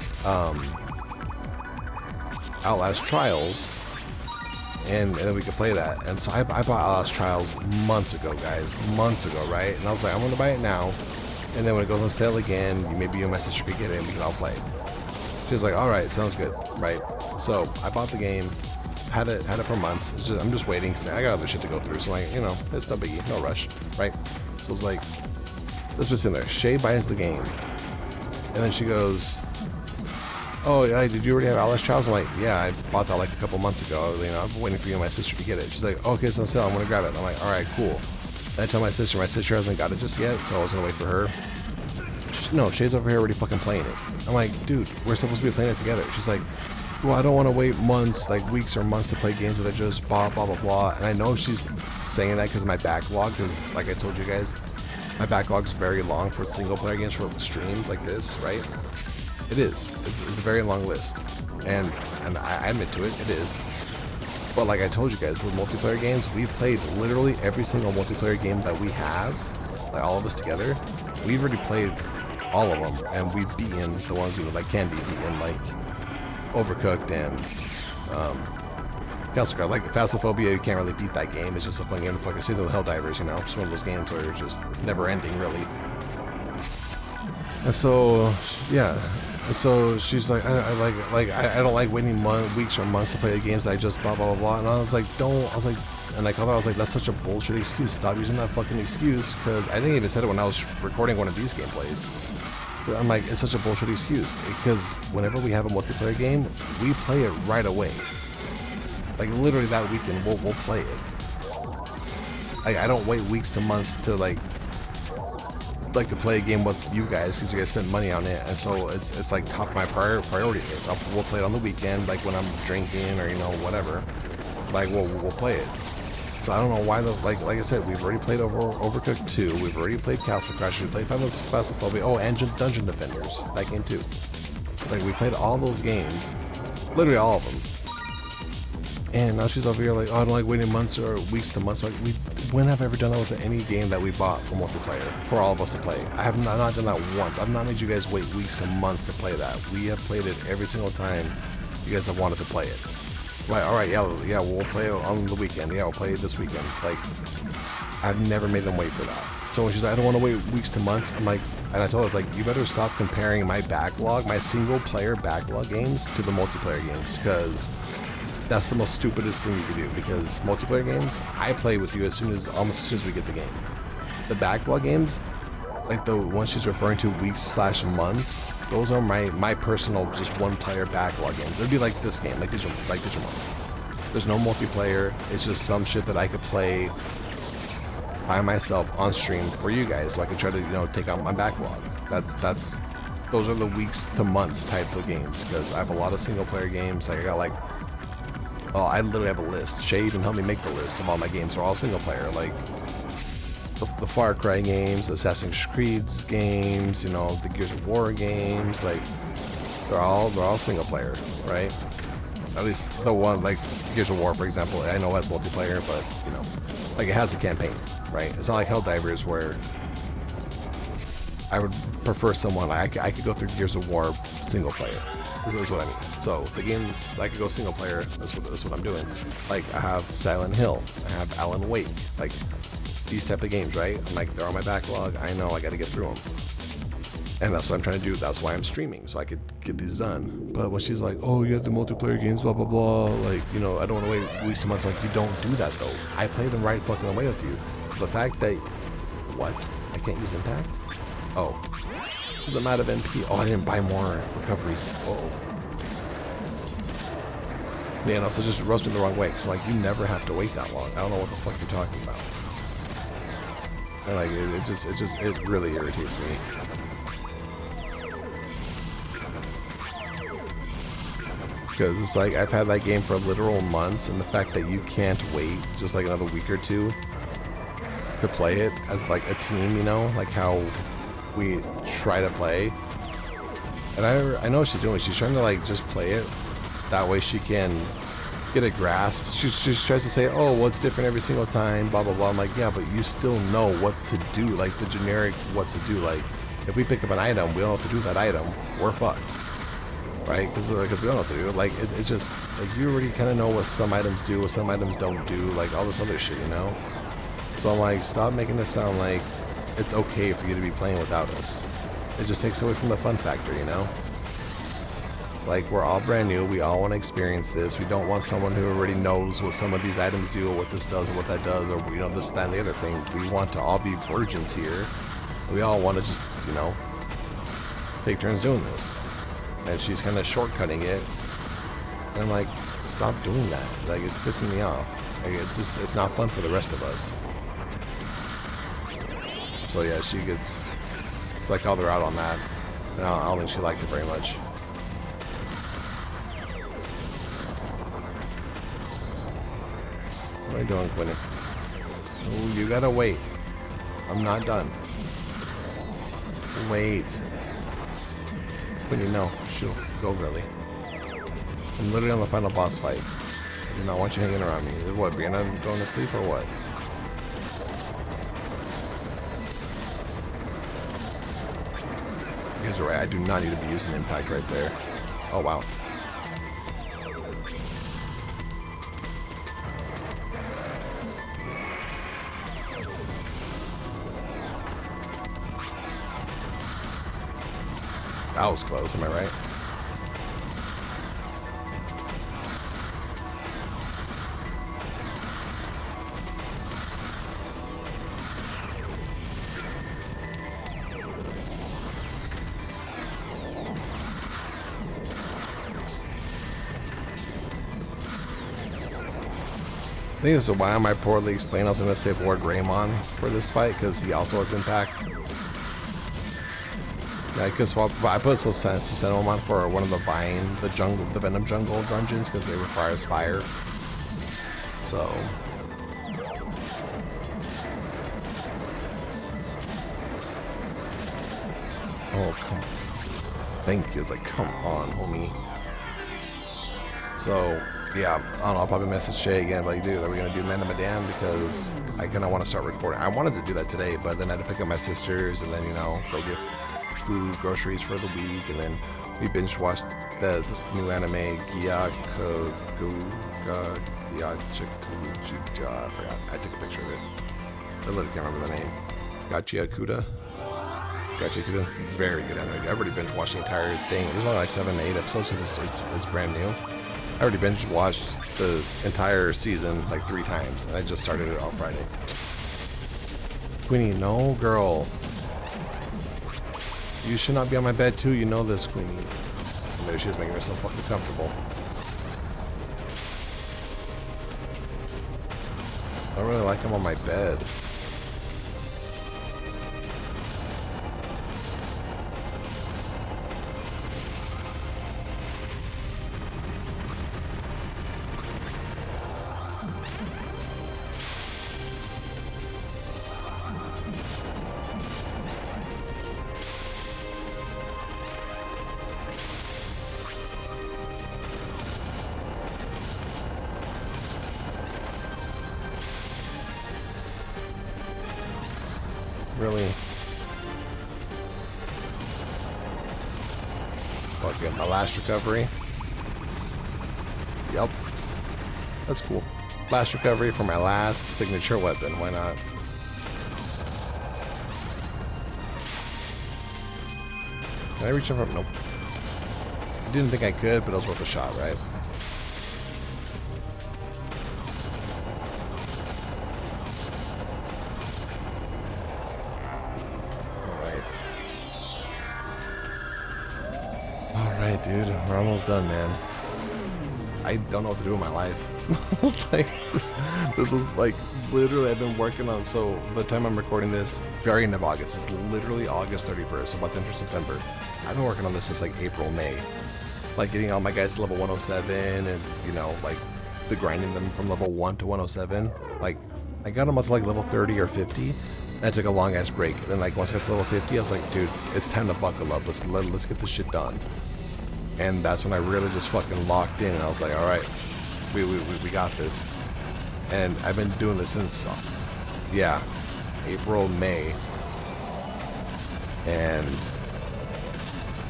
Outlast Trials, and then we could play that. And so I bought Outlast Trials months ago, guys, months ago, right? And I was like, I'm gonna buy it now, and then when it goes on sale again, maybe you and my sister could get it and we can all play. She was like, all right, sounds good, right? So I bought the game, had it for months. I'm just waiting. I got other shit to go through, so like, you know, it's no biggie, no rush, right? So it's like, this was in there. Shay buys the game, and then she goes, oh yeah, did you already have Outlast Trials? I'm like, yeah, I bought that like a couple months ago. You know, I've been waiting for you and my sister to get it. She's like, okay, it's on sale, I'm gonna grab it. I'm like, all right, cool. And I tell my sister hasn't got it just yet, so I was gonna wait for her. No, Shay's over here already fucking playing it. I'm like, dude, we're supposed to be playing it together. She's like, well, I don't want to wait months, like weeks or months to play games that I just bought, blah, blah, blah. And I know she's saying that because of my backlog, because like I told you guys, my backlog's very long for single player games for streams like this, right? It is. It's a very long list. And I admit to it, it is. But like I told you guys, with multiplayer games, we've played literally every single multiplayer game that we have, like all of us together. We've already played all of them, and we've beaten the ones, you know, that can be beaten, like Overcooked and Castle like Phasmophobia. You can't really beat that game. It's just a fun game to fucking see the Helldivers, you know. It's one of those games where it's just never ending, really. And so, yeah. And so she's like, I don't like waiting weeks or months to play the games that I just blah blah blah blah. And I was like, and I called her. I was like, that's such a bullshit excuse. Stop using that fucking excuse, because I didn't even said it when I was recording one of these gameplays. I'm like, it's such a bullshit excuse, because whenever we have a multiplayer game, we play it right away. Like literally that weekend, we'll play it. Like I don't wait weeks to months to like to play a game with you guys, because you guys spend money on it, and so it's like top of my priority list. We'll play it on the weekend, like when I'm drinking or, you know, whatever. Like we'll play it. So I don't know why like I said, we've already played Overcooked 2, we've already played Castle Crashers, we played Phasmophobia, oh, and Dungeon Defenders, that game too. Like we played all those games, literally all of them. And now she's over here like, oh, I don't like waiting months or weeks to months. Like, when have I ever done that with any game that we bought for multiplayer for all of us to play? I have not done that once. I've not made you guys wait weeks to months to play that. We have played it every single time you guys have wanted to play it. Like, all right, yeah, we'll play it on the weekend. Yeah, we'll play it this weekend. Like, I've never made them wait for that. So when she's like, I don't want to wait weeks to months, I'm like, and I told her, I was like, you better stop comparing my backlog, my single player backlog games, to the multiplayer games, because that's the most stupidest thing you can do. Because multiplayer games, I play with you almost as soon as we get the game. The backlog games, like the ones she's referring to, weeks/months, those are my personal just one player backlog games. It'd be like this game, like Digimon. There's no multiplayer. It's just some shit that I could play by myself on stream for you guys, so I could try to, you know, take out my backlog. Those are the weeks to months type of games, because I have a lot of single player games. Like I got like, oh, I literally have a list. Shay even helped me make the list of all my games. They're all single player, like the Far Cry games, Assassin's Creed games, you know, the Gears of War games. Like they're all single player, right? At least the one like Gears of War, for example. I know that's multiplayer, but you know, like it has a campaign, right? It's not like Helldivers where I would prefer someone I could go through Gears of War single player. Is what I mean. So the games I could go single player. That's what I'm doing. Like I have Silent Hill, I have Alan Wake, like these type of games, right? I'm like, they're on my backlog. I know I got to get through them, and that's what I'm trying to do. That's why I'm streaming, so I could get these done. But when she's like, oh, you have the multiplayer games, blah blah blah, like, you know, I don't want to wait weeks to months. I'm like, you don't do that though. I play them right fucking away with you. The fact that I can't use Impact. Oh. I'm out of MP. Oh, I didn't buy more recoveries. Oh. Yeah, no, so just roast me the wrong way. So like, you never have to wait that long. I don't know what the fuck you're talking about. And like, it really irritates me. Because it's like, I've had that game for literal months, and the fact that you can't wait just like another week or two to play it as like a team, you know, like how we try to play. And I know what she's doing. She's trying to like just play it that way she can get a grasp. She tries to say, oh, well, it's different every single time, blah, blah, blah. I'm like, yeah, but you still know what to do, like the generic what to do. Like, if we pick up an item, we don't know what to do with that item, we're fucked. Right? Because we don't know what to do. Like, it's just, like, you already kind of know what some items do, what some items don't do, like, all this other shit, you know? So I'm like, stop making this sound like it's okay for you to be playing without us. It just takes away from the fun factor, you know? Like, we're all brand new, we all want to experience this. We don't want someone who already knows what some of these items do, or what this does, or what that does, or, you know, this, that, and the other thing. We want to all be virgins here. We all want to just, you know, take turns doing this. And she's kind of shortcutting it. And I'm like, stop doing that. Like, it's pissing me off. Like, it's not fun for the rest of us. So yeah, she gets, so I called her out on that. And I don't think she liked it very much. What are you doing, Quinny? Oh, you gotta wait. I'm not done. Wait. Quinny, no. Shoot. Go, girly. I'm literally on the final boss fight. I do not want you hanging around me. What, Brianna going to sleep or what? You guys are right. I do not need to be using impact right there. Oh, wow. That was close, am I right? I think this is why I poorly explained I was going to save Lord Greymon for this fight, because he also has impact. Yeah, I could swap. I put Susanomon for one of the the Venom Jungle dungeons because they requires fire. So. Oh, come. Thank you. It's like, come on, homie. So, yeah, I don't know. I'll probably message Shay again, like, dude, are we gonna do Man of Medan? Because I kind of want to start recording. I wanted to do that today, but then I had to pick up my sisters and then, you know, go get food, groceries for the week, and then we binge watched this new anime, I forgot. I took a picture of it. I literally can't remember the name. Gachiakuda. Very good anime. I already binge watched the entire thing. There's only like 7 to 8 episodes because it's brand new. I already binge watched the entire season like 3 times, and I just started it on Friday. Queenie, no, girl. You should not be on my bed too, you know this, Queenie. And there she is making herself fucking comfortable. I don't really like him on my bed. Really? Okay, my last recovery. Yep. That's cool. Last recovery for my last signature weapon. Why not? Can I reach up? Nope. I didn't think I could, but it was worth a shot, right? Alright, dude. We're almost done, man. I don't know what to do with my life. Like, this is like, literally I've been working on, so the time I'm recording this, very end of August, it's literally August 31st, so about to enter September. I've been working on this since like April, May. Like getting all my guys to level 107 and, you know, like the grinding them from level 1 to 107. Like, I got them up to like level 30 or 50. And I took a long ass break. And then like once I got to level 50, I was like, dude, it's time to buckle up. Let's get this shit done. And that's when I really just fucking locked in. And I was like, all right, We got this. And I've been doing this since, yeah, April, May. And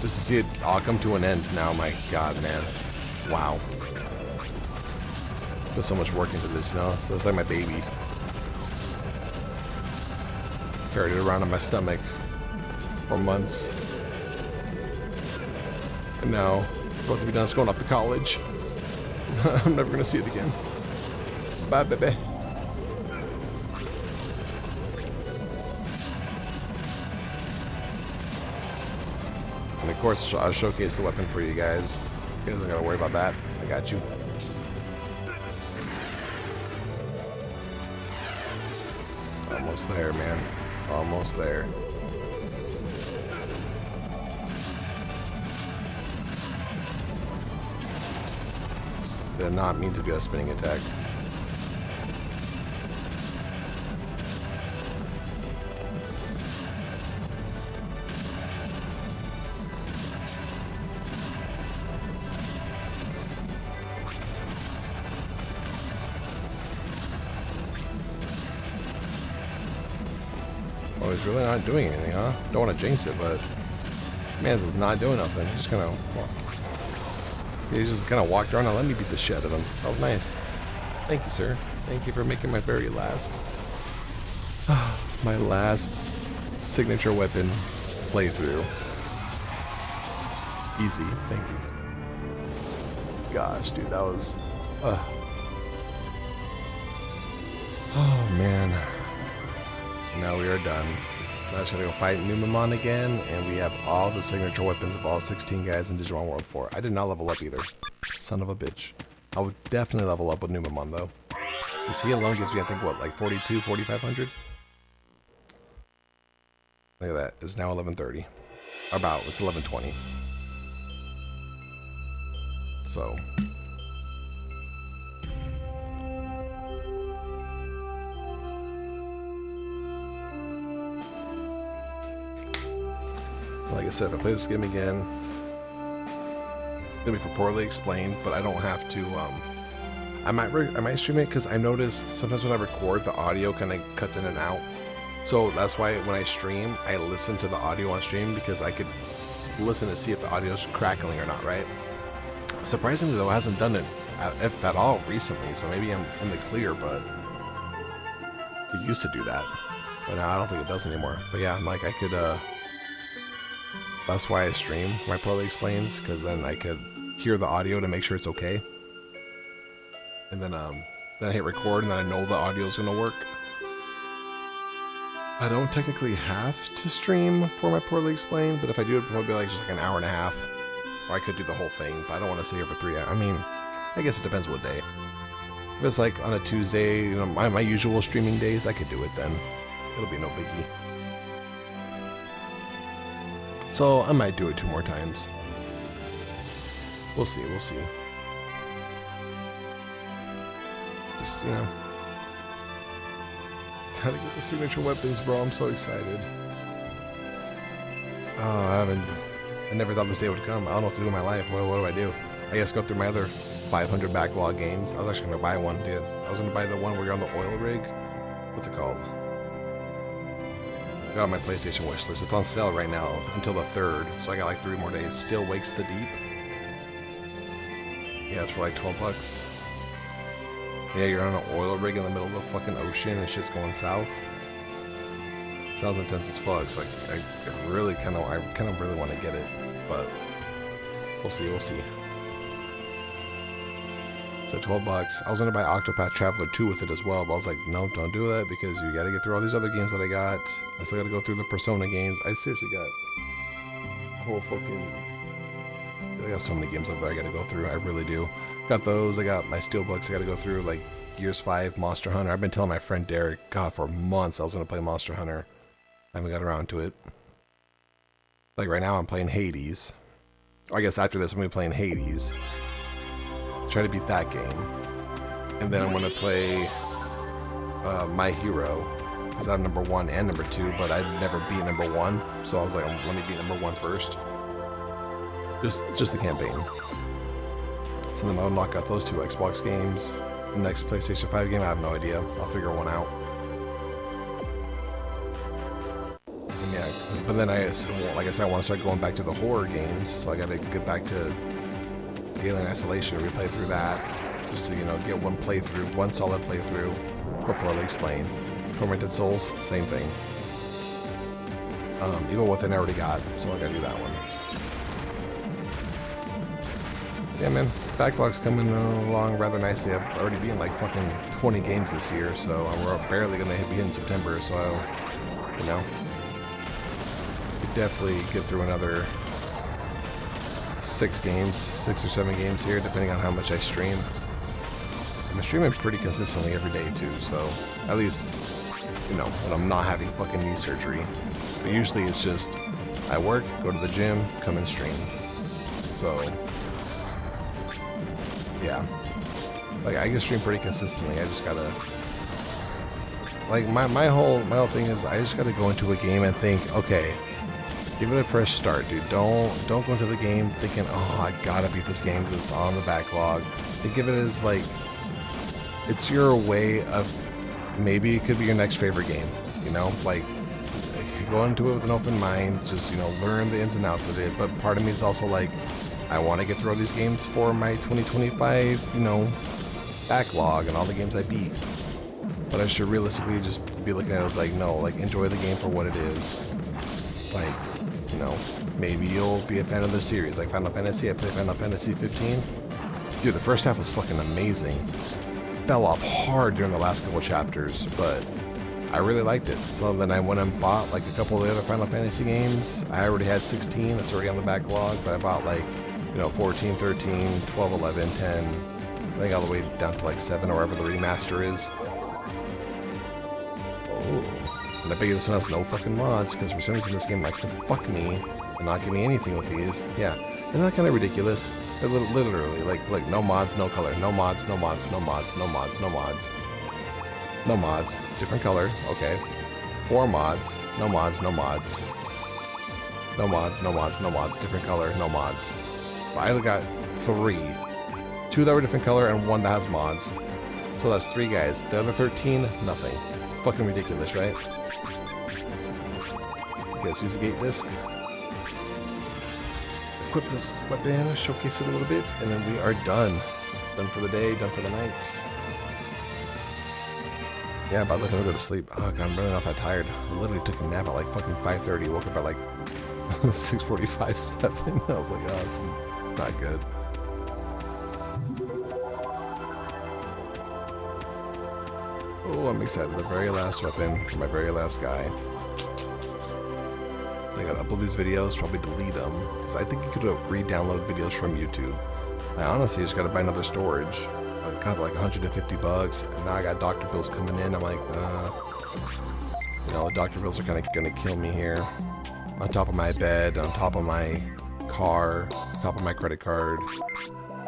just to see it all come to an end now, my God, man. Wow. Put so much work into this, you know? So it's like my baby. Carried it around on my stomach for months. And now it's about to be done. It's going off to college. I'm never going to see it again. Bye, baby. And of course, I'll showcase the weapon for you guys. You guys don't gotta worry about that. I got you. Almost there, man. Almost there. Did not mean to do a spinning attack. Oh, he's really not doing anything, huh? Don't want to jinx it, but this man's just not doing nothing. He's just gonna walk. He's just gonna walk around and let me beat the shit out of him. That was nice. Thank you, sir. Thank you for making my very last, my last signature weapon playthrough easy. Thank you. Gosh, dude, that was. Oh man. Now we are done. Now I just gotta go fight Numemon again, and we have all the signature weapons of all 16 guys in Digimon World 4. I did not level up either. Son of a bitch. I would definitely level up with Numemon though. Because he alone gives me, I think, what, like 42, 4,500? Look at that. It's now 11:30. About, it's 11:20. So. Like I said, if I play this game again, it'll be for Poorly Explained, but I don't have to, I might stream it because I noticed sometimes when I record, the audio kind of cuts in and out. So that's why when I stream, I listen to the audio on stream because I could listen to see if the audio is crackling or not, right? Surprisingly though, it hasn't done it if at all recently, so maybe I'm in the clear, but it used to do that. But now I don't think it does anymore. But yeah, I'm like, I could, that's why I stream my Poorly Explains, because then I could hear the audio to make sure it's okay. And then I hit record, and then I know the audio is going to work. I don't technically have to stream for my Poorly Explained, but if I do, it'd probably be like just like an hour and a half. Or I could do the whole thing, but I don't want to stay here for 3 hours. I mean, I guess it depends what day. If it's like on a Tuesday, you know, my usual streaming days, I could do it then. It'll be no biggie. So I might do it 2 more times. We'll see, we'll see. Just, you know. Gotta get the signature weapons, bro. I'm so excited. Oh, I never thought this day would come. I don't know what to do in my life. What do I do? I guess go through my other 500 backlog games. I was actually gonna buy one, dude. I was gonna buy the one where you're on the oil rig. What's it called? I got on my PlayStation wish list. It's on sale right now until the 3rd, so I got like 3 more days. Still Wakes the Deep. Yeah, it's for like 12 bucks. Yeah, you're on an oil rig in the middle of the fucking ocean and shit's going south. Sounds intense as fuck. So I really kind of really want to get it, but we'll see. We'll see. It's at 12 bucks. I was gonna buy Octopath Traveler 2 with it as well, but I was like, no, don't do that because you gotta get through all these other games that I got. I still gotta go through the Persona games. I seriously got a whole fucking... I got so many games over there I gotta go through. I really do. Got those. I got my Steelbooks I gotta go through, like Gears 5, Monster Hunter. I've been telling my friend Derek, God, for months I was gonna play Monster Hunter. I haven't got around to it. Like right now I'm playing Hades. I guess after this I'm gonna be playing Hades. Try to beat that game, and then I'm gonna play My Hero because I have number 1 and number 2, but I never beat number 1, so I was like, let me beat number 1 first. Just the campaign. So then I'll knock out those 2 Xbox games. The next PlayStation 5 game, I have no idea. I'll figure one out. And yeah, but then like I said, I want to start going back to the horror games, so I got to get back to Alien Isolation, replay through that, just to, you know, get one playthrough, one solid playthrough, properly explain. Tormented Souls, same thing. Evil Within I already got, so I gotta do that one. Yeah, man, backlog's coming along rather nicely. I've already been like fucking 20 games this year, so we're barely gonna be in September, so you know, could definitely get through another 6 or 7 games here, depending on how much I stream. I'm streaming pretty consistently every day too, so at least, you know, when I'm not having fucking knee surgery. But usually it's just, I work, go to the gym, come and stream. So, yeah. Like, I can stream pretty consistently, I just gotta... Like, my whole thing is, I just gotta go into a game and think, okay, give it a fresh start, dude. Don't go into the game thinking, oh, I gotta beat this game because it's on the backlog. Think of it as, like, it's your way of, maybe it could be your next favorite game, you know? Like, go into it with an open mind, just, you know, learn the ins and outs of it. But part of me is also like, I want to get through all these games for my 2025, you know, backlog and all the games I beat. But I should realistically just be looking at it as like, no, like, enjoy the game for what it is. Like, you know, maybe you'll be a fan of the series, like Final Fantasy. I played Final Fantasy 15. Dude, the first half was fucking amazing. Fell off hard during the last couple chapters, but I really liked it. So then I went and bought like a couple of the other Final Fantasy games. I already had 16, that's already on the backlog, but I bought like, you know, 14, 13, 12, 11, 10, I think all the way down to like 7 or wherever the remaster is. Oh, and I bet you this one has no fucking mods, because for some reason this game likes to fuck me and not give me anything with these. Yeah, isn't that kind of ridiculous? Literally, like no mods, no color, no mods, no mods, no mods, no mods, no mods. No mods, different color, okay. 4 mods, no mods, no mods. No mods, no mods, no mods, different color, no mods. I got 3. 2 that were different color and 1 that has mods. So that's 3 guys. The other 13, nothing. Fucking ridiculous, right? Okay, let's use the gate disc. Equip this weapon, showcase it a little bit, and then we are done. Done for the day, done for the night. Yeah, about the time to go to sleep. Oh god, I'm really not that tired. I literally took a nap at like fucking 5:30, woke up at like 6:45, 7. I was like, oh, this is not good. Oh, I'm excited. The very last weapon for my very last guy. I gotta upload these videos, probably delete them, because I think you could re-download videos from YouTube. I honestly just gotta buy another storage. I got like $150, and now I got doctor bills coming in. I'm like, you know, doctor bills are kind of gonna kill me here. On top of my bed, on top of my car, on top of my credit card.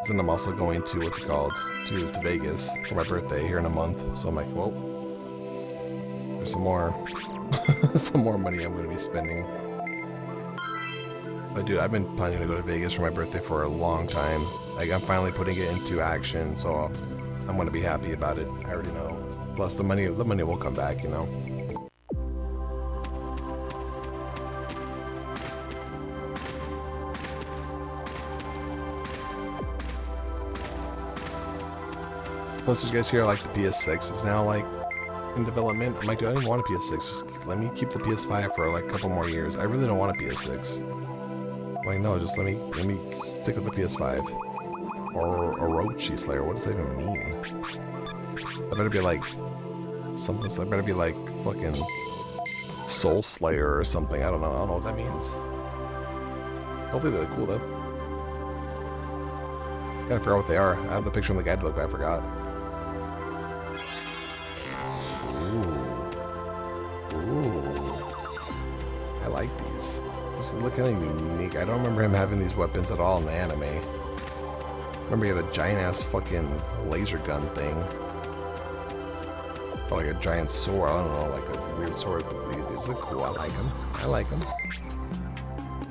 Then I'm also going to, what's it called, to Vegas for my birthday here in a month. So I'm like, well, there's some more, some more money I'm gonna be spending. But dude, I've been planning to go to Vegas for my birthday for a long time. Like, I'm finally putting it into action, so I'm gonna be happy about it. I already know. Plus, the money will come back, you know. Plus, you guys hear like the PS6 is now like in development. I'm like, dude, I don't even want a PS6. Just let me keep the PS5 for like a couple more years. I really don't want a PS6. I'm like, no, just let me stick with the PS5. Or Orochi Slayer. What does that even mean? I better be like something. I better be like fucking Soul Slayer or something. I don't know. I don't know what that means. Hopefully they're cool though. Gotta figure out what they are. I have the picture on the guidebook, but I forgot. Ooh. I like these. These look kind of unique. I don't remember him having these weapons at all in the anime. I remember he had a giant ass fucking laser gun thing. Or like a giant sword. I don't know, like a weird sword. These look cool. I like them. I like them.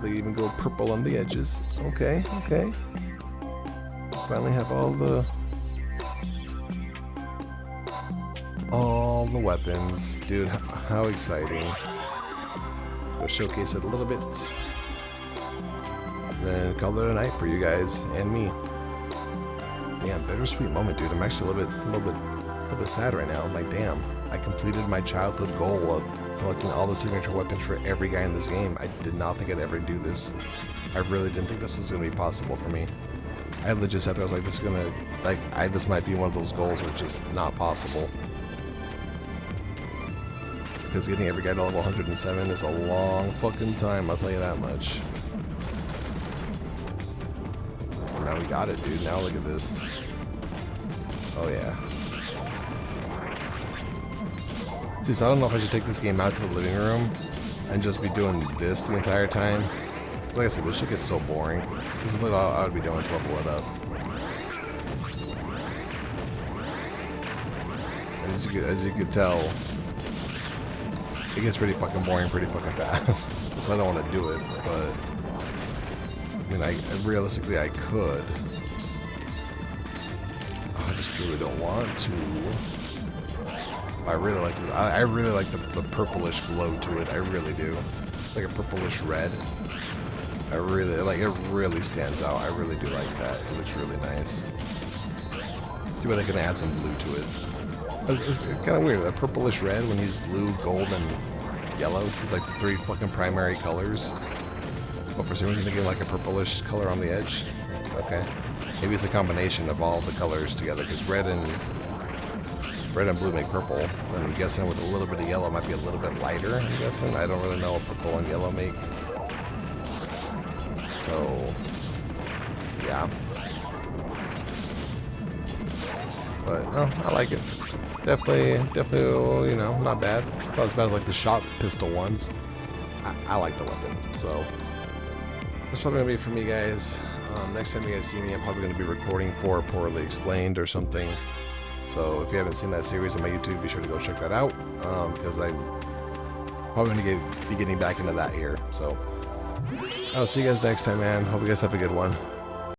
They even go purple on the edges. Okay, okay. finally have all the weapons. Dude, how exciting. Go showcase it a little bit. Then call it a night for you guys and me. Damn, bittersweet moment, dude. I'm actually a little bit sad right now. I'm like, damn, I completed my childhood goal of collecting all the signature weapons for every guy in this game. I did not think I'd ever do this. I really didn't think this was gonna be possible for me. I legit sat there, I was like, this is gonna, like, this might be one of those goals which is not possible. Because getting every guy to level 107 is a long fucking time, I'll tell you that much. And now we got it, dude. Now look at this. Oh yeah. See, so I don't know if I should take this game out to the living room and just be doing this the entire time. Like I said, this shit gets so boring. This is literally all I would be doing to level it up. As you could tell, it gets pretty fucking boring pretty fucking fast. That's why I don't want to do it, but I mean, realistically I could. Oh, I just truly don't want to. I really like this. I really like the purplish glow to it. I really do. Like a purplish red. I really like it. Really stands out. I really do like that. It looks really nice. See why they can add some blue to it. It's kind of weird. That purplish red when he's blue, gold, and yellow. It's like the three fucking primary colors. But for some reason they give like a purplish color on the edge. Okay. Maybe it's a combination of all the colors together, because red and blue make purple. And I'm guessing with a little bit of yellow it might be a little bit lighter, I'm guessing. I don't really know what purple and yellow make. So, yeah. But, oh, I like it. Definitely, you know, not bad. It's not as bad as like the shot pistol ones. I like the weapon, so that's probably gonna be for me, guys. Next time you guys see me, I'm probably gonna be recording for Poorly Explained or something. So if you haven't seen that series on my YouTube, be sure to go check that out, because I'm probably gonna be getting back into that here. So I'll see you guys next time, man. Hope you guys have a good one.